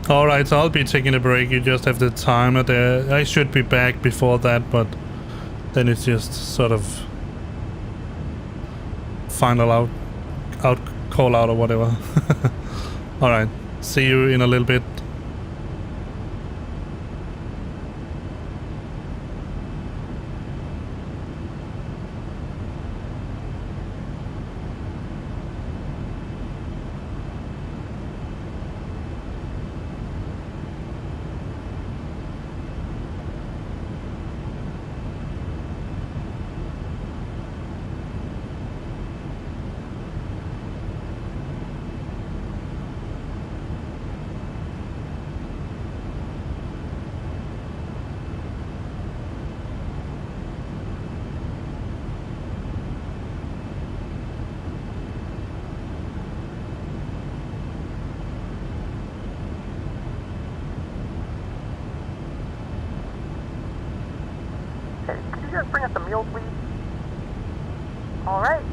Alright, so I'll be taking a break. You just have the timer there. I should be back before that, but then it's just sort of final call out or whatever. Alright, see you in a little bit. Just bring us a meal, please. All right.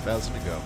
1,000 to go.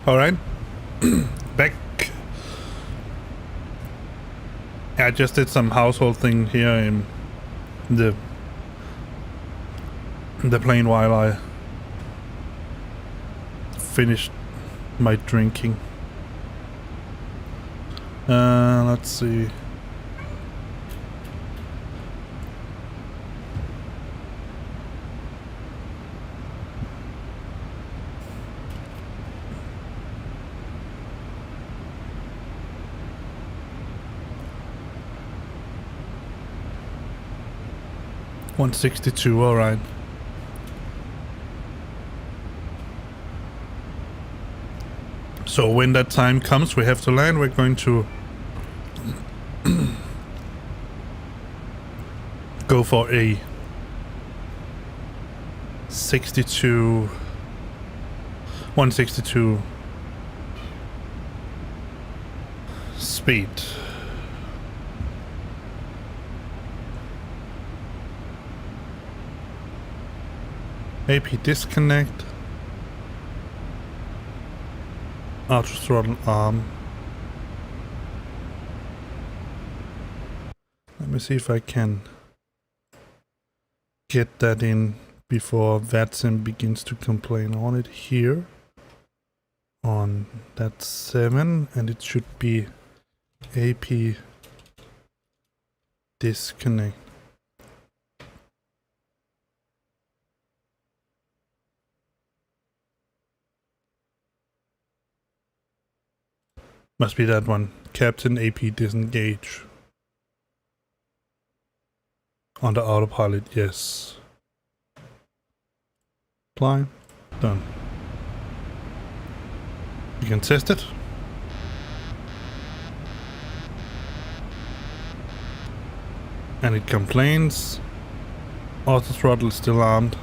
All right, back. I just did some household thing here in the plane while I finished my drinking. Let's see. $162, all right. So when that time comes, we have to land. We're going to go for a 162 speed. AP disconnect. Auto throttle arm. Let me see if I can get that in before VATSIM begins to complain. I want it here on that 7, and it should be AP disconnect. Must be that one. Captain AP disengage. Under autopilot, yes. Apply. Done. You can test it. And it complains. Auto throttle is still armed.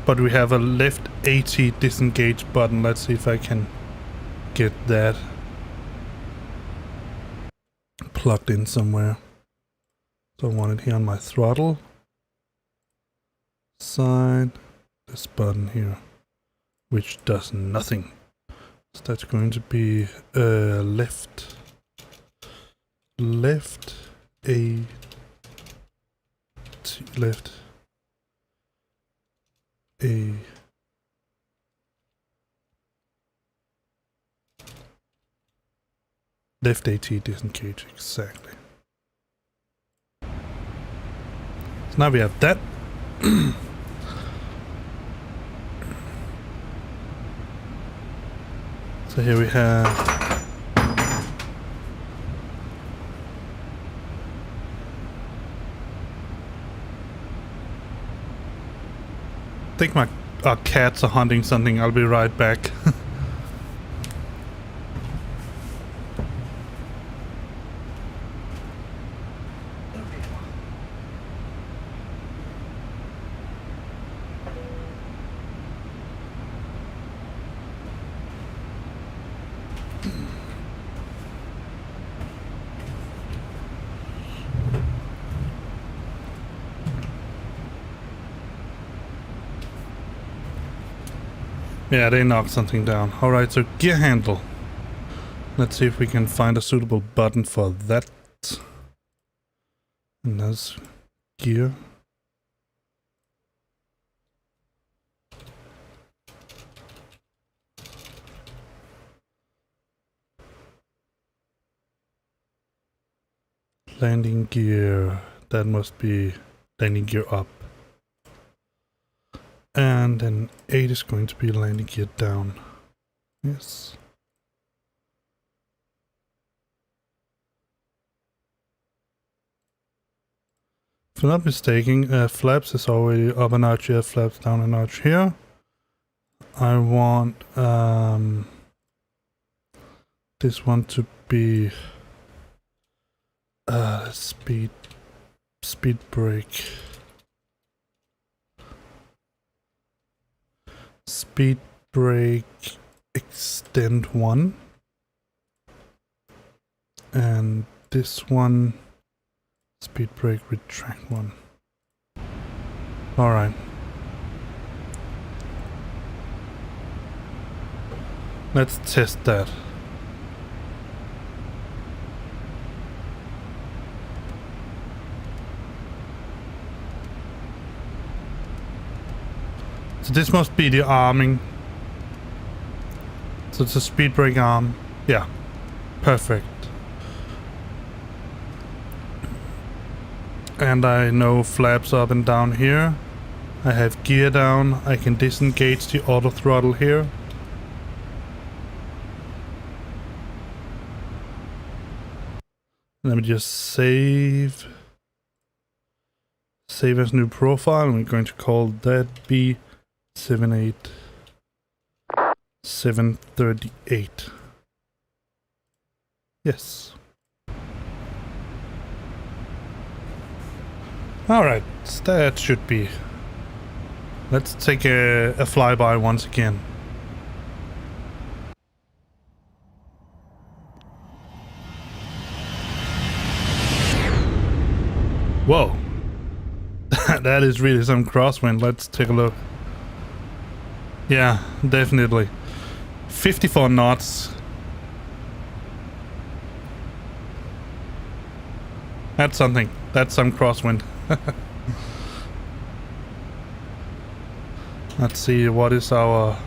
But we have a left 80 disengage button. Let's see if I can get that plugged in somewhere. So I want it here on my throttle side. This button here, which does nothing. So that's going to be left A T left A left AT disengage, exactly. So now we have that. So here we have I think our cats are hunting something. I'll be right back. Yeah, they knocked something down. Alright, so gear handle. Let's see if we can find a suitable button for that. And that's gear. Landing gear. That must be landing gear up. And then 8 is going to be landing gear down. Yes. If I'm not mistaken, flaps is already up a notch here, flaps down a notch here. I want this one to be speed brake. Speed brake extend 1. And this one speed brake retract 1. Alright. Let's test that. So this must be the arming. So it's a speed brake arm. Yeah, perfect. And I know flaps up and down here. I have gear down. I can disengage the auto throttle here. Let me just save. Save as new profile. And we're going to call that B78738. Yes. Alright, that should be. Let's take a flyby once again. Whoa. That is really some crosswind. Let's take a look. Yeah, definitely. 54 knots. That's something. That's some crosswind. Let's see, what is our...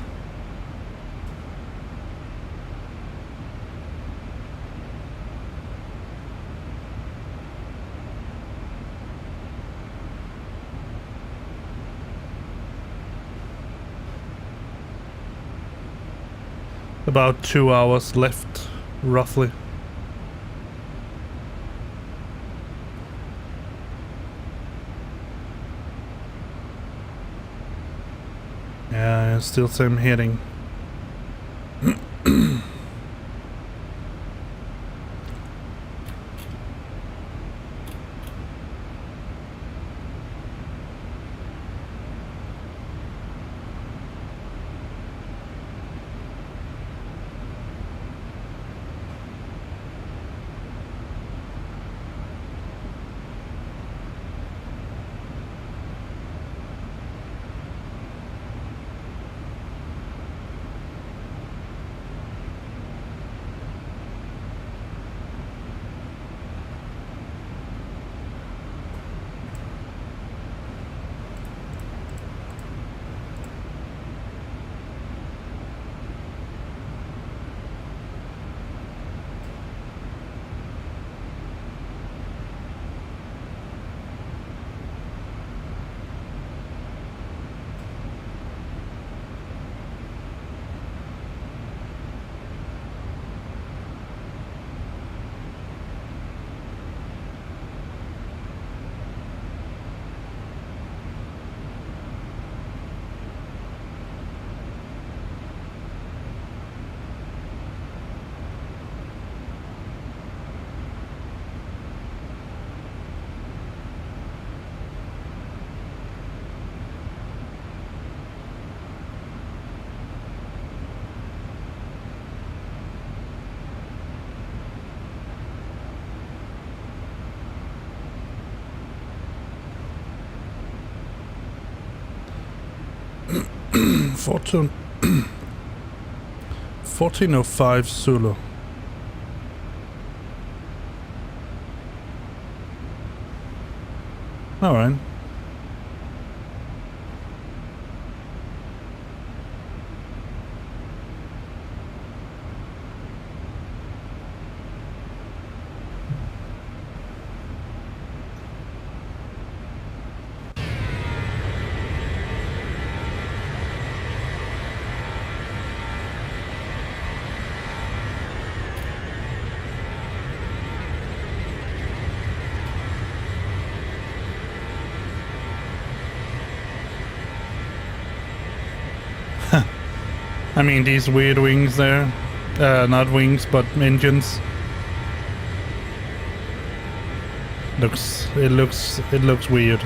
About 2 hours left, roughly. Yeah, still same heading. 1405 Zulu. All right. I mean, these weird wings there. Not wings, but engines. It looks weird.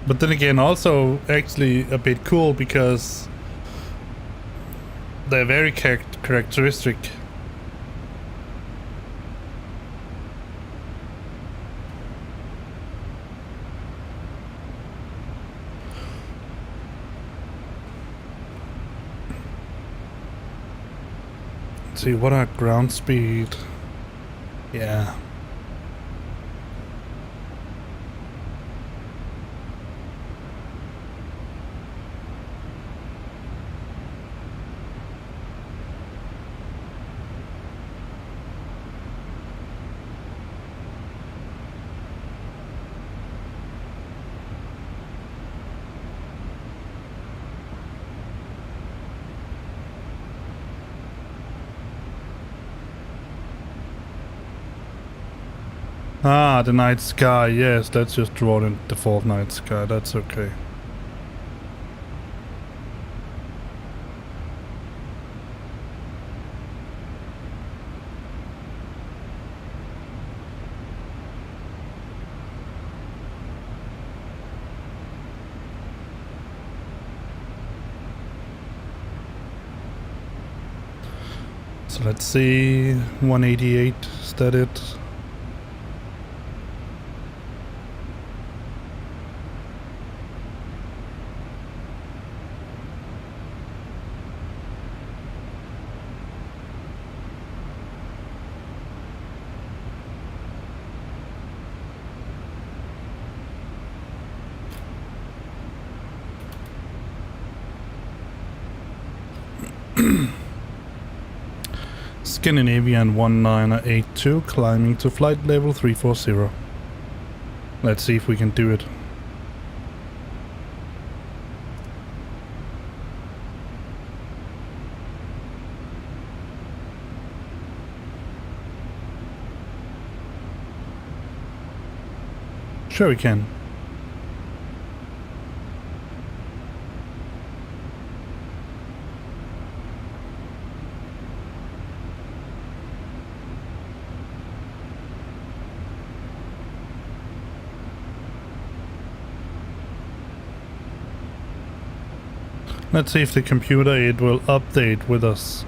But then again, also actually a bit cool because they're very characteristic. See, what are ground speed? Yeah. Ah, the night sky. Yes, let's just draw the default night sky. That's okay. So let's see, 188, is that it? Scandinavian 1982 climbing to flight level 340. Let's see if we can do it. Sure we can. Let's see if the computer aid will update with us.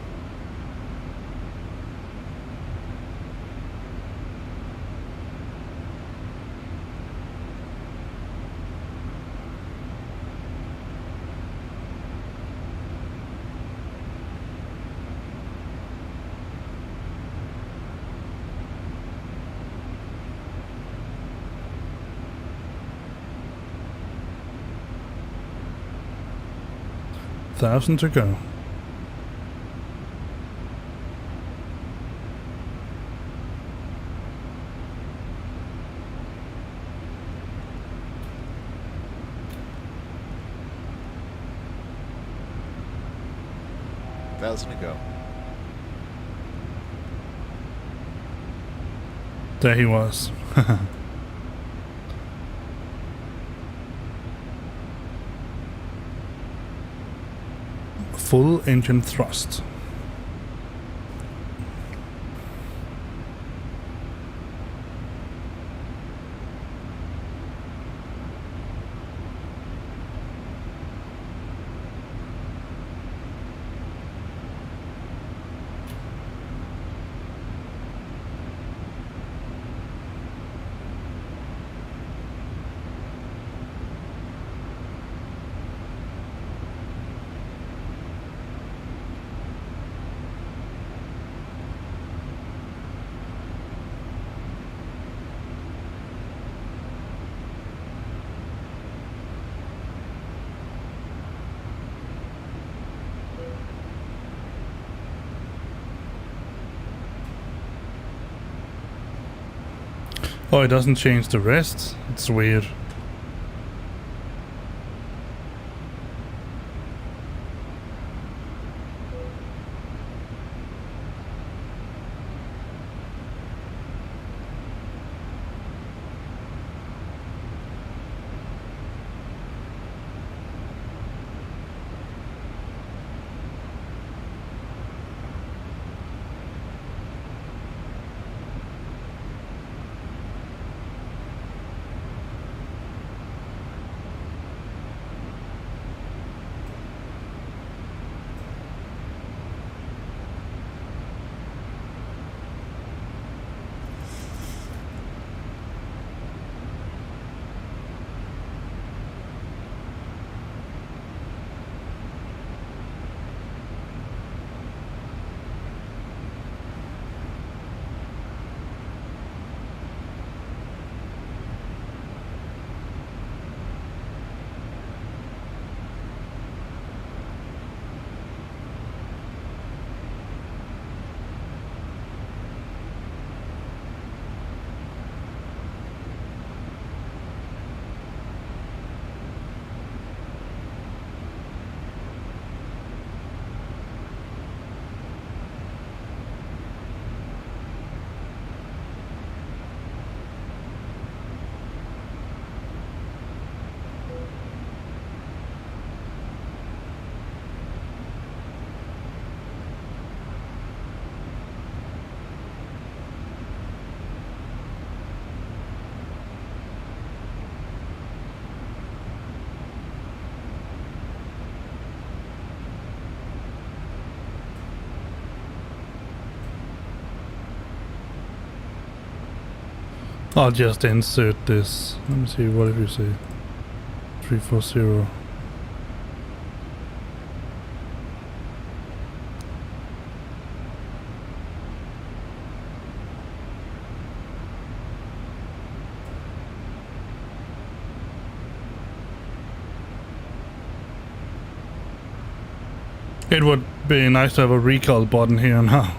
Thousand to go. Thousand to go. There he was. Full engine thrust. Oh, it doesn't change the rest? It's weird. I'll just insert this. Let me see, what did you say? 340. It would be nice to have a recall button here now.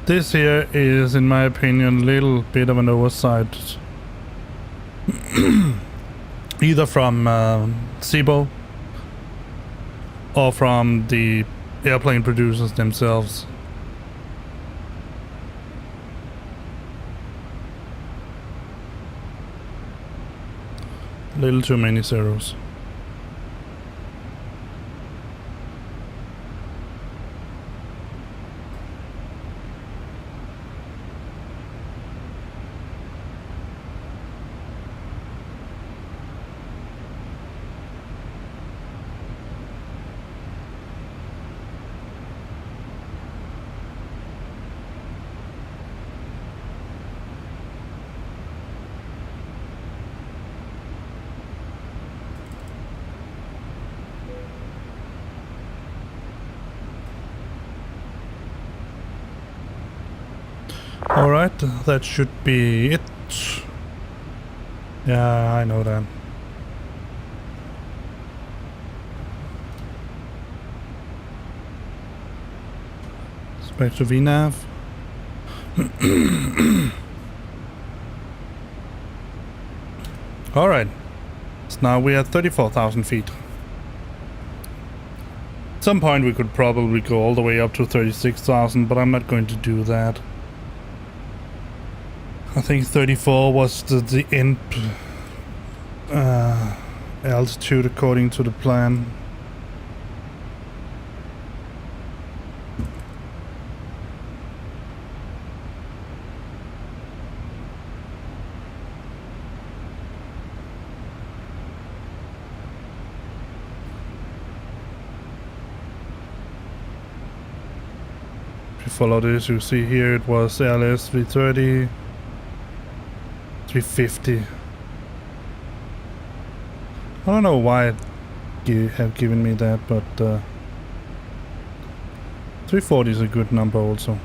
This here is, in my opinion, a little bit of an oversight. Either from Zibo or from the airplane producers themselves. A little too many zeros. Alright, that should be it. Yeah, I know that. Back to VNav. Alright. So now we're at 34,000 feet. At some point we could probably go all the way up to 36,000, but I'm not going to do that. I think 34 was the end altitude according to the plan. Follow this, you see here it was LS 330, 350. I don't know why you have given me that, but 340 is a good number also.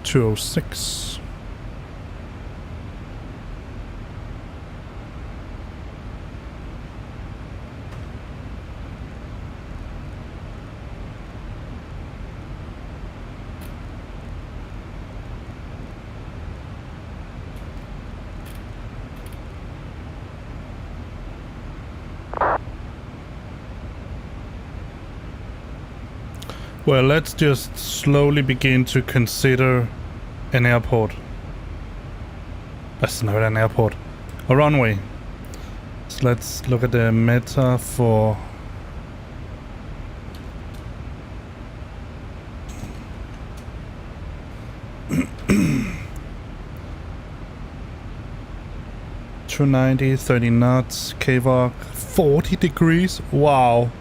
.206. Well, let's just slowly begin to consider an airport. That's not an airport. A runway. So let's look at the meta for... .290, 30 knots, KVOC, 40 degrees. Wow.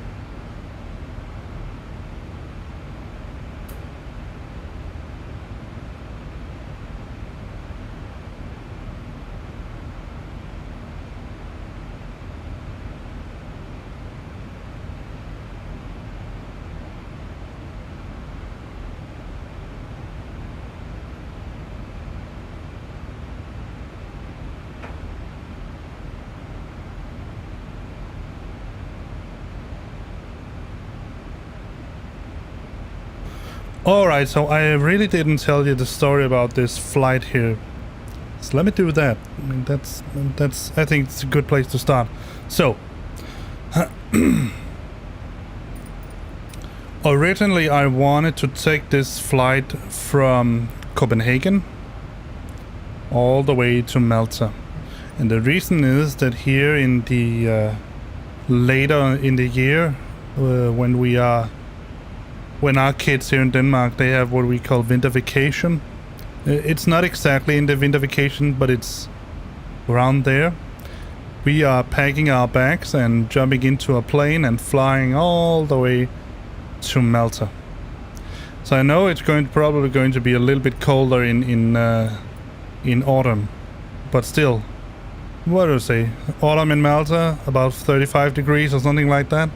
Alright, so I really didn't tell you the story about this flight here. So let me do that. I mean, that's I think it's a good place to start. So, originally I wanted to take this flight from Copenhagen all the way to Malta. And the reason is that here in the later in the year, when our kids here in Denmark, they have what we call winter vacation. It's not exactly in the winter vacation, but it's around there. We are packing our bags and jumping into a plane and flying all the way to Malta. So I know it's probably going to be a little bit colder in autumn, but still, what do I say? Autumn in Malta, about 35 degrees or something like that.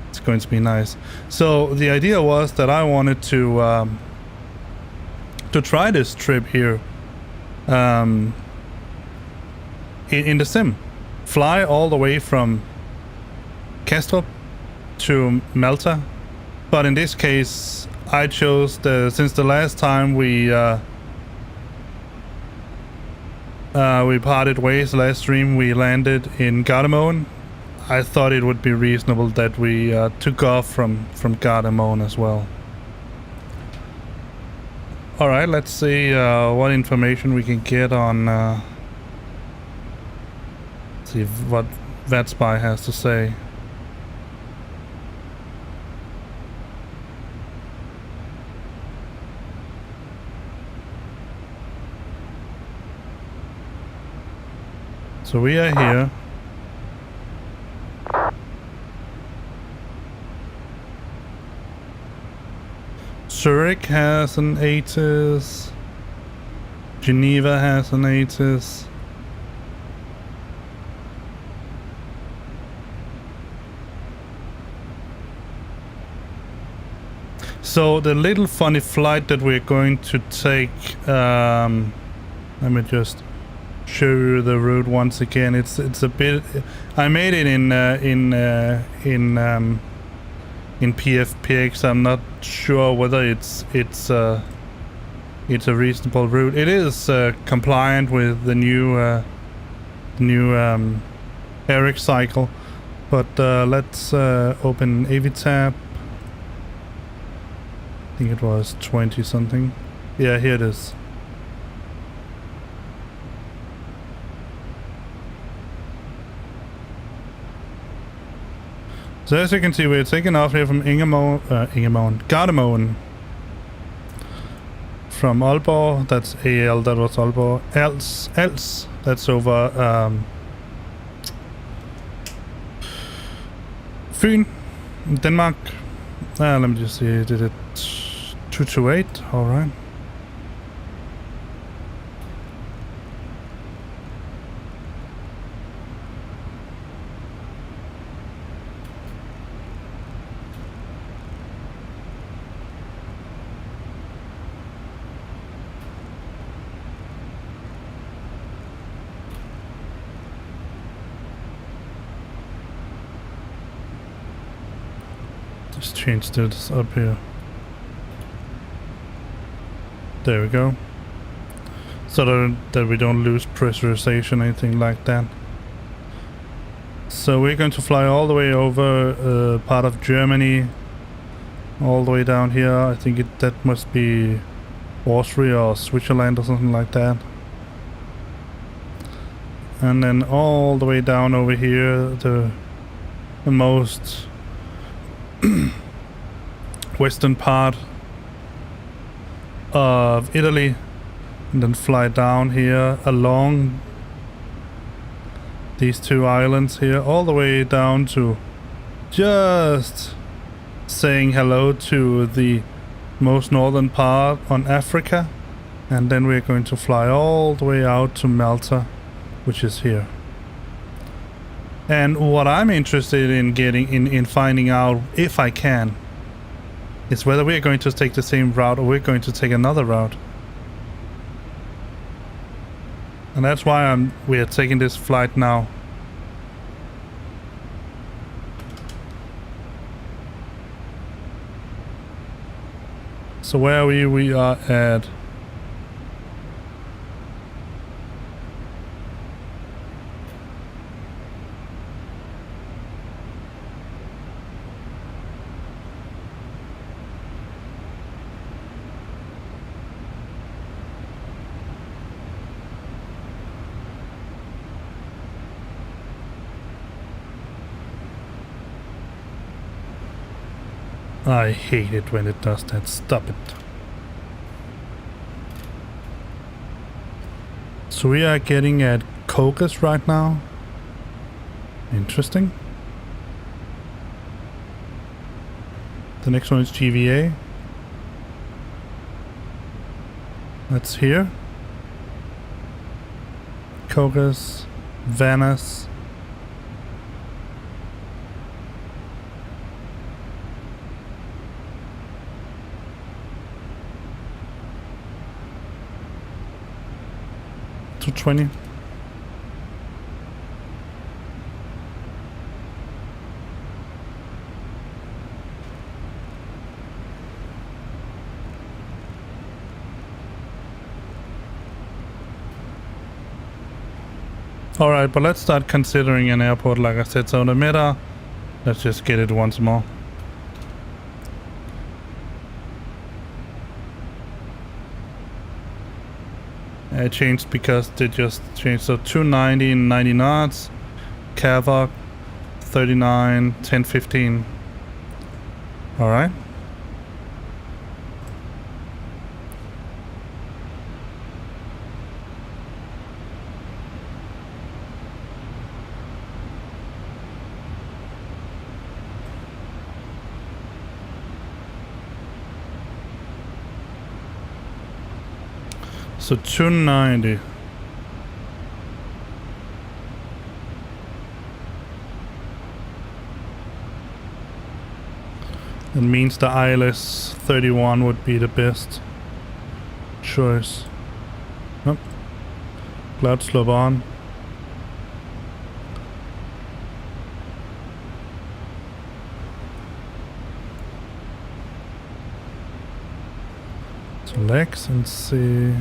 It's going to be nice. So the idea was that I wanted to try this trip here in the sim. Fly all the way from Kastrup to Malta But in this case, I chose since the last time we parted ways last stream, we landed in Gardemoen. I thought it would be reasonable that we took off from Gardemoen as well. All right, let's see what information we can get on. See what VetSpy has to say. So we are here. Zurich has an ATIS. Geneva has an ATIS. So the little funny flight that we're going to take, let me just show you the route once again. It's a bit. I made it in PFPX. I'm not sure whether it's a reasonable route. It is compliant with the new Eric cycle. But let's open AVTab. I think it was 20 something. Yeah, here it is. So as you can see, we're taking off here from Gardemoen. From Aalborg, that's AL, that was Aalborg. Else, that's over Fyn, Denmark. Let me just see, did it 228? Alright. Just change this up here. There we go. So that we don't lose pressurization, anything like that. So we're going to fly all the way over part of Germany, all the way down here. I think that must be Austria or Switzerland or something like that. And then all the way down over here, the most western part of Italy, and then fly down here along these two islands here, all the way down to just saying hello to the most northern part on Africa, and then we're going to fly all the way out to Malta, which is here. And what I'm interested in getting in finding out, if I can, is whether we're going to take the same route or we're going to take another route. And that's why we are taking this flight now. So where are we? We are at I hate it when it does that. Stop it. So we are getting at Cocos right now. Interesting. The next one is GVA. That's here. Cocos, Venice. To 20. Alright, but let's start considering an airport, like I said. So the meta, let's just get it once more. I changed because they just changed. So 290 and 90 knots. Cavoc 39, 10, 15. Alright. So 290. That means the ILS 31 would be the best choice. Nope. Cloud slope on. So legs and see.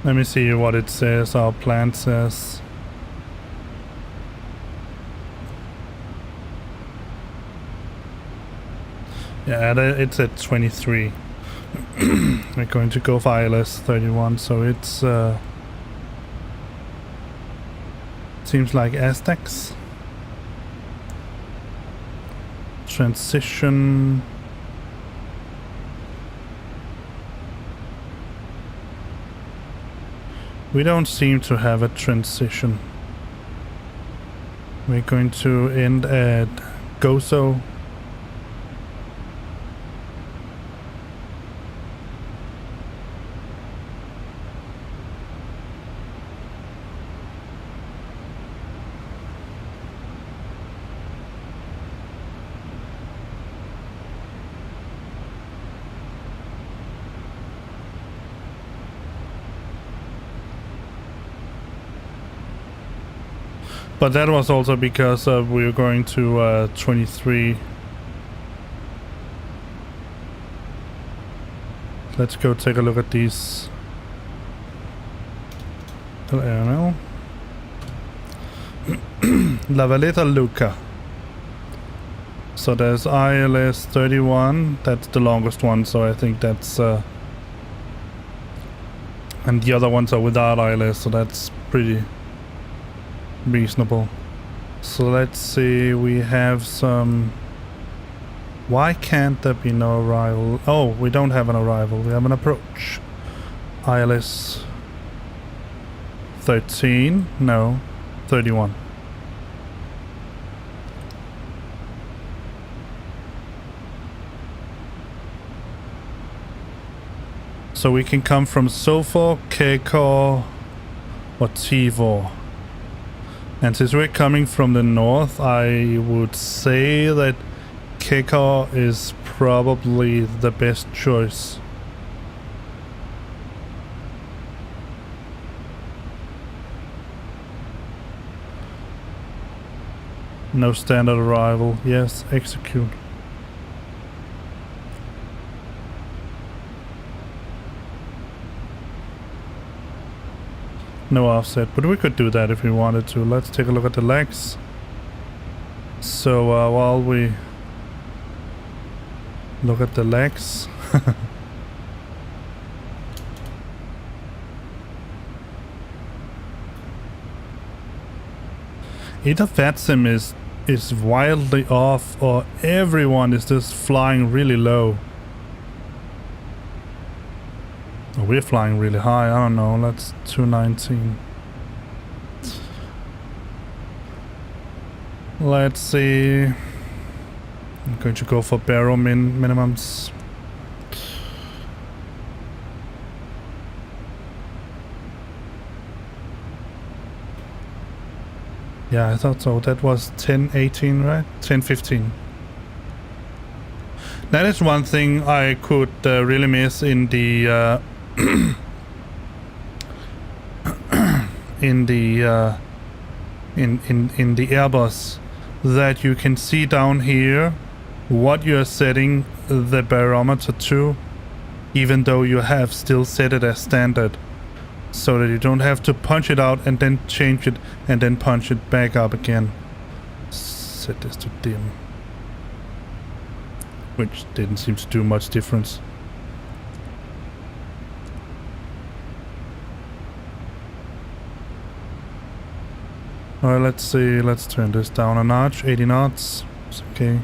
Let me see what it says, our plan says. Yeah, it's at 23. We're going to go for ILS 31, so it's seems like Aztecs. Transition. We don't seem to have a transition. We're going to end at Gozo. But that was also because we were going to 23. Let's go take a look at these. LMML. La Valletta Luca. So there's ILS 31. That's the longest one, so I think that's... and the other ones are without ILS, so that's pretty... reasonable. So let's see, we have some... Why can't there be no arrival? Oh, we don't have an arrival, we have an approach. ILS 13? No, 31. So we can come from Sofor, Kekor, or Tivor. And since we're coming from the north, I would say that Kekor is probably the best choice. No standard arrival. Yes, execute. No offset, but we could do that if we wanted to. Let's take a look at the legs. So while we look at the legs, either VATSIM is wildly off, or everyone is just flying really low. Oh, we're flying really high. I don't know. That's 219. Let's see. I'm going to go for barrel minimums. Yeah, I thought so. That was 1018, right? 1015. That is one thing I could really miss in the in the in the Airbus that you can see down here what you're setting the barometer to, even though you have still set it as standard, so that you don't have to punch it out and then change it and then punch it back up again. Set this to dim, which didn't seem to do much difference. Alright, let's see, let's turn this down a notch, 80 knots, it's okay.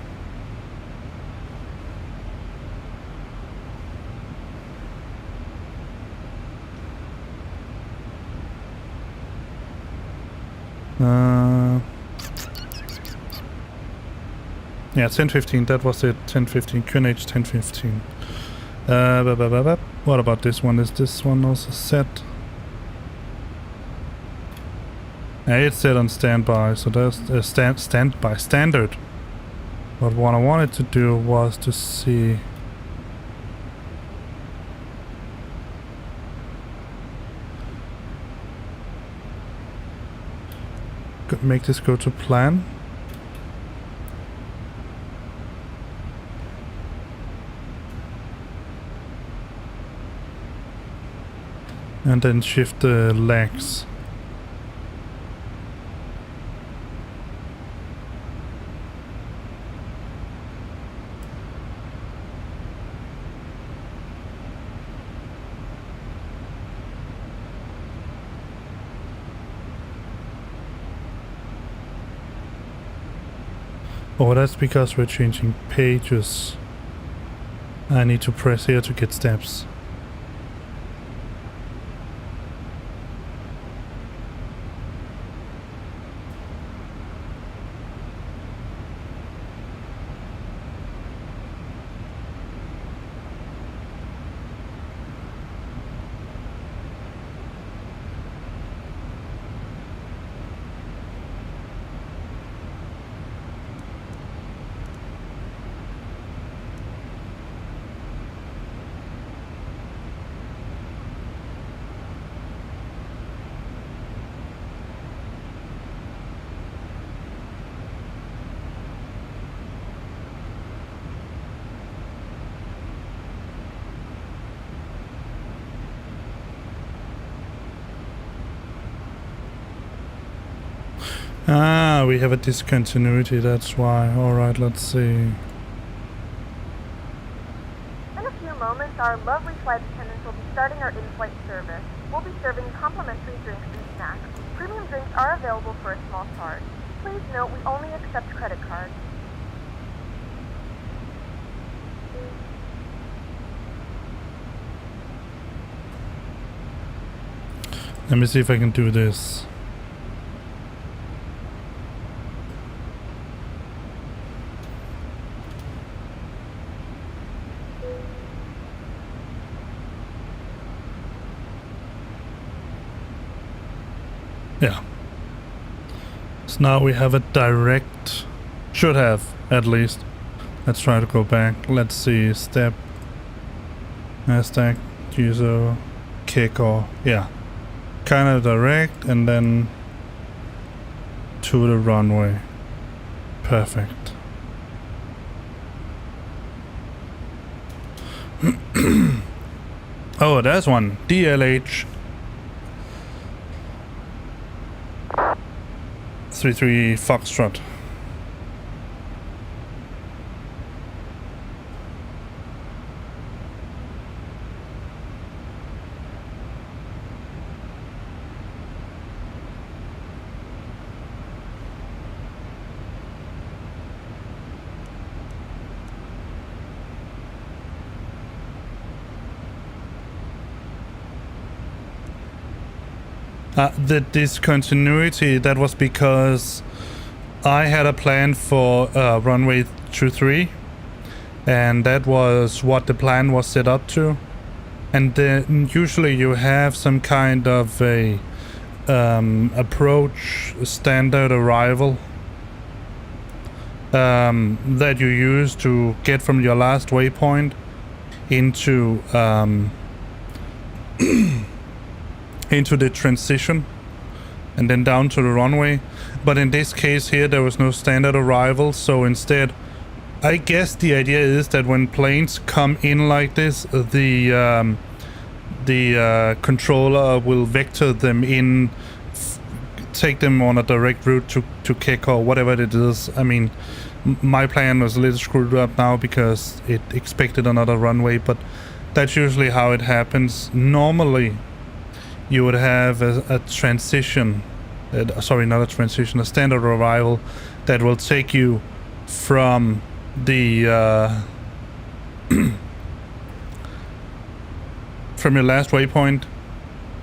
Yeah, 1015, that was it, 1015, QNH 1015. What about this one? Is this one also set? Yeah, it's set on standby, so that's standby standard. But what I wanted to do was to see. Make this go to plan. And then shift the legs. Oh, that's because we're changing pages. I need to press here to get steps. Ah, we have a discontinuity, that's why. Alright, let's see. In a few moments, our lovely flight attendants will be starting our in-flight service. We'll be serving complimentary drinks and snacks. Premium drinks are available for a small charge. Please note we only accept credit cards. Let me see if I can do this. Yeah. So now we have a direct, should have at least. Let's try to go back. Let's see, step, Nasdaq, user, kick, or yeah, kind of direct, and then to the runway. Perfect. Oh, there's one. DLH 33 Foxtrot. The discontinuity, that was because I had a plan for runway 23, and that was what the plan was set up to. And then usually you have some kind of a approach standard arrival that you use to get from your last waypoint into into the transition. and then down to the runway. But in this case here, there was no standard arrival, so instead, I guess the idea is that when planes come in like this, the controller will vector them in, take them on a direct route to Keko or whatever it is. I mean, my plan was a little screwed up now because it expected another runway, but that's usually how it happens. Normally, you would have a transition, sorry, not a transition, a standard arrival that will take you from the from your last waypoint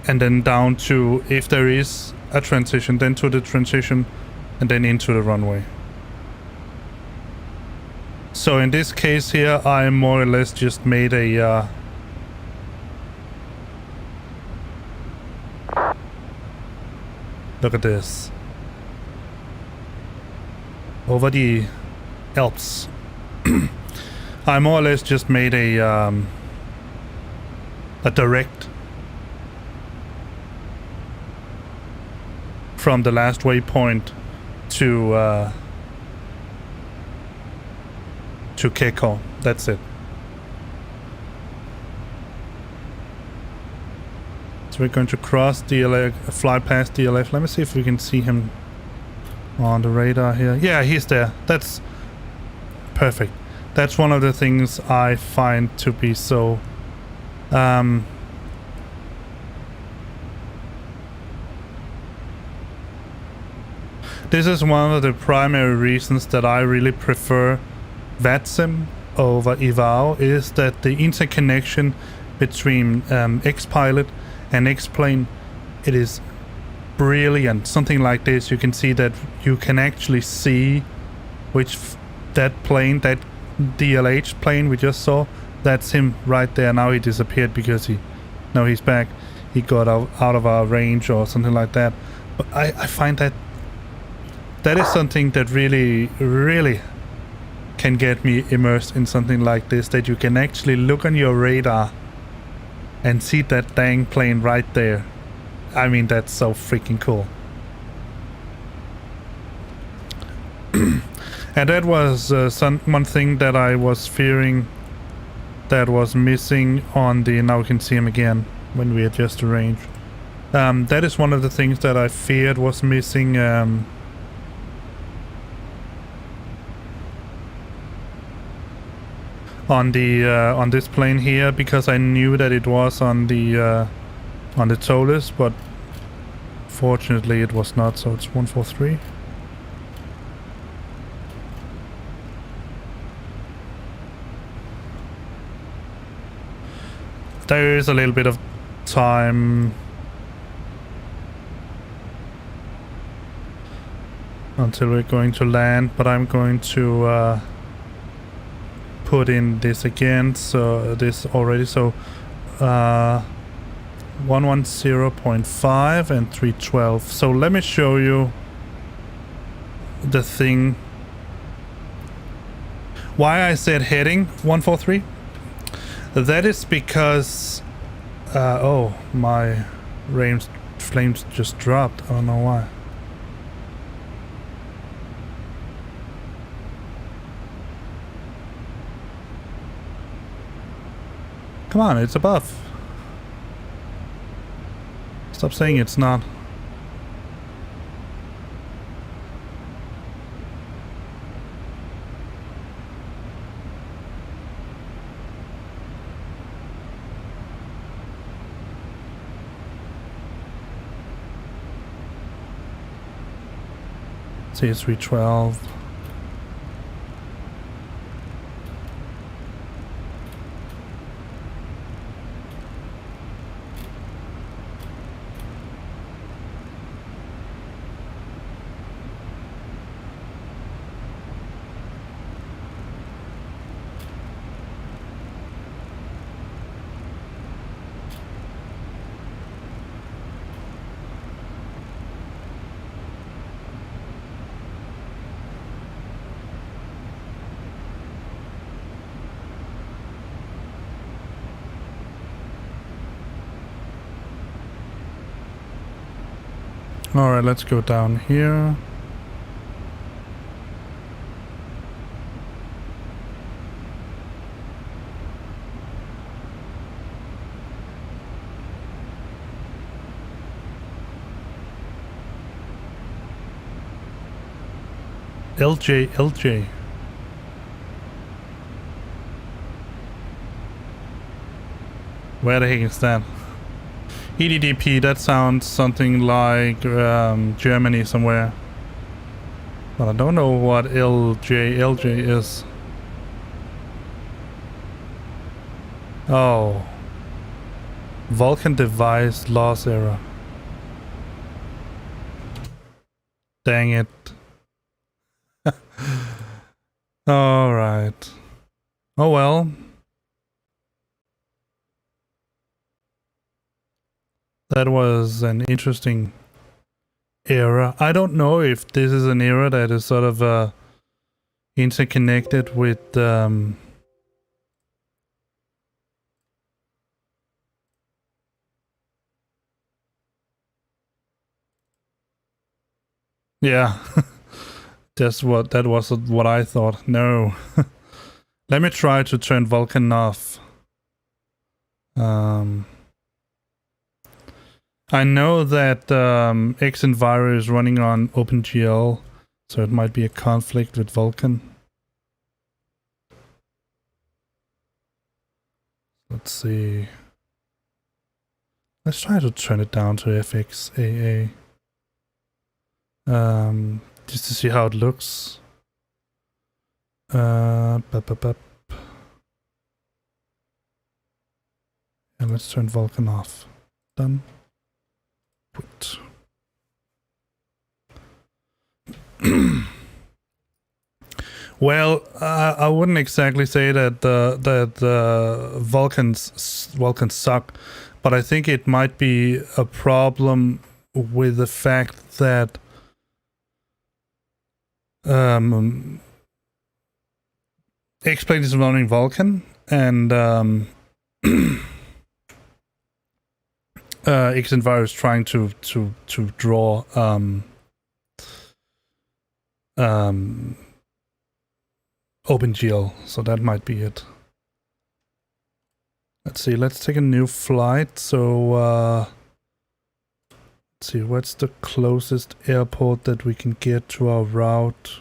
and then down to, if there is a transition, then to the transition and then into the runway. So in this case here, I more or less just made a look at this, over the Alps. I more or less just made a direct from the last waypoint to Keko. That's it. So we're going to cross DLF, fly past DLF. Let me see if we can see him on the radar here. Yeah, he's there. That's perfect. That's one of the things I find to be so this is one of the primary reasons that I really prefer VATSIM over EVAO, is that the interconnection between X-Pilot and X-Plane, it is brilliant. Something like this, you can see that you can actually see which that plane, that DLH plane we just saw, that's him right there. Now he disappeared because now he's back. He got out of our range or something like that. But I find that is something that really, really can get me immersed in something like this, that you can actually look on your radar and see that dang plane right there. I mean, that's so freaking cool. And that was one thing that I was fearing that was missing on the, now we can see him again when we adjust the range. That is one of the things that I feared was missing on this plane here, because I knew that it was on the ToLiss, but fortunately it was not. So it's 143. There is a little bit of time until we're going to land, but I'm going to put in this again, so this already, so 110.5 and 312. So let me show you the thing, why I said heading 143. That is because oh, my range flames just dropped. I don't know why. Come on, it's above. Stop saying it's not. See, it's 312. Alright, let's go down here. LJ. Where the heck is that? EDDP, that sounds something like Germany somewhere. But I don't know what LJ is. Oh. Vulcan device loss error. Dang it. Alright. Oh well. That was an interesting error. I don't know if this is an error that is sort of interconnected with yeah. That was what I thought. No. Let me try to turn Vulcan off. I know that Xenviro is running on OpenGL, so it might be a conflict with Vulcan. Let's see. Let's try to turn it down to FXAA. Just to see how it looks. Yeah, let's turn Vulcan off. Done. Put. Well, I wouldn't exactly say that the Vulcans suck, but I think it might be a problem with the fact that X-Plane is running Vulcan and Xenviro is trying to draw OpenGL, so that might be it. Let's see, let's take a new flight. So let's see, what's the closest airport that we can get to our route?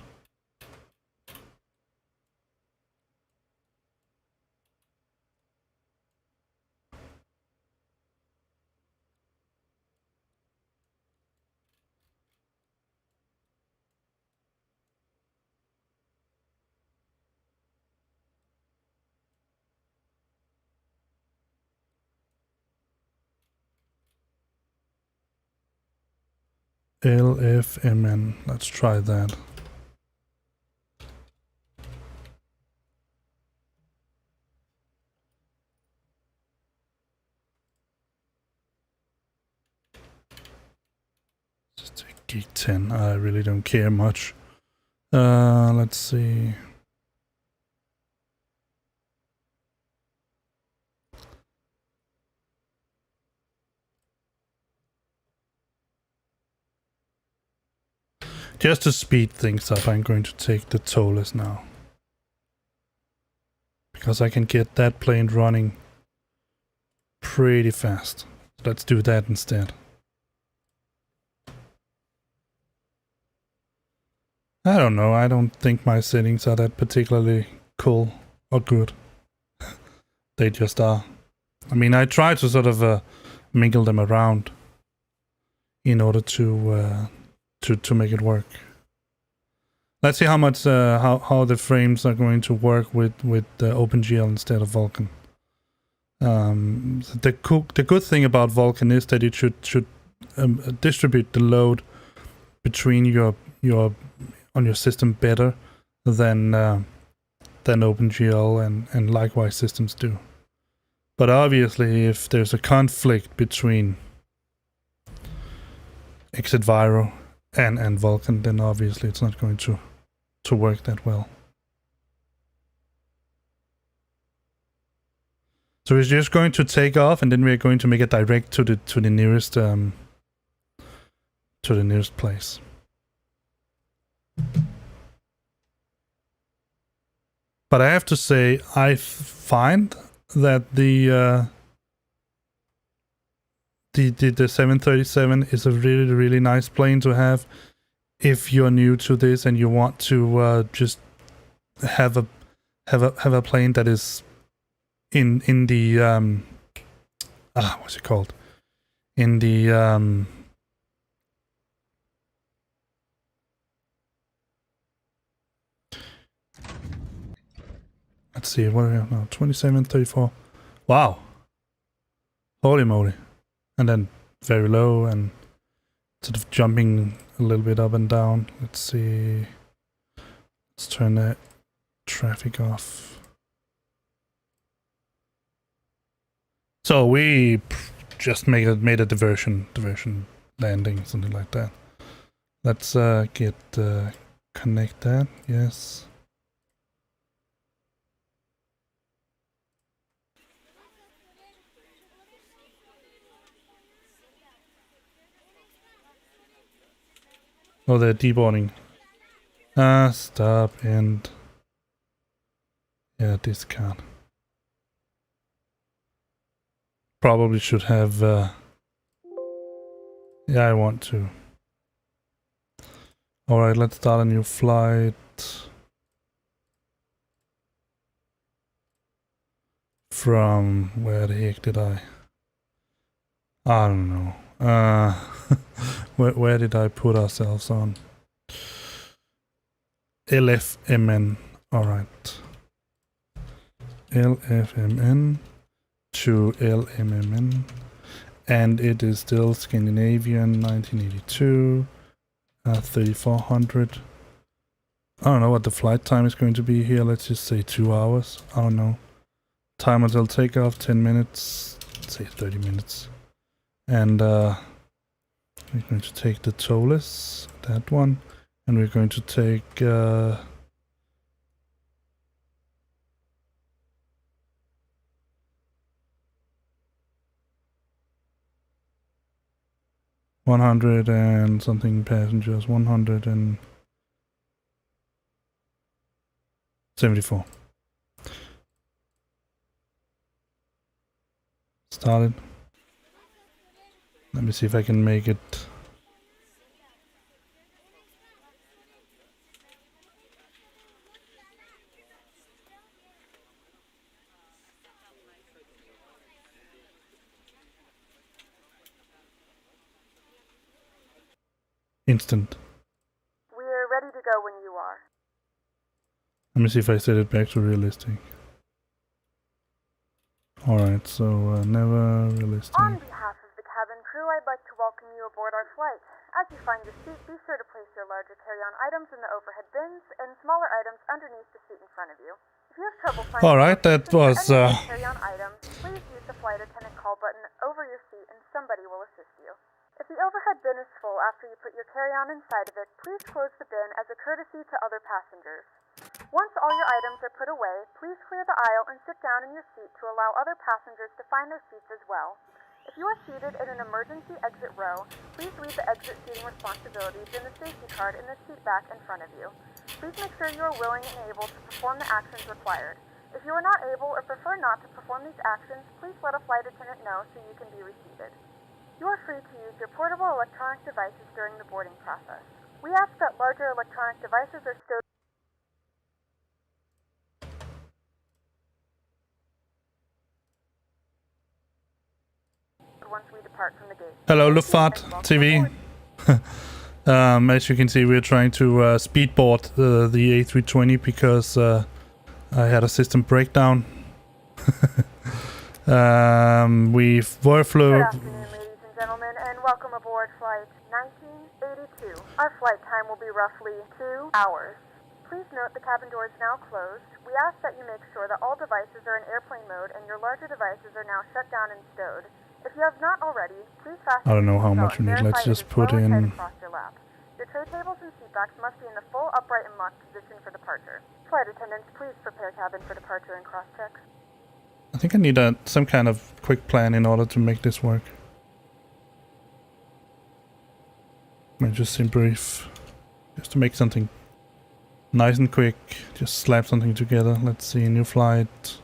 LFMN. Let's try that. Just take Geek 10. I really don't care much. Let's see. Just to speed things up, I'm going to take the ToLiss now. Because I can get that plane running pretty fast. Let's do that instead. I don't know, I don't think my settings are that particularly cool or good. They just are. I mean, I try to sort of mingle them around in order to make it work. Let's see how much how the frames are going to work with OpenGL instead of Vulcan. The good thing about Vulcan is that it should distribute the load between your on your system better than OpenGL and likewise systems do. But obviously, if there's a conflict between Xenviro and Vulcan, then obviously it's not going to work that well. So it's just going to take off, and then we're going to make a direct to the nearest to the nearest place. But I have to say, I find that the 737 is a really nice plane to have if you're new to this and you want to just have a plane that is in the what's it called? In the let's see, what are we at now? 27, 34. Wow. Holy moly. And then very low and sort of jumping a little bit up and down. Let's see. Let's turn that traffic off. So we just made a diversion landing, something like that. Let's get connect that. Yes. Oh, they're deboarding. Stop and yeah, discount. Probably should have. Yeah, I want to. All right, let's start a new flight. From where the heck did I don't know. Where did I put ourselves on? LFMN. Alright. LFMN to LMMN. And it is still Scandinavian 1982. 3400. I don't know what the flight time is going to be here. Let's just say 2 hours. I don't know. Time until takeoff 10 minutes. Let's say 30 minutes. And we're going to take the ToLiss, that one, and we're going to take 100 and something passengers, 174. Started. Let me see if I can make it. Instant. We're ready to go when you are. Let me see if I set it back to realistic. Alright, so never realistic. On behalf of the cabin crew, I'd like to welcome you aboard our flight. As you find your seat, be sure to place your larger carry-on items in the overhead bins and smaller items underneath the seat in front of you. If you have trouble finding alright, that was carry-on items, please use the flight attendant call button over your seat and somebody will assist you. If the overhead bin is full after you put your carry-on inside of it, please close the bin as a courtesy to other passengers. Once all your items are put away, please clear the aisle and sit down in your seat to allow other passengers to find their seats as well. If you are seated in an emergency exit row, please read the exit seating responsibilities in the safety card in the seat back in front of you. Please make sure you are willing and able to perform the actions required. If you are not able or prefer not to perform these actions, please let a flight attendant know so you can be reseated. You are free to use your portable electronic devices during the boarding process. We ask that larger electronic devices are stowed once we depart from the gate. Hello, Luftfahrt TV. As you can see, we're trying to speedboard the A320 because I had a system breakdown. We were flew. Good afternoon, ladies and gentlemen, and welcome aboard flight 1982. Our flight time will be roughly 2 hours. Please note the cabin door is now closed. We ask that you make sure that all devices are in airplane mode and your larger devices are now shut down and stowed. If you have not already, please fasten. I don't know how much we need. Let's just put in. Your tray tables and seat backs must be in the full upright and locked position for departure. Flight attendants, please prepare cabin for departure and cross-check. I think I need some kind of quick plan in order to make this work. And just in brief, just to make something nice and quick, just slap something together. Let's see, new flight.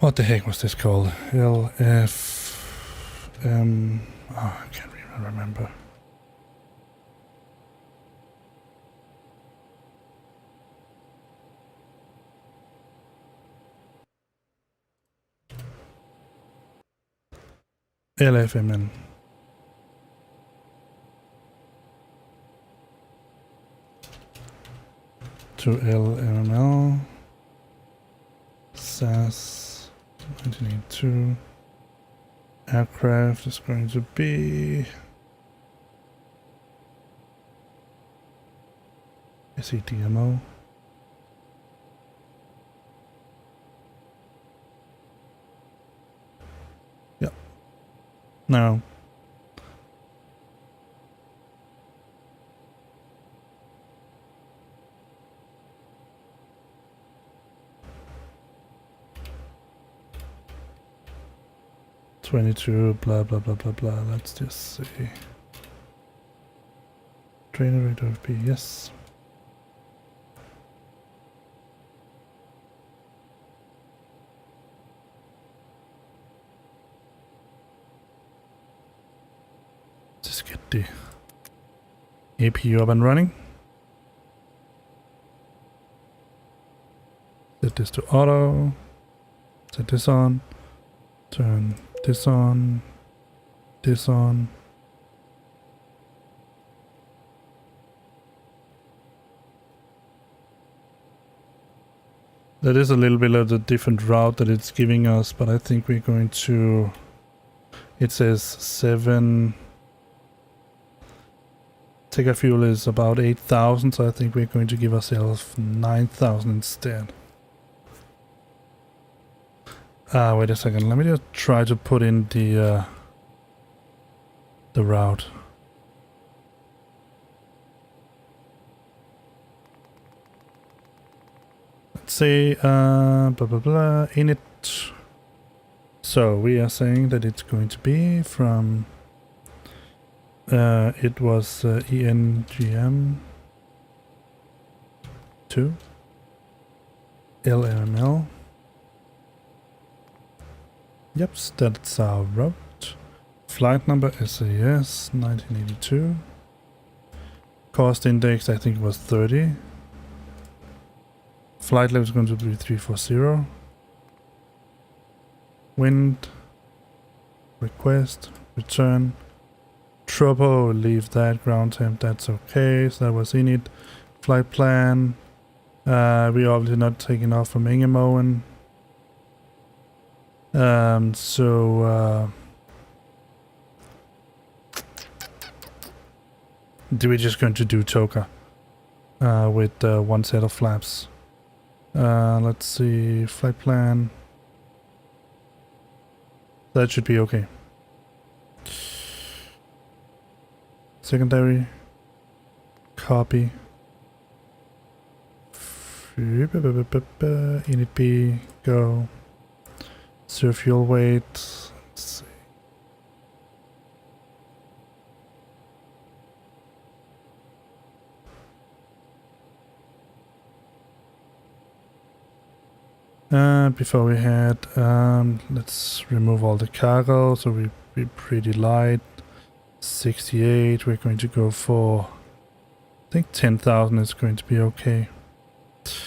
What the heck was this called? LFM. Oh, I can't even remember. LFML. To LMML. SAS 1982. Aircraft is going to be SEDMO. Yep. No. .22 blah blah blah blah blah. Let's just see. Trainer rate of P, yes. Just get the APU up and running. Set this to auto. Set this on. Turn this on. This on. That is a little bit of the different route that it's giving us, but I think we're going to... It says 7... Take fuel is about 8,000, so I think we're going to give ourselves 9,000 instead. Wait a second, let me just try to put in the route. Let's say blah blah blah in it. So we are saying that it's going to be from it was ENGM to LMML. Yep, that's our route. Flight number SAS 1982. Cost index I think was 30. Flight level is going to be 340. Wind. Request. Return. Tropo, leave that. Ground temp, that's okay. So that was in it. Flight plan. We obviously not taking off from ENGM. We're just going to do Toka with one set of flaps. Let's see, flight plan. That should be okay. Secondary. Copy. Init B, go. Zero fuel weight. Let's see. Before we had, let's remove all the cargo, so we be pretty light. 68, we're going to go for, I think 10,000 is going to be okay. Let's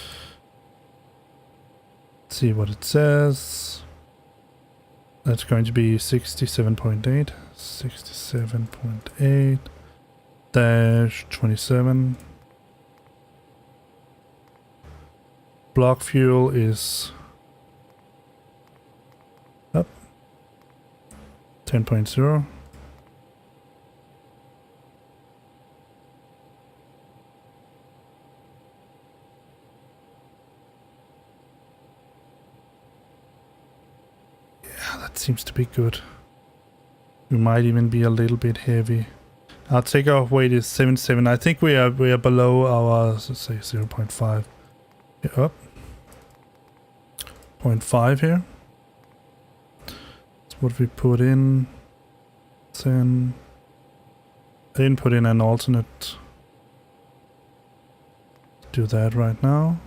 see what it says. That's going to be 67.8, 67.8 dash 27. Block fuel is up 10.0. That seems to be good. We might even be a little bit heavy. Our takeoff weight is 77. I think we are below our, let's say 0.5. Yeah, up 0.5 here. That's what we put in. 10, didn't put in an alternate. Do that right now.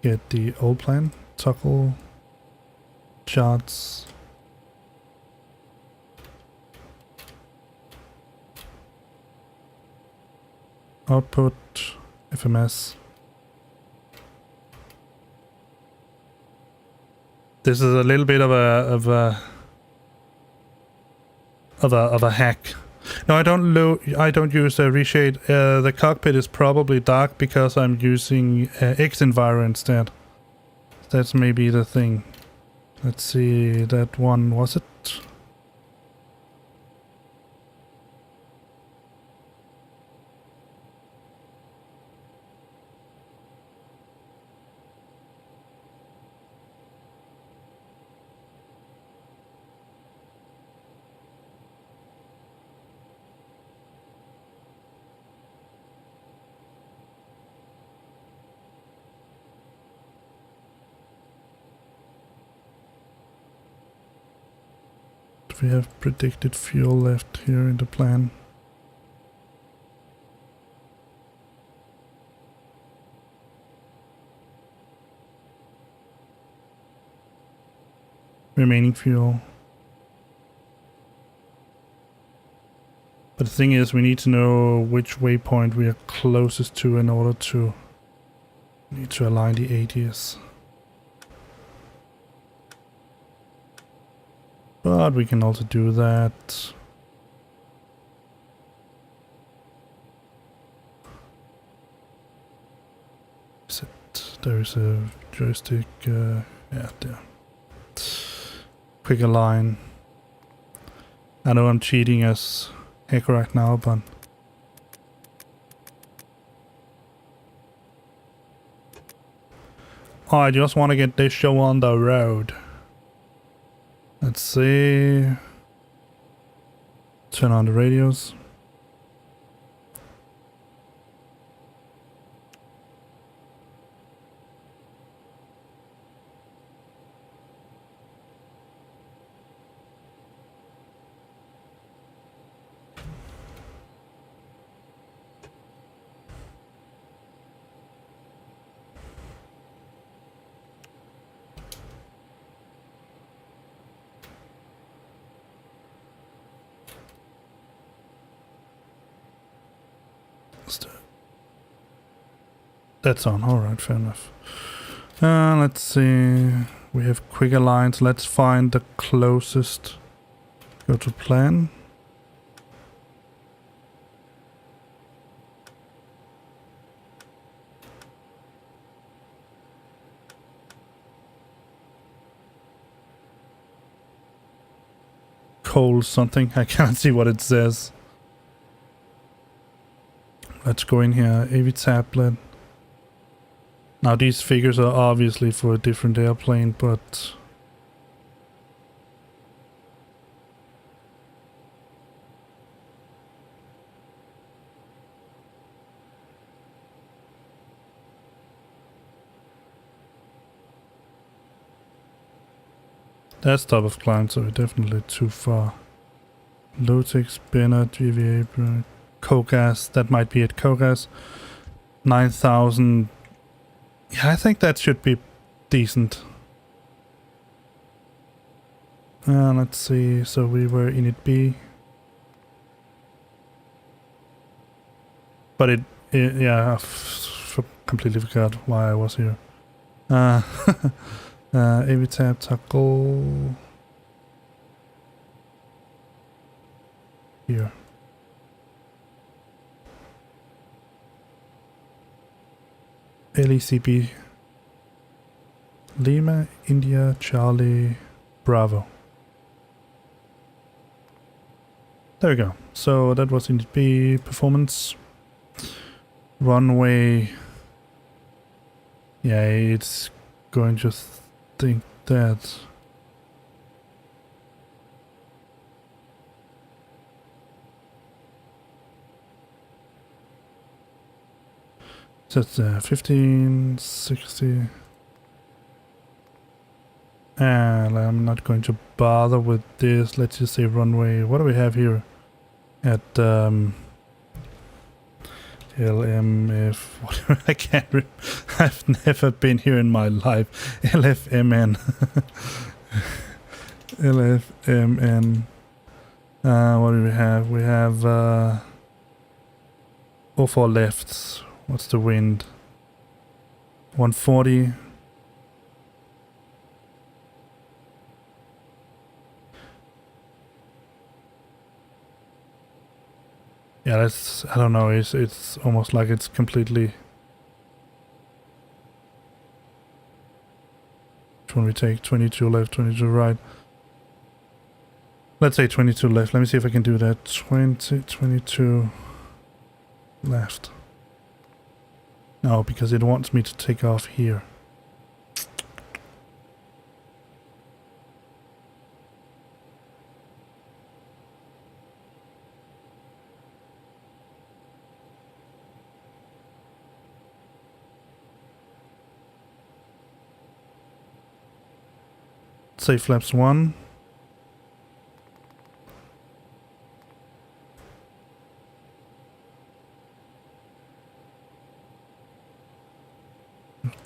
Get the old plan, toggle charts. Output FMS. This is a little bit of a hack. No, I don't use a reshade. The cockpit is probably dark because I'm using X-Enviro instead. That's maybe the thing. Let's see, that one, was it? We have predicted fuel left here in the plan. Remaining fuel. But the thing is, we need to know which waypoint we are closest to in order to need to align the ADS. But we can also do that. There is a joystick, yeah, there. Quick align. I know I'm cheating as heck right now, but oh, I just want to get this show on the road. Let's see. Turn on the radios. That's on, alright, fair enough. Let's see. We have quick aligns. Let's find the closest. Go to plan. Coal something. I can't see what it says. Let's go in here. AV tablet. Now these figures are obviously for a different airplane, but that's top of climb, so we're definitely too far. Lotex, Bennett, GVA, Kogas, that might be it. Kogas, 9,000. Yeah, I think that should be decent. Let's see, so we were in it B. But yeah, I completely forgot why I was here. AV tab, toggle. Here. LECB Lima, India, Charlie, Bravo. There we go. So that was in B performance. Runway. Yeah, it's going to think that. So it's 15, 60. And I'm not going to bother with this. Let's just say runway. What do we have here? at LMF. I can't. I've never been here in my life. LFMN. LFMN. What do we have? We have 04 left. What's the wind? 140. Yeah, that's, I don't know, it's almost like it's completely... Which one we take? 22 left, 22 right. Let's say 22 left. Let me see if I can do that. 22 left. No, because it wants me to take off here. Say flaps 1.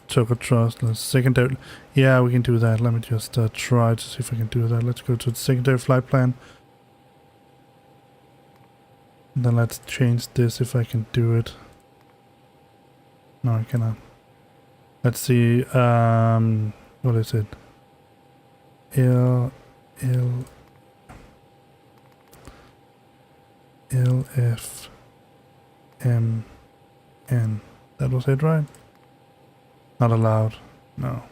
Token trust, secondary. Yeah, we can do that. Let me just try to see if I can do that. Let's go to the secondary flight plan. And then let's change this if I can do it. No, I cannot. Let's see. What is it? LFMN. That was it, right? Not allowed. No.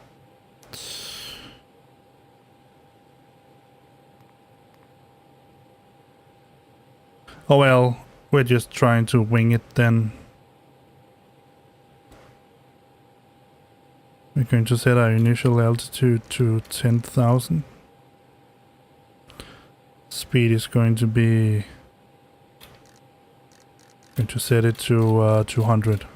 Oh well, we're just trying to wing it then. We're going to set our initial altitude to 10,000. Speed is going to be... Going to set it to 200.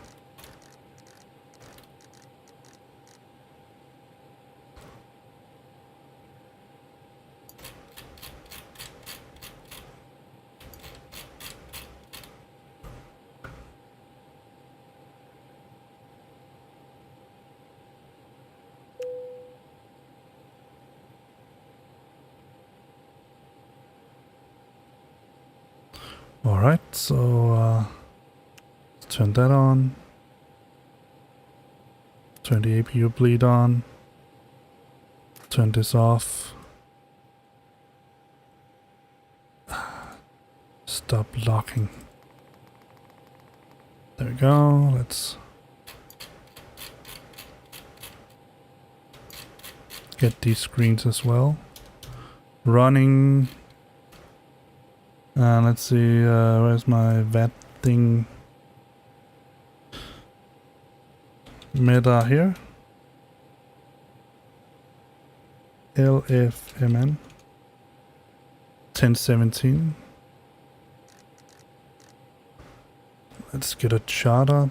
Alright, so let's turn that on. Turn the APU bleed on. Turn this off. Stop locking. There we go. Let's get these screens as well. Running. Let's see, where's my VAT thing? Meta here. LFMN 1017. Let's get a charter.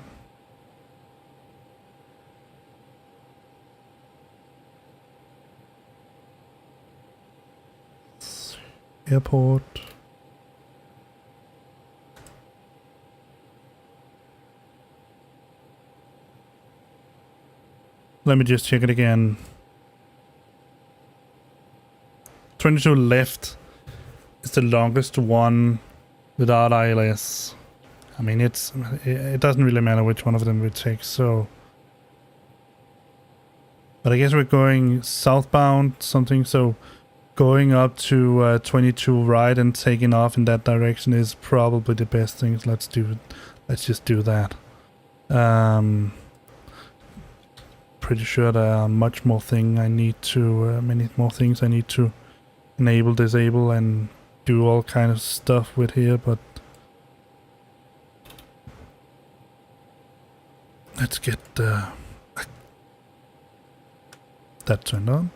Airport. Let me just check it again. 22 left is the longest one without ILS. I mean, it doesn't really matter which one of them we take, so... But I guess we're going southbound, something, so going up to 22 right and taking off in that direction is probably the best thing. Let's just do that. Pretty sure there are many more things I need to enable, disable, and do all kind of stuff with here, but let's get that turned on.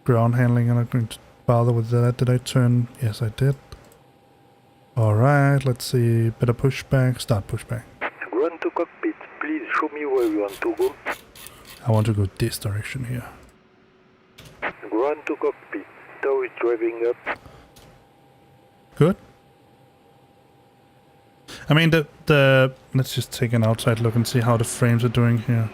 Ground handling, I'm not going to bother with that. Did I turn? Yes, I did. Alright, let's see. Better pushback. Start pushback. Run to cockpit. Please show me where you want to go. I want to go this direction here. Run to cockpit. TOW is driving up. Good. I mean, the let's just take an outside look and see how the frames are doing here.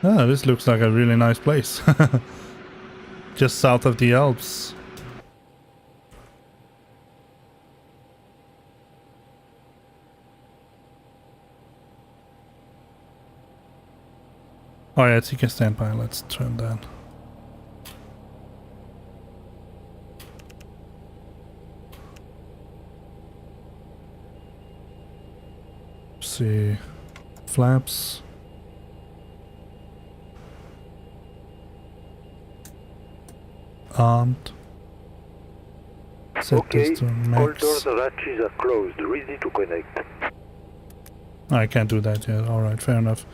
Ah, this looks like a really nice place. Just south of the Alps. Oh yeah, TK standby. Let's turn that. See, flaps. Armed. Set Okay, this to all max. doors and hatches are closed, ready to connect. I can't do that yet. Alright, fair enough.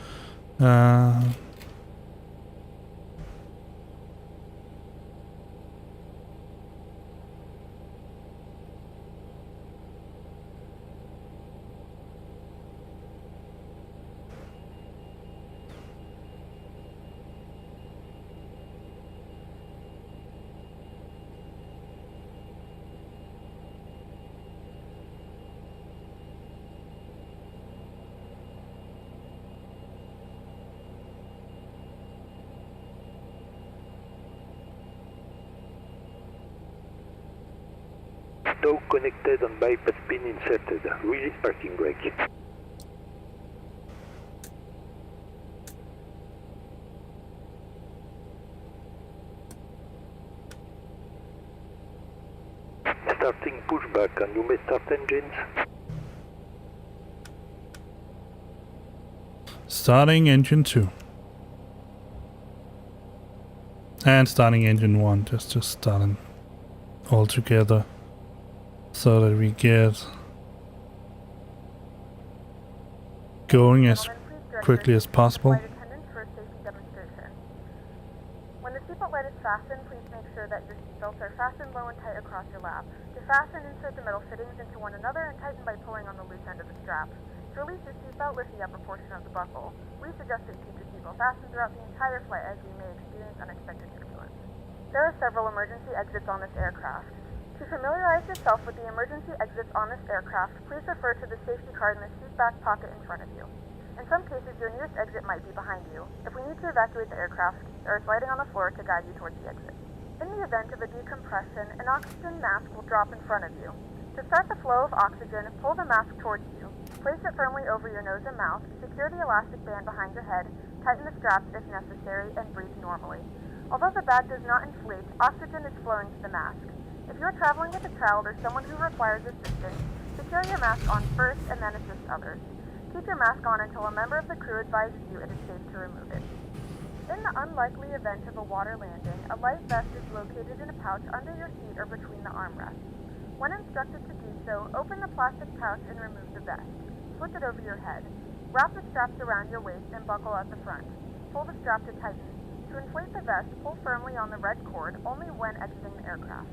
TOW connected and bypass pin inserted. Release parking brake. Starting pushback, and you may start engines. Starting engine 2. And starting engine 1. Just starting all together. So that we get going as quickly as possible. When the seatbelt light is fastened, please make sure that your seatbelts are fastened low and tight across your lap. To fasten, insert the metal fittings into one another and tighten by pulling on the loose end of the strap. To release your seatbelt, lift the upper portion of the buckle. We suggest that you keep your seatbelt fastened throughout the entire flight, as you may experience unexpected turbulence. There are several emergency exits on this aircraft. To familiarize yourself with the emergency exits on this aircraft, please refer to the safety card in the seat back pocket in front of you. In some cases, your nearest exit might be behind you. If we need to evacuate the aircraft, there is lighting on the floor to guide you towards the exit. In the event of a decompression, an oxygen mask will drop in front of you. To start the flow of oxygen, pull the mask towards you. Place it firmly over your nose and mouth, secure the elastic band behind your head, tighten the straps if necessary, and breathe normally. Although the bag does not inflate, oxygen is flowing to the mask. If you are traveling with a child or someone who requires assistance, secure your mask on first and then assist others. Keep your mask on until a member of the crew advises you it is safe to remove it. In the unlikely event of a water landing, a life vest is located in a pouch under your seat or between the armrests. When instructed to do so, open the plastic pouch and remove the vest. Slip it over your head. Wrap the straps around your waist and buckle at the front. Pull the strap to tighten. To inflate the vest, pull firmly on the red cord only when exiting the aircraft.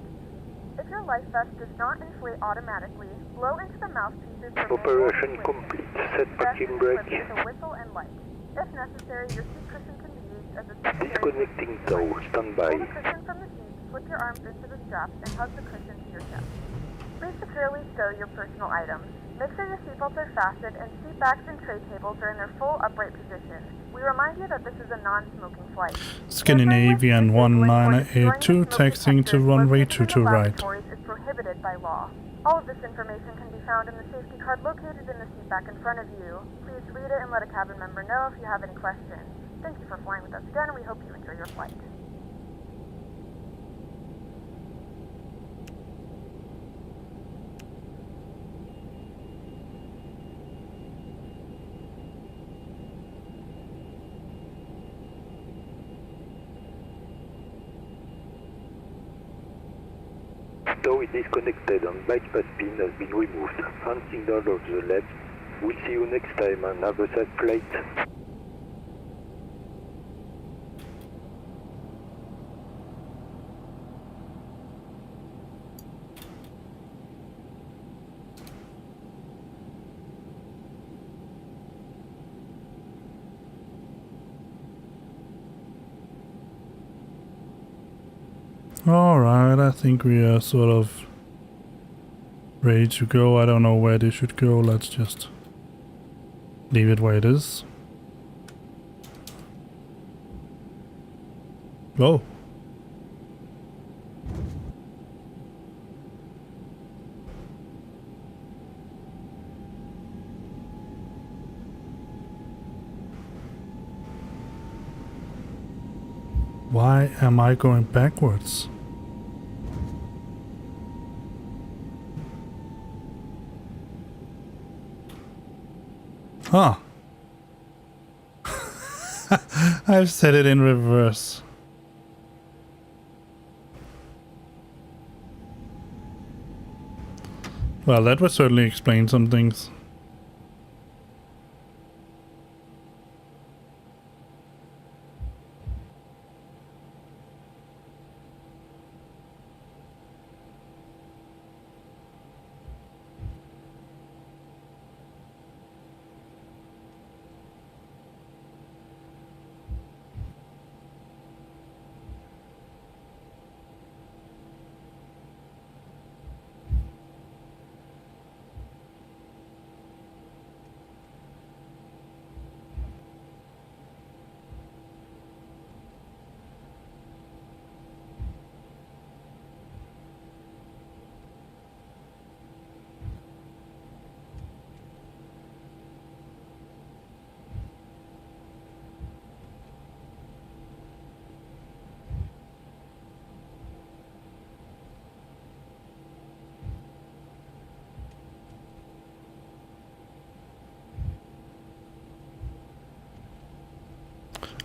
If your life vest does not inflate automatically, blow into the mouthpieces for Operation complete. Set parking brake. with a whistle and light. If necessary, your seat cushion can be used as a secondary. Disconnecting TOW. Standby. Pull the cushion from the seat, slip your arms into the straps, and hug the cushion to your chest. Please securely stow your personal items. Make sure your seatbelts are fastened and seat backs and tray tables are in their full upright position. We remind you that this is a non-smoking flight. Scandinavian 1982 taxiing to runway 22 right. Is prohibited by law. All of this information can be found in the safety card located in the seat back in front of you. Please read it and let a cabin member know if you have any questions. Thank you for flying with us again, and we hope you enjoy your flight. TOW is disconnected and bypass pin has been removed. Hand signal of the left. We'll see you next time and have a safe flight. Alright, I think we are sort of ready to go. I don't know where they should go. Let's just leave it where it is. Whoa. Why am I going backwards? Huh. I've set it in reverse. Well, that would certainly explain some things.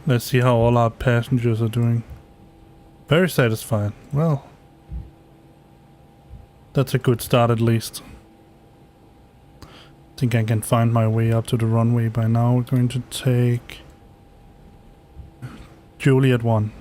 Let's see how all our passengers are doing. Very satisfied. Well, that's a good start at least. I think I can find my way up to the runway by now. We're going to take Juliet 1.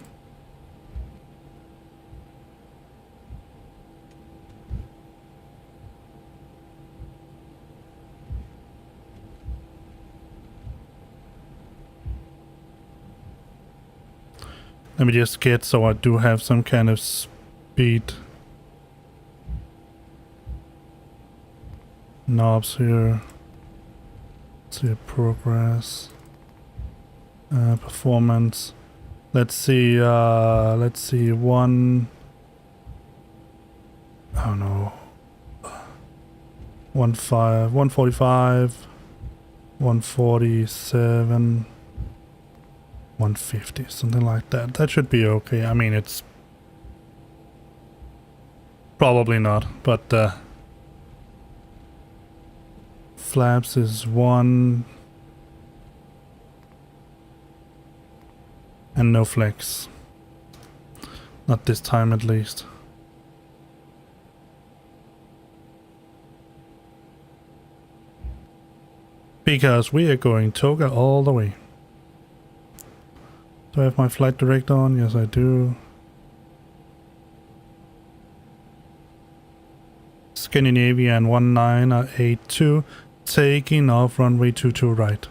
Let me just get so I do have some kind of speed knobs here. Let's see, progress, performance. Let's see one. I don't know. 145, 147. 150, something like that. That should be okay. I mean, it's probably not, but flaps is 1 and no flex. Not this time at least. Because we are going toga all the way. Do I have my flight director on? Yes, I do. Scandinavian 1982, taking off runway 22 right.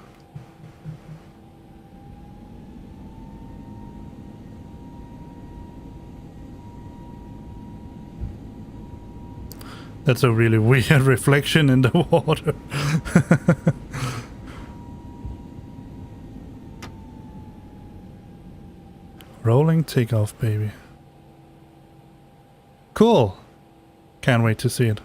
That's a really weird reflection in the water. Rolling takeoff, baby. Cool. Can't wait to see it.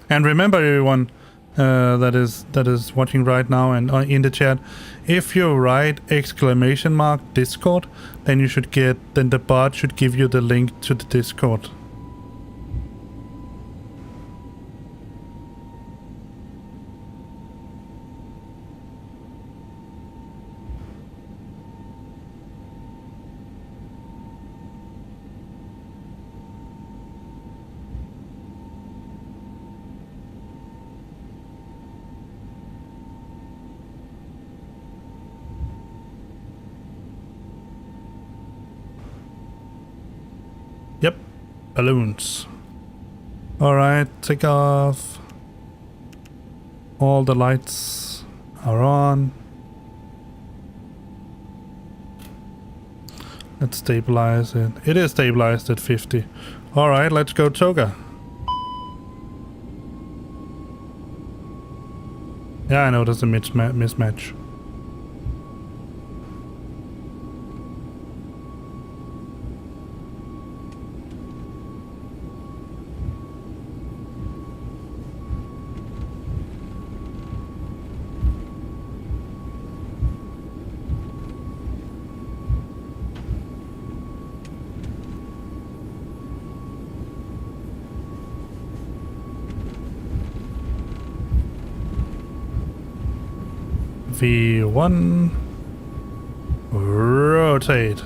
And remember, everyone that is watching right now and in the chat, if you write exclamation mark Discord, then you should get, then the bot should give you the link to the Discord. Yep, balloons. Alright, take off. All the lights are on. Let's stabilize it. It is stabilized at 50. Alright, let's go Toga. Yeah, I know there's a mismatch. V1 rotate.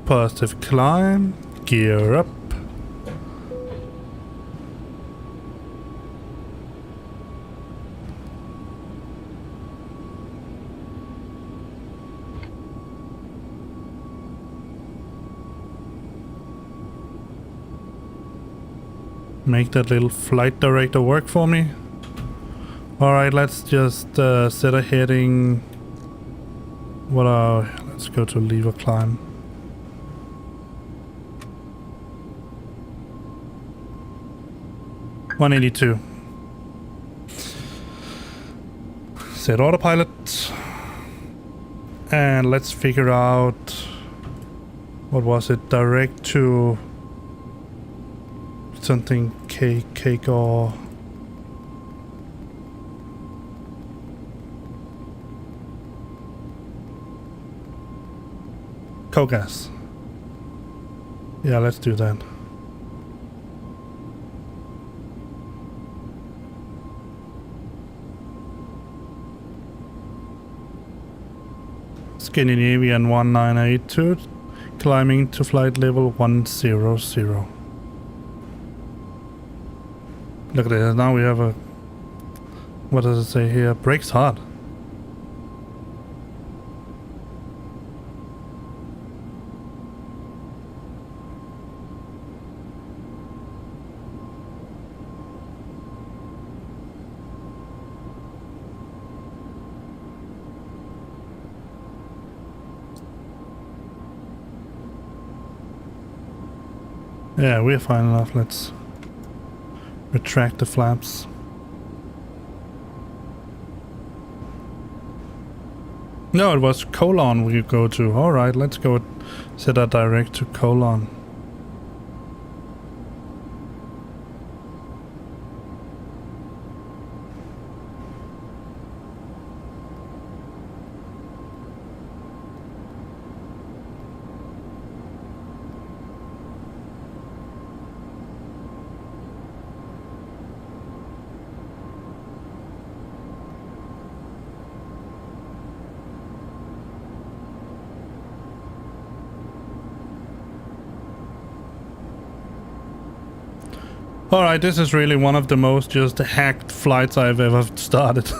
Positive climb, gear up. Make that little flight director work for me. Alright, let's just set a heading. Let's go to lever climb. $182. Set autopilot. And let's figure out, what was it, direct to something cake or Kogas. Yeah, let's do that. Scandinavian 1982, climbing to flight level 100. Look at this, now we have a, what does it say here? Brakes hard. Yeah, we're fine enough, let's retract the flaps. No, it was colon we go to. Alright, let's go set that direct to colon. Alright, this is really one of the most just hacked flights I've ever started.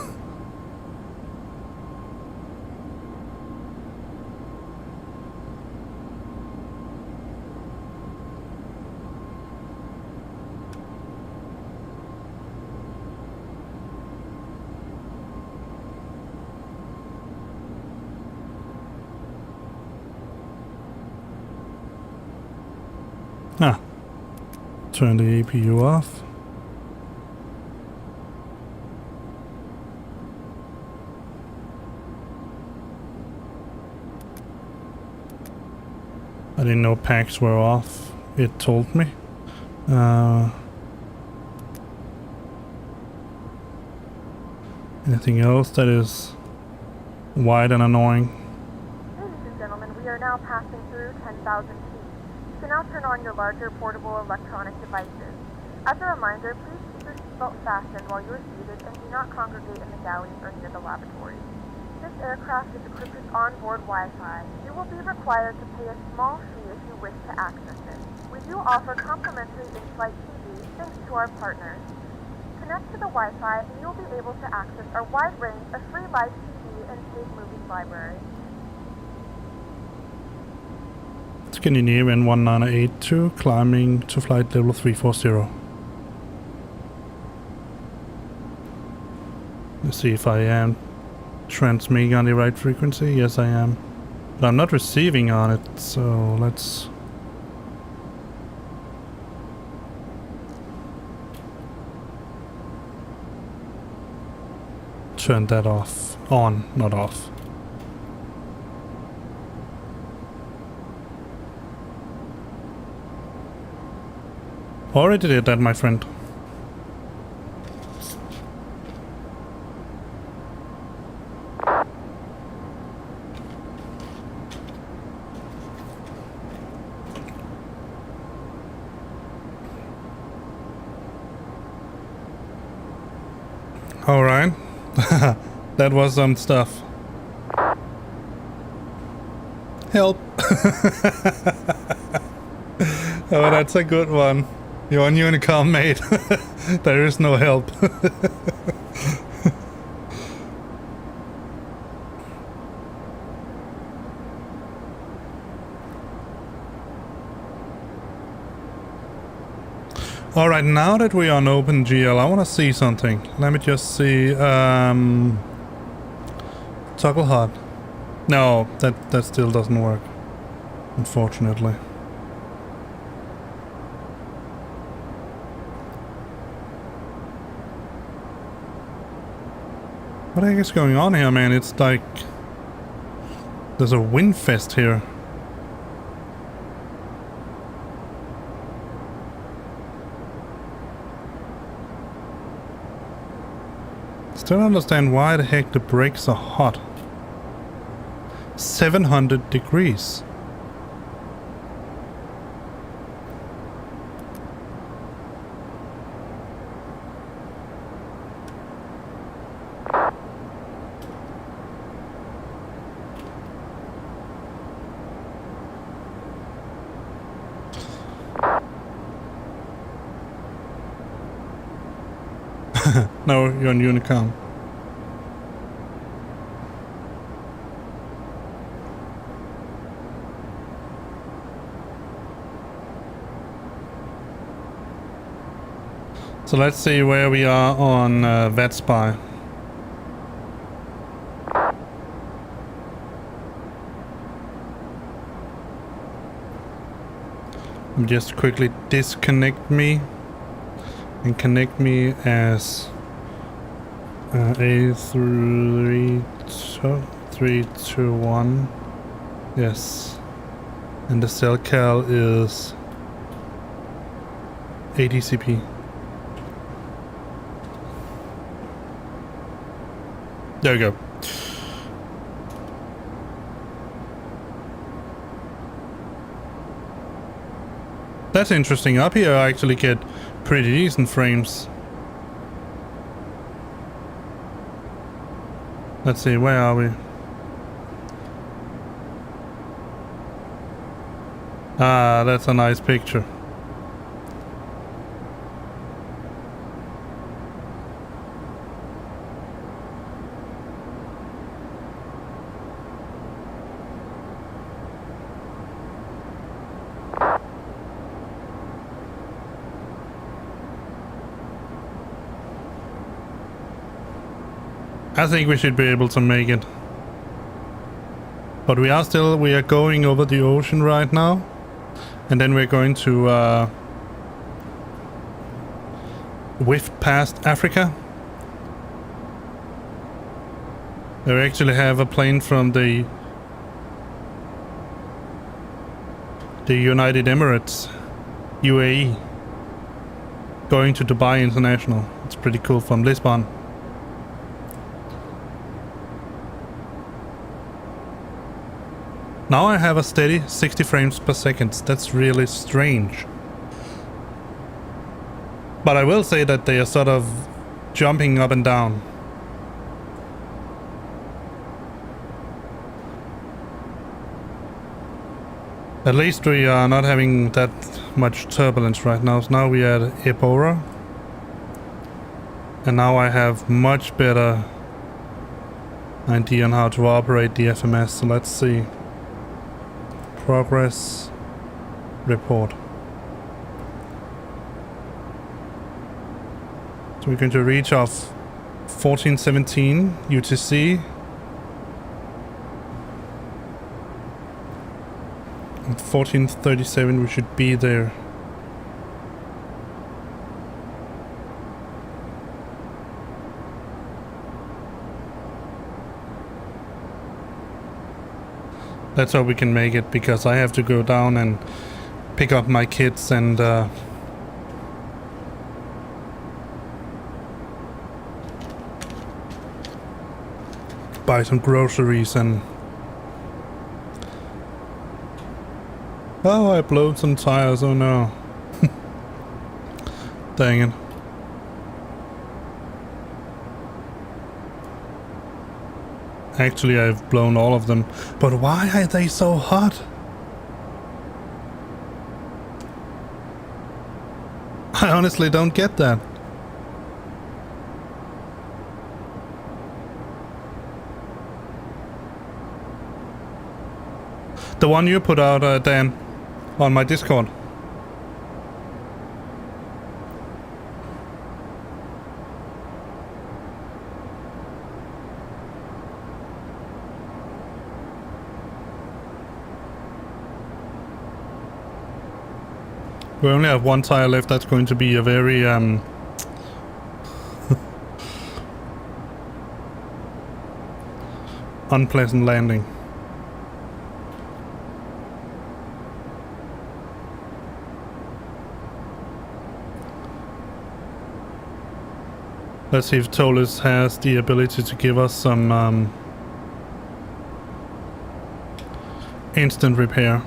Ah. Turn the APU off. I didn't know packs were off. It told me. Anything else that is wide and annoying? Ladies and gentlemen, we are now passing through 10,000 feet. You can now turn on your larger portable electronic devices. As a reminder, please keep your seatbelt fastened while you are seated and do not congregate in the galleys or near the lavatories. This aircraft is equipped with onboard Wi-Fi. You will be required to pay a small fee if you wish to access it. We do offer complimentary in-flight TV thanks to our partners. Connect to the Wi-Fi and you will be able to access our wide range of free live TV and paid movies library. Scandinavian 1982, climbing to flight level 340. Let's see if I am transmitting on the right frequency? Yes, I am. But I'm not receiving on it, so let's... turn that off. On, not off. Already did that, my friend. Alright. That was some stuff. Help! Oh, that's a good one. You're on Unicom, mate. There is no help. Alright, now that we are on OpenGL, I want to see something. Let me just see. Toggle HUD. No, that still doesn't work. Unfortunately. What the heck is going on here, man? It's like... there's a wind fest here. Still don't understand why the heck the brakes are hot. 700 degrees. No, you're on Unicom. So let's see where we are on VetSpy. Just quickly disconnect me and connect me as A321. Yes, and the cell cal is ADCP. There we go. That's interesting. Up here I actually get pretty decent frames. Let's see, where are we? Ah, that's a nice picture. I think we should be able to make it. But we are going over the ocean right now. And then we're going to whiff past Africa. We actually have a plane from the United Emirates, UAE, going to Dubai International. It's pretty cool, from Lisbon. Now I have a steady 60 frames per second. That's really strange. But I will say that they are sort of jumping up and down. At least we are not having that much turbulence right now. So now we are at Ebola. And now I have much better idea on how to operate the FMS. So let's see. Progress report. So we're going to reach off 1417 UTC At 14:37 we should be there. Let's hope we can make it, because I have to go down and pick up my kids and buy some groceries and... Oh, I blew some tires, oh no. Dang it. Actually, I've blown all of them. But why are they so hot? I honestly don't get that. The one you put out, Dan, on my Discord. We only have one tire left. That's going to be a very unpleasant landing. Let's see if ToLiss has the ability to give us some instant repair.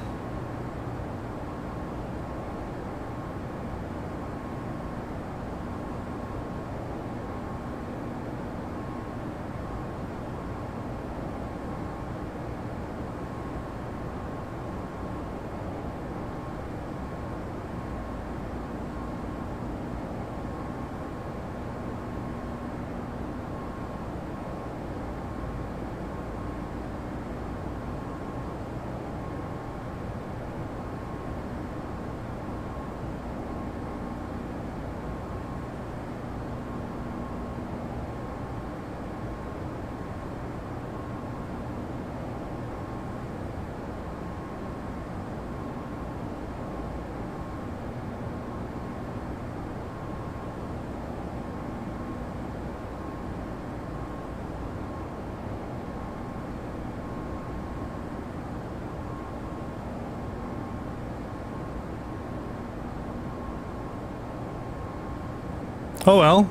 Oh well,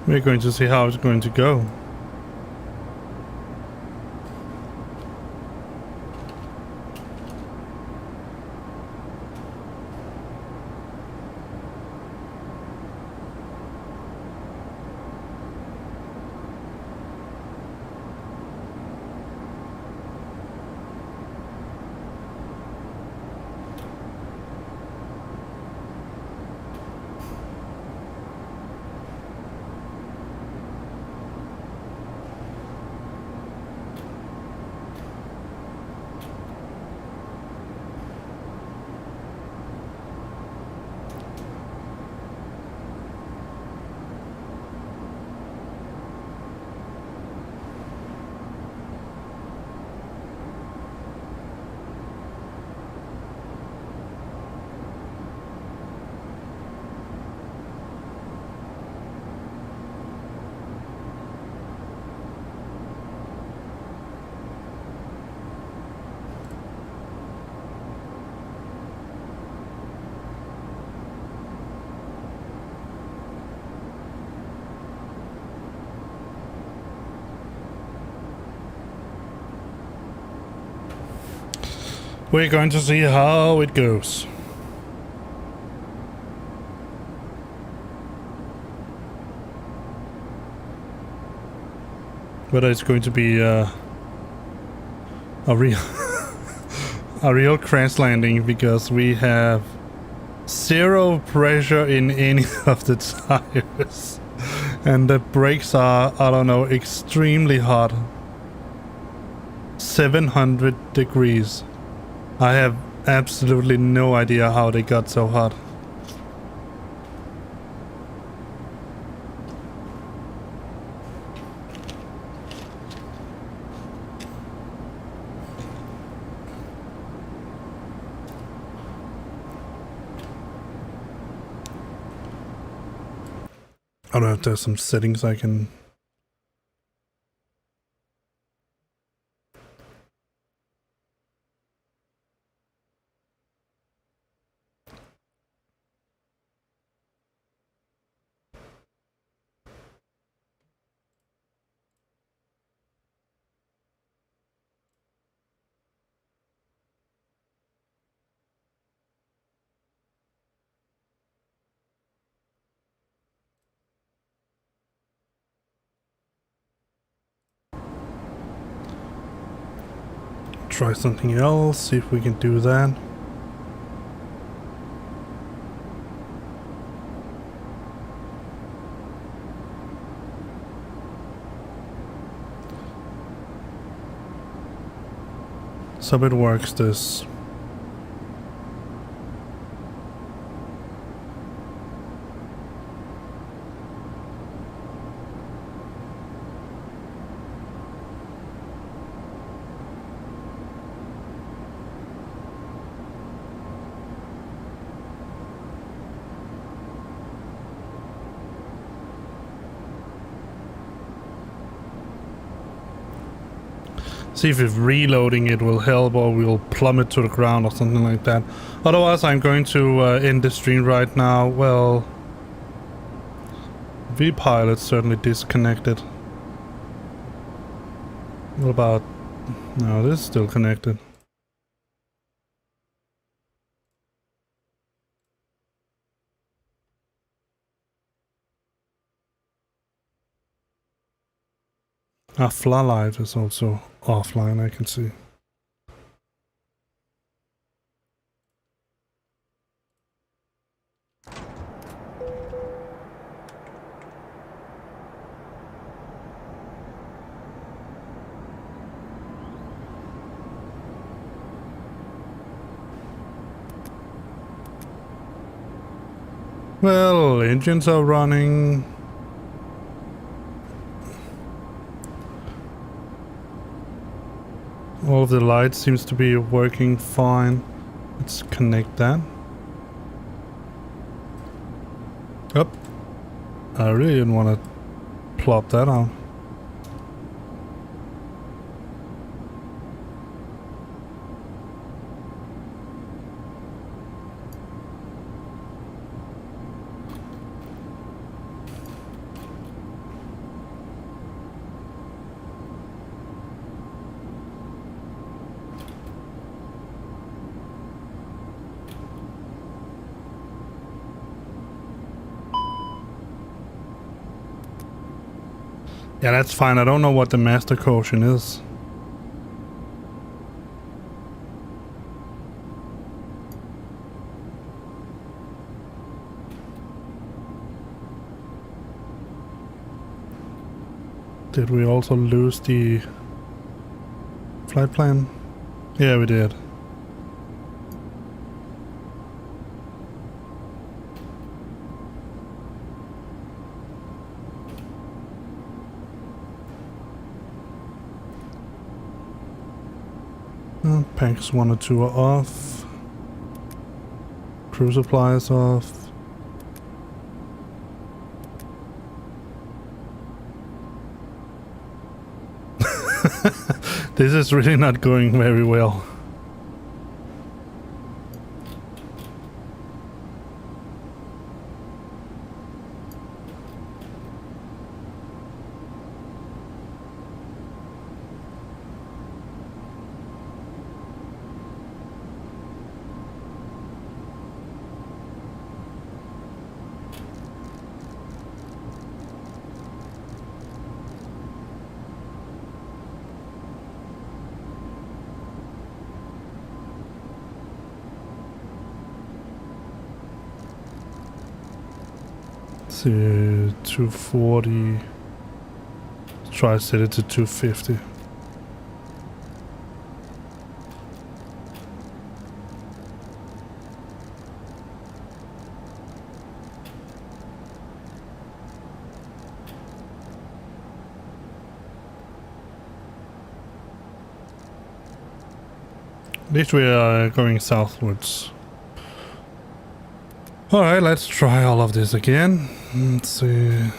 we're going to see how it's going to go. We're going to see how it goes. Whether it's going to be a real a real crash landing, because we have zero pressure in any of the tires, and the brakes are, I don't know, extremely hot. 700 degrees. I have absolutely no idea how they got so hot. don't know if there's some settings I can... Try something else, see if we can do that. So it works this. See if reloading it will help, or we'll plummet to the ground or something like that. Otherwise, I'm going to end the stream right now. Well, V-Pilot's certainly disconnected. What about... No, this is still connected. Flylight is also offline, I can see. Well, engines are running. All of the lights seems to be working fine. Let's connect that. Up. I really didn't want to plop that out. Yeah, that's fine. I don't know what the master quotient is. Did we also lose the flight plan? Yeah, we did. Packs 1 or 2 are off. Crew supply is off. This is really not going very well. See, 240. Try to set it to 250. At least we are going southwards. Alright, let's try all of this again. Let's see.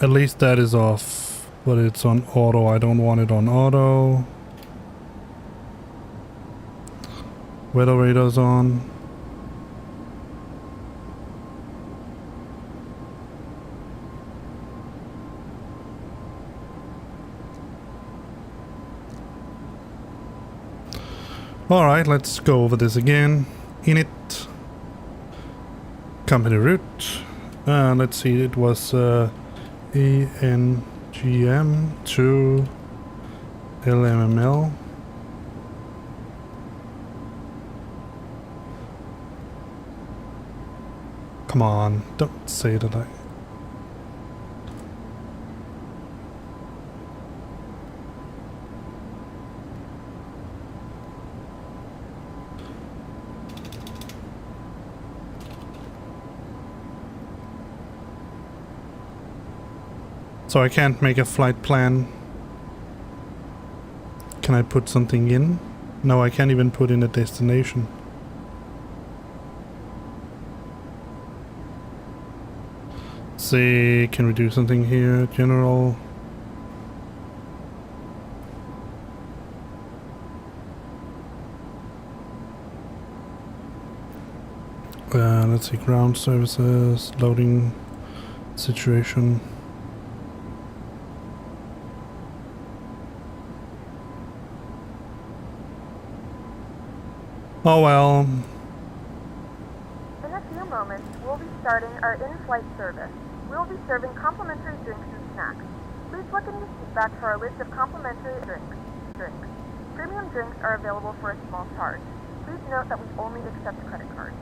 At least that is off, but it's on auto. I don't want it on auto. Weather radar's on. Alright, let's go over this again. Init. Company route. Let's see, it was ENGM to LMML. Come on, don't say that I... So I can't make a flight plan. Can I put something in? No, I can't even put in a destination. See, can we do something here? General. Let's see, ground services, loading situation. Oh well. In a few moments, we'll be starting our in-flight service. We'll be serving complimentary drinks and snacks. Please look in your seat back for our list of complimentary drinks. Premium drinks are available for a small charge. Please note that we only accept credit cards.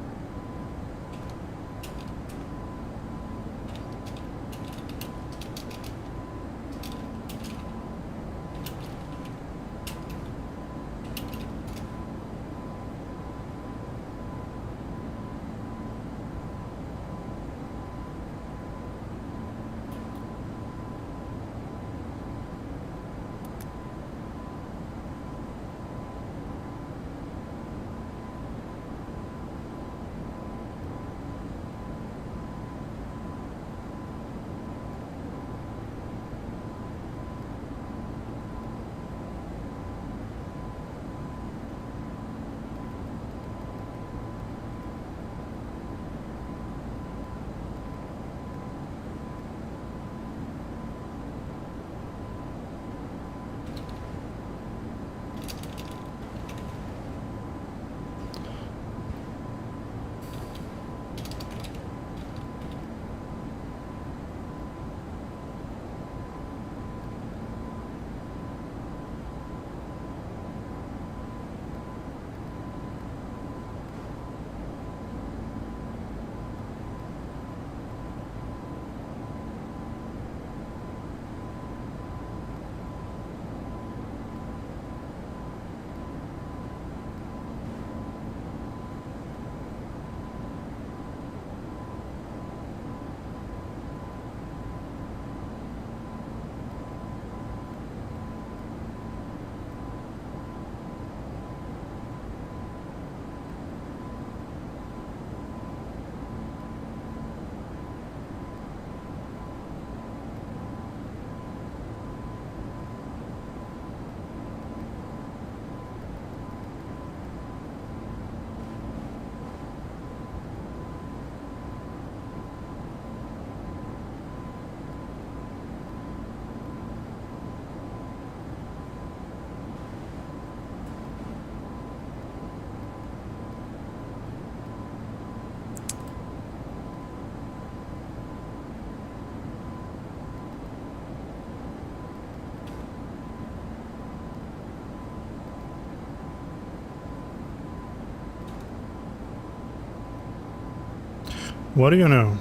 What do you know?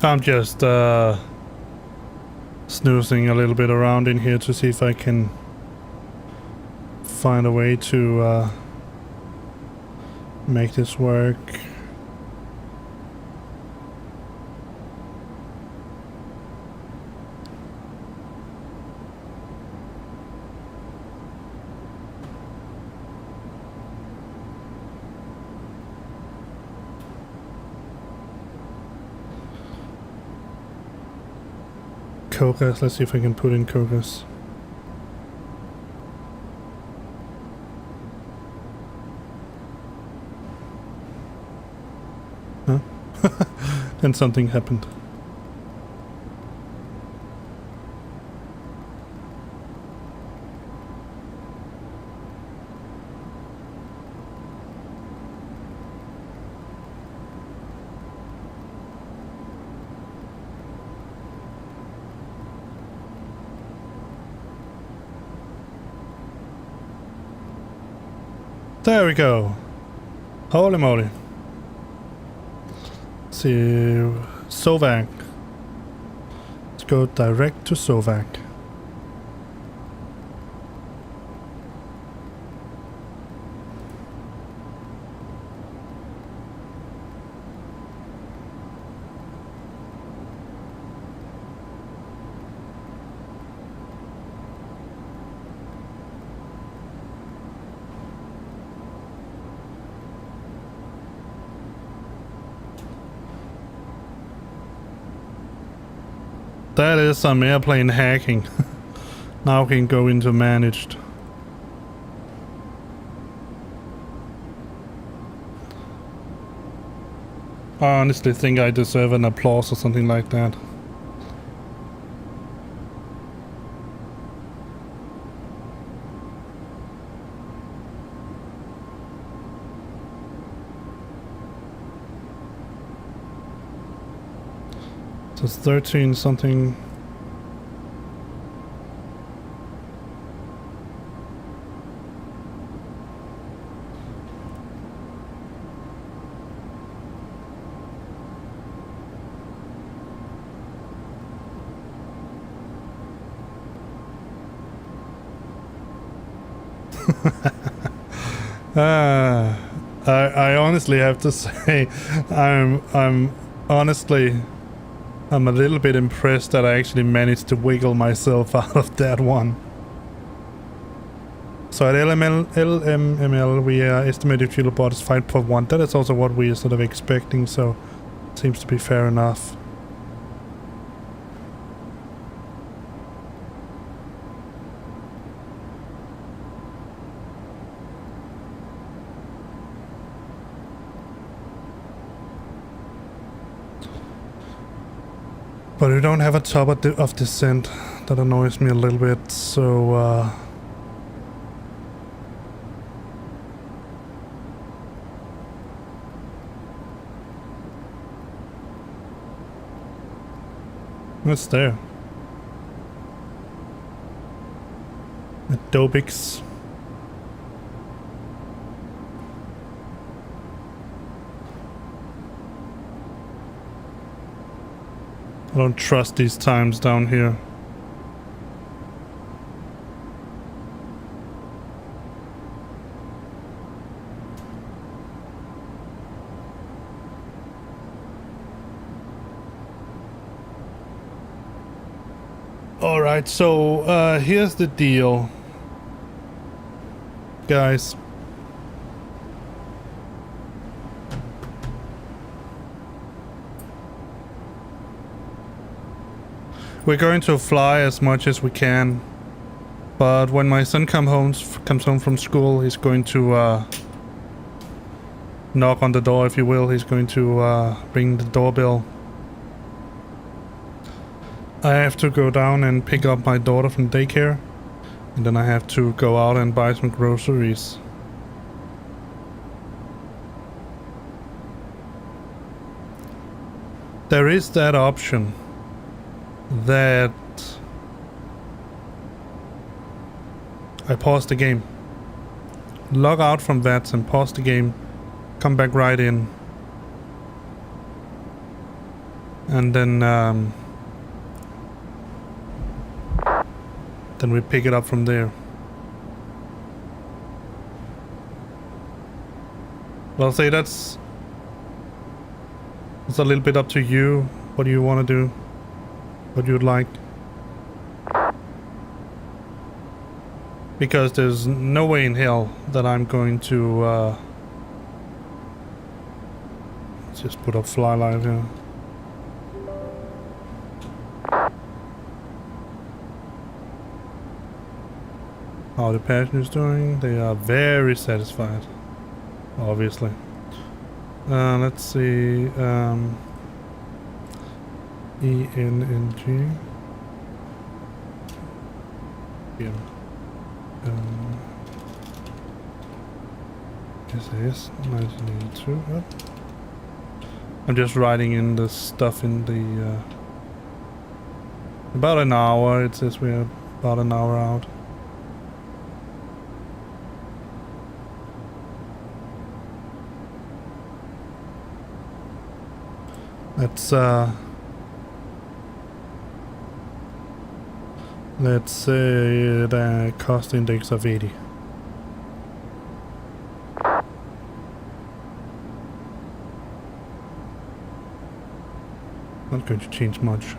I'm just snoozing a little bit around in here to see if I can find a way to make this work. Cogas, let's see if I can put in Cogas. Huh? Then something happened. There we go. Holy moly. Let's see, Sovac. Let's go direct to Sovac. That is some airplane hacking. Now we can go into managed. I honestly think I deserve an applause or something like that. So it's 13 something. I honestly have to say, I'm honestly, I'm a little bit impressed that I actually managed to wiggle myself out of that one. So at LMML we estimated fuel bought is 5.1. That is also what we are sort of expecting, so it seems to be fair enough. But we don't have a top of descent. That annoys me a little bit, so what's there? Adobix. I don't trust these times down here. Alright, so here's the deal, guys. We're going to fly as much as we can, but when my son comes home from school, he's going to knock on the door, if you will. He's going to ring the doorbell. I have to go down and pick up my daughter from daycare, and then I have to go out and buy some groceries. There is that option that I pause the game, log out from VATS and pause the game, come back right in. And then we pick it up from there. Well, I'll say that's a little bit up to you. What do you want to do? What you'd like? Because there's no way in hell that I'm going to let's just put up fly live here. How the passengers doing? They are very satisfied, obviously. Let's see. ENNG. Yeah. SAS 1982. What? I'm just writing in the stuff in the. About an hour. It says we're about an hour out. Let's say the cost index of 80. Not going to change much.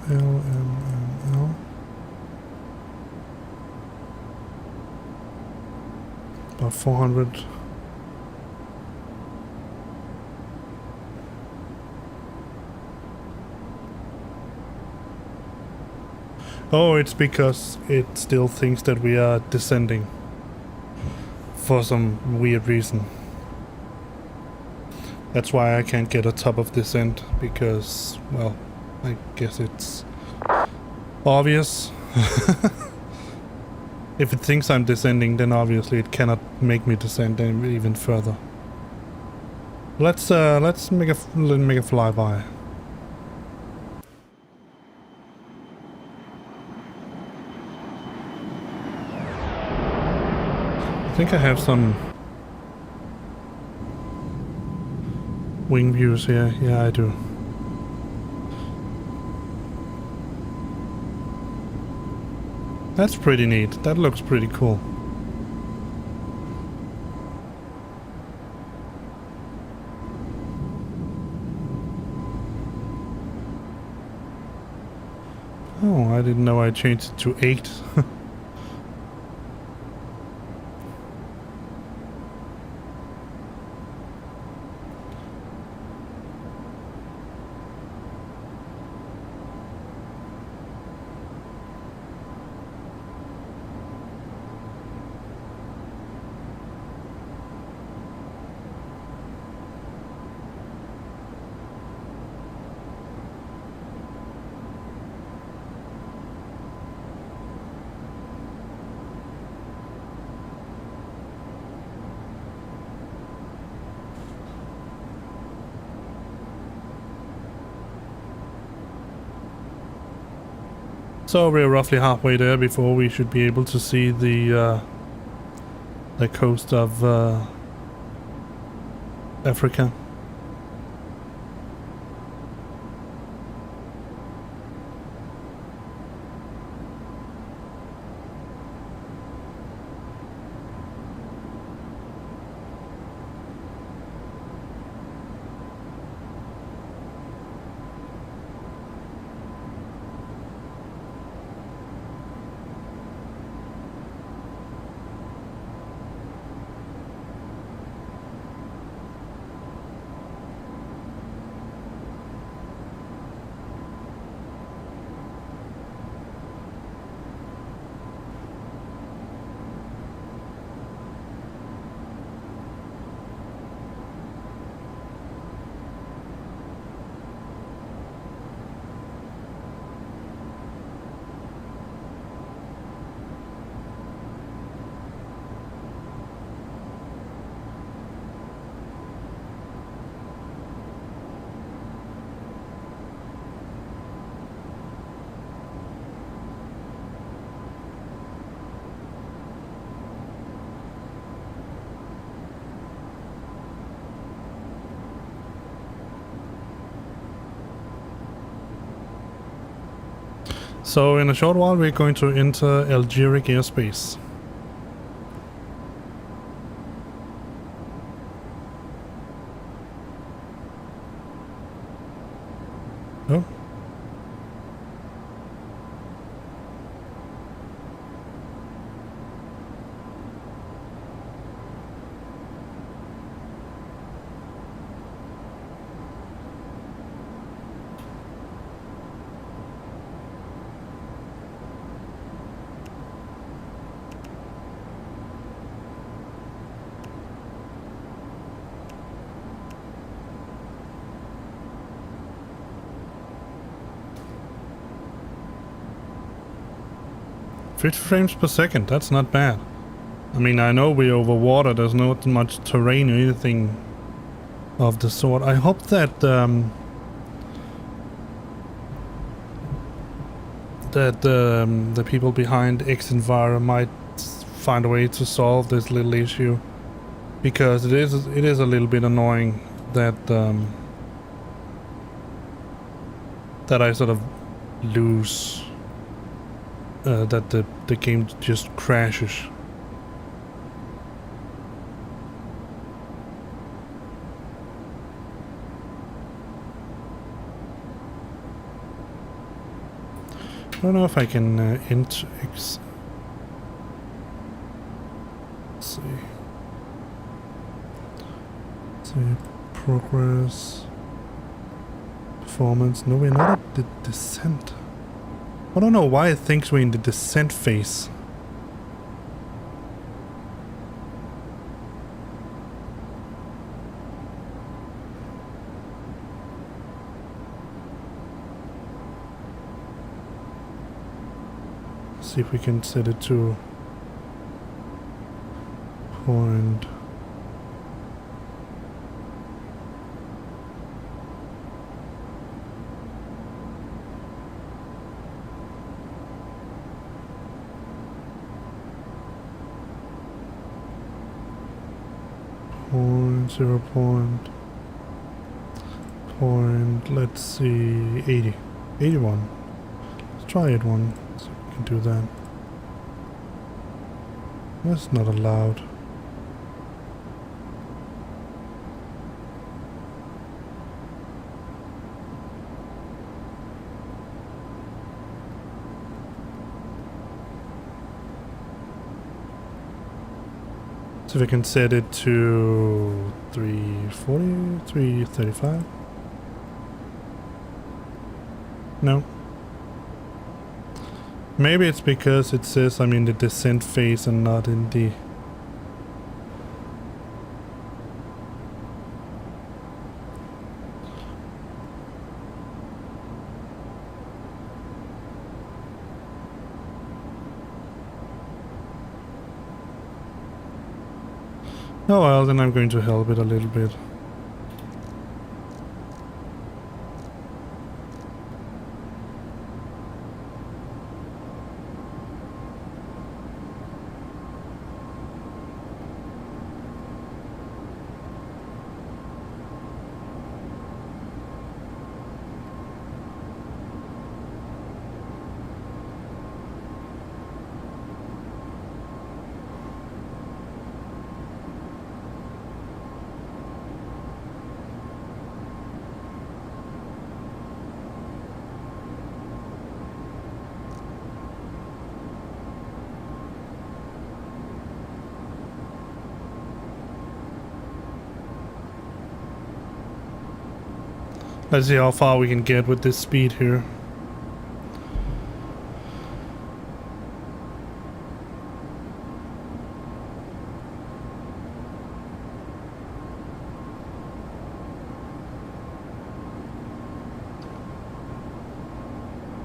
LMML. About 400. Oh, it's because it still thinks that we are descending for some weird reason. That's why I can't get a top of descent, because, well, I guess it's obvious. If it thinks I'm descending, then obviously it cannot make me descend even further. Let's make a flyby. I think I have some wing views here. Yeah, I do. That's pretty neat. That looks pretty cool. Oh, I didn't know I changed it to 8. So we're roughly halfway there before we should be able to see the coast of Africa. So in a short while we're going to enter Algeric airspace. Oh. $50 frames per second, that's not bad. I mean, I know we're over water, there's not much terrain or anything of the sort. I hope that the people behind XEnviro might find a way to solve this little issue, because it is a little bit annoying that that I sort of lose. That the game just crashes. I don't know if I can let's see. Let's see, progress, performance. No, we're not at the descent. I don't know why it thinks we're in the descent phase. See if we can set it to point. Let's see, 81. Let's try it one, so we can do that. That's not allowed. So we can set it to 340, 335. No. Maybe it's because it says I'm in the descent phase and not in the... Oh well, then I'm going to help it a little bit. Let's see how far we can get with this speed here.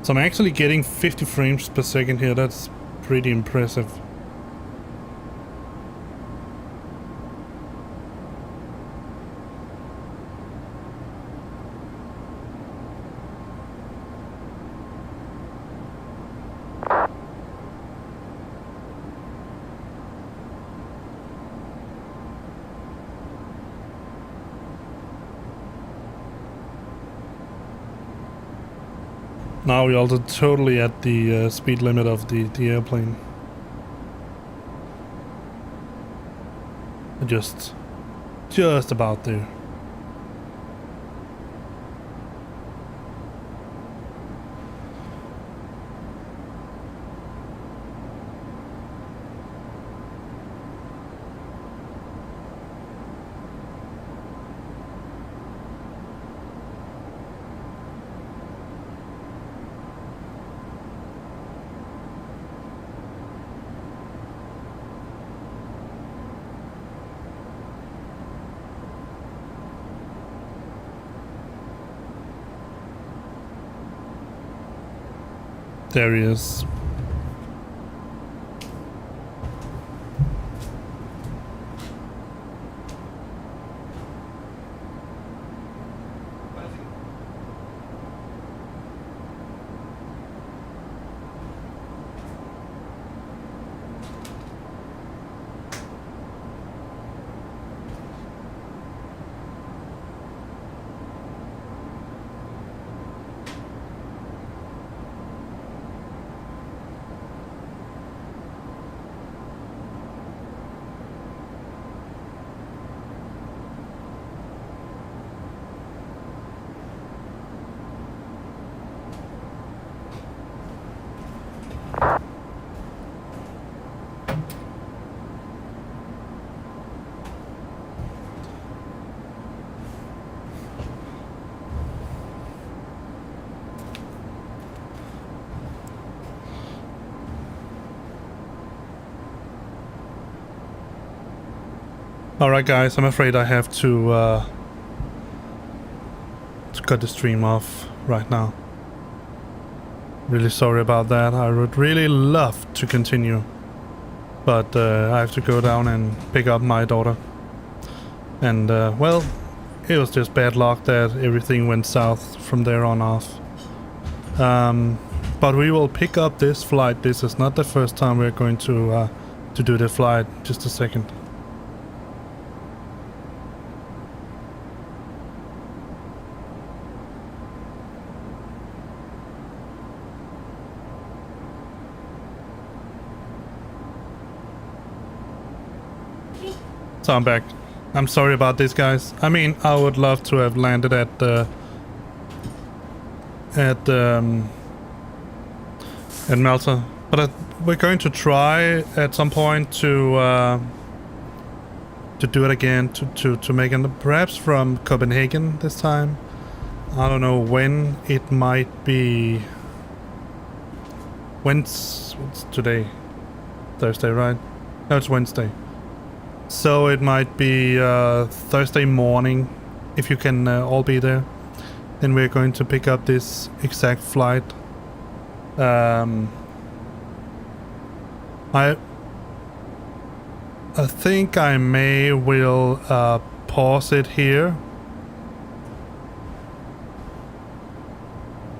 So I'm actually getting 50 frames per second here. That's pretty impressive. Now we're also totally at the speed limit of the airplane. Just about there. There he is. Alright guys, I'm afraid I have to cut the stream off right now. Really sorry about that. I would really love to continue, but I have to go down and pick up my daughter. And well, it was just bad luck that everything went south from there on off. But we will pick up this flight. This is not the first time we're going to do the flight. Just a second. So I'm back. I'm sorry about this, guys. I mean, I would love to have landed at Malta, but we're going to try at some point to do it again, to make it perhaps from Copenhagen this time. I don't know when. It might be. What's today? Thursday, right? No, it's Wednesday. So it might be Thursday morning, if you can all be there. Then we're going to pick up this exact flight. I think I will pause it here.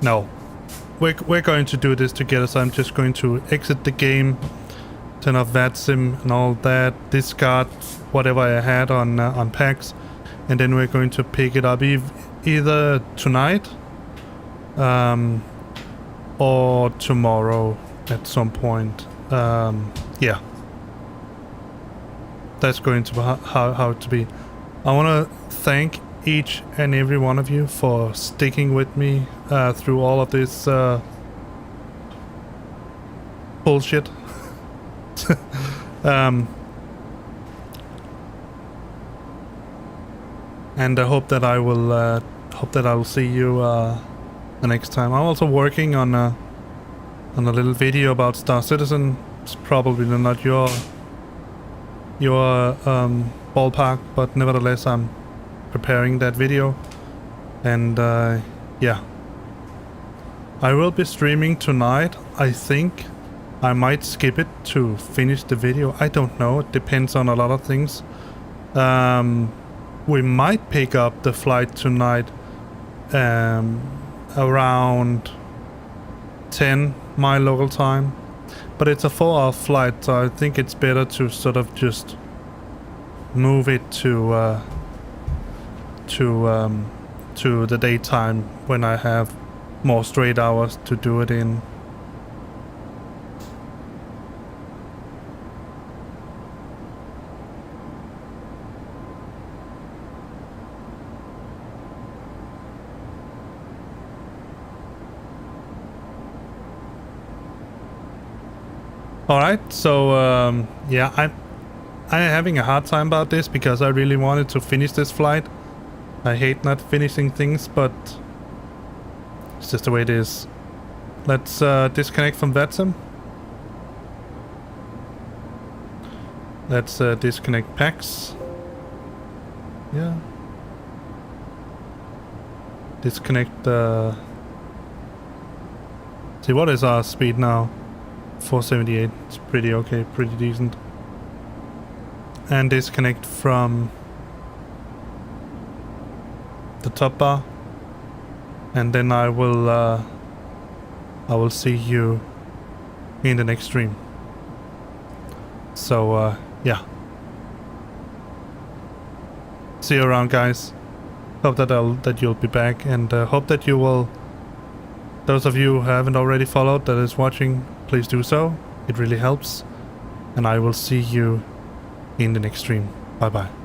No, we're going to do this together. So I'm just going to exit the game. Turn off VATSIM and all that, discard whatever I had on packs, and then we're going to pick it up either tonight or tomorrow at some point. Yeah, that's going to be how to be. I want to thank each and every one of you for sticking with me through all of this bullshit. And I hope that I will see you the next time. I'm also working on a little video about Star Citizen. It's probably not your ballpark, but nevertheless I'm preparing that video. And yeah, I will be streaming tonight. I think I might skip it to finish the video. I don't know. It depends on a lot of things. We might pick up the flight tonight around 10 my local time. But it's a 4-hour flight, so I think it's better to sort of just move it to the daytime when I have more straight hours to do it in. Alright, so yeah, I'm having a hard time about this because I really wanted to finish this flight. I hate not finishing things, but it's just the way it is. Let's disconnect from VATSIM. Let's disconnect PAX. Yeah. Disconnect see, what is our speed now? 478. It's pretty okay, pretty decent. And disconnect from the top bar, and then I will see you in the next stream. So yeah, see you around, guys. Hope that you'll be back, and hope that you will. Those of you who haven't already followed that is watching, please do so. It really helps, and I will see you in the next stream. Bye bye.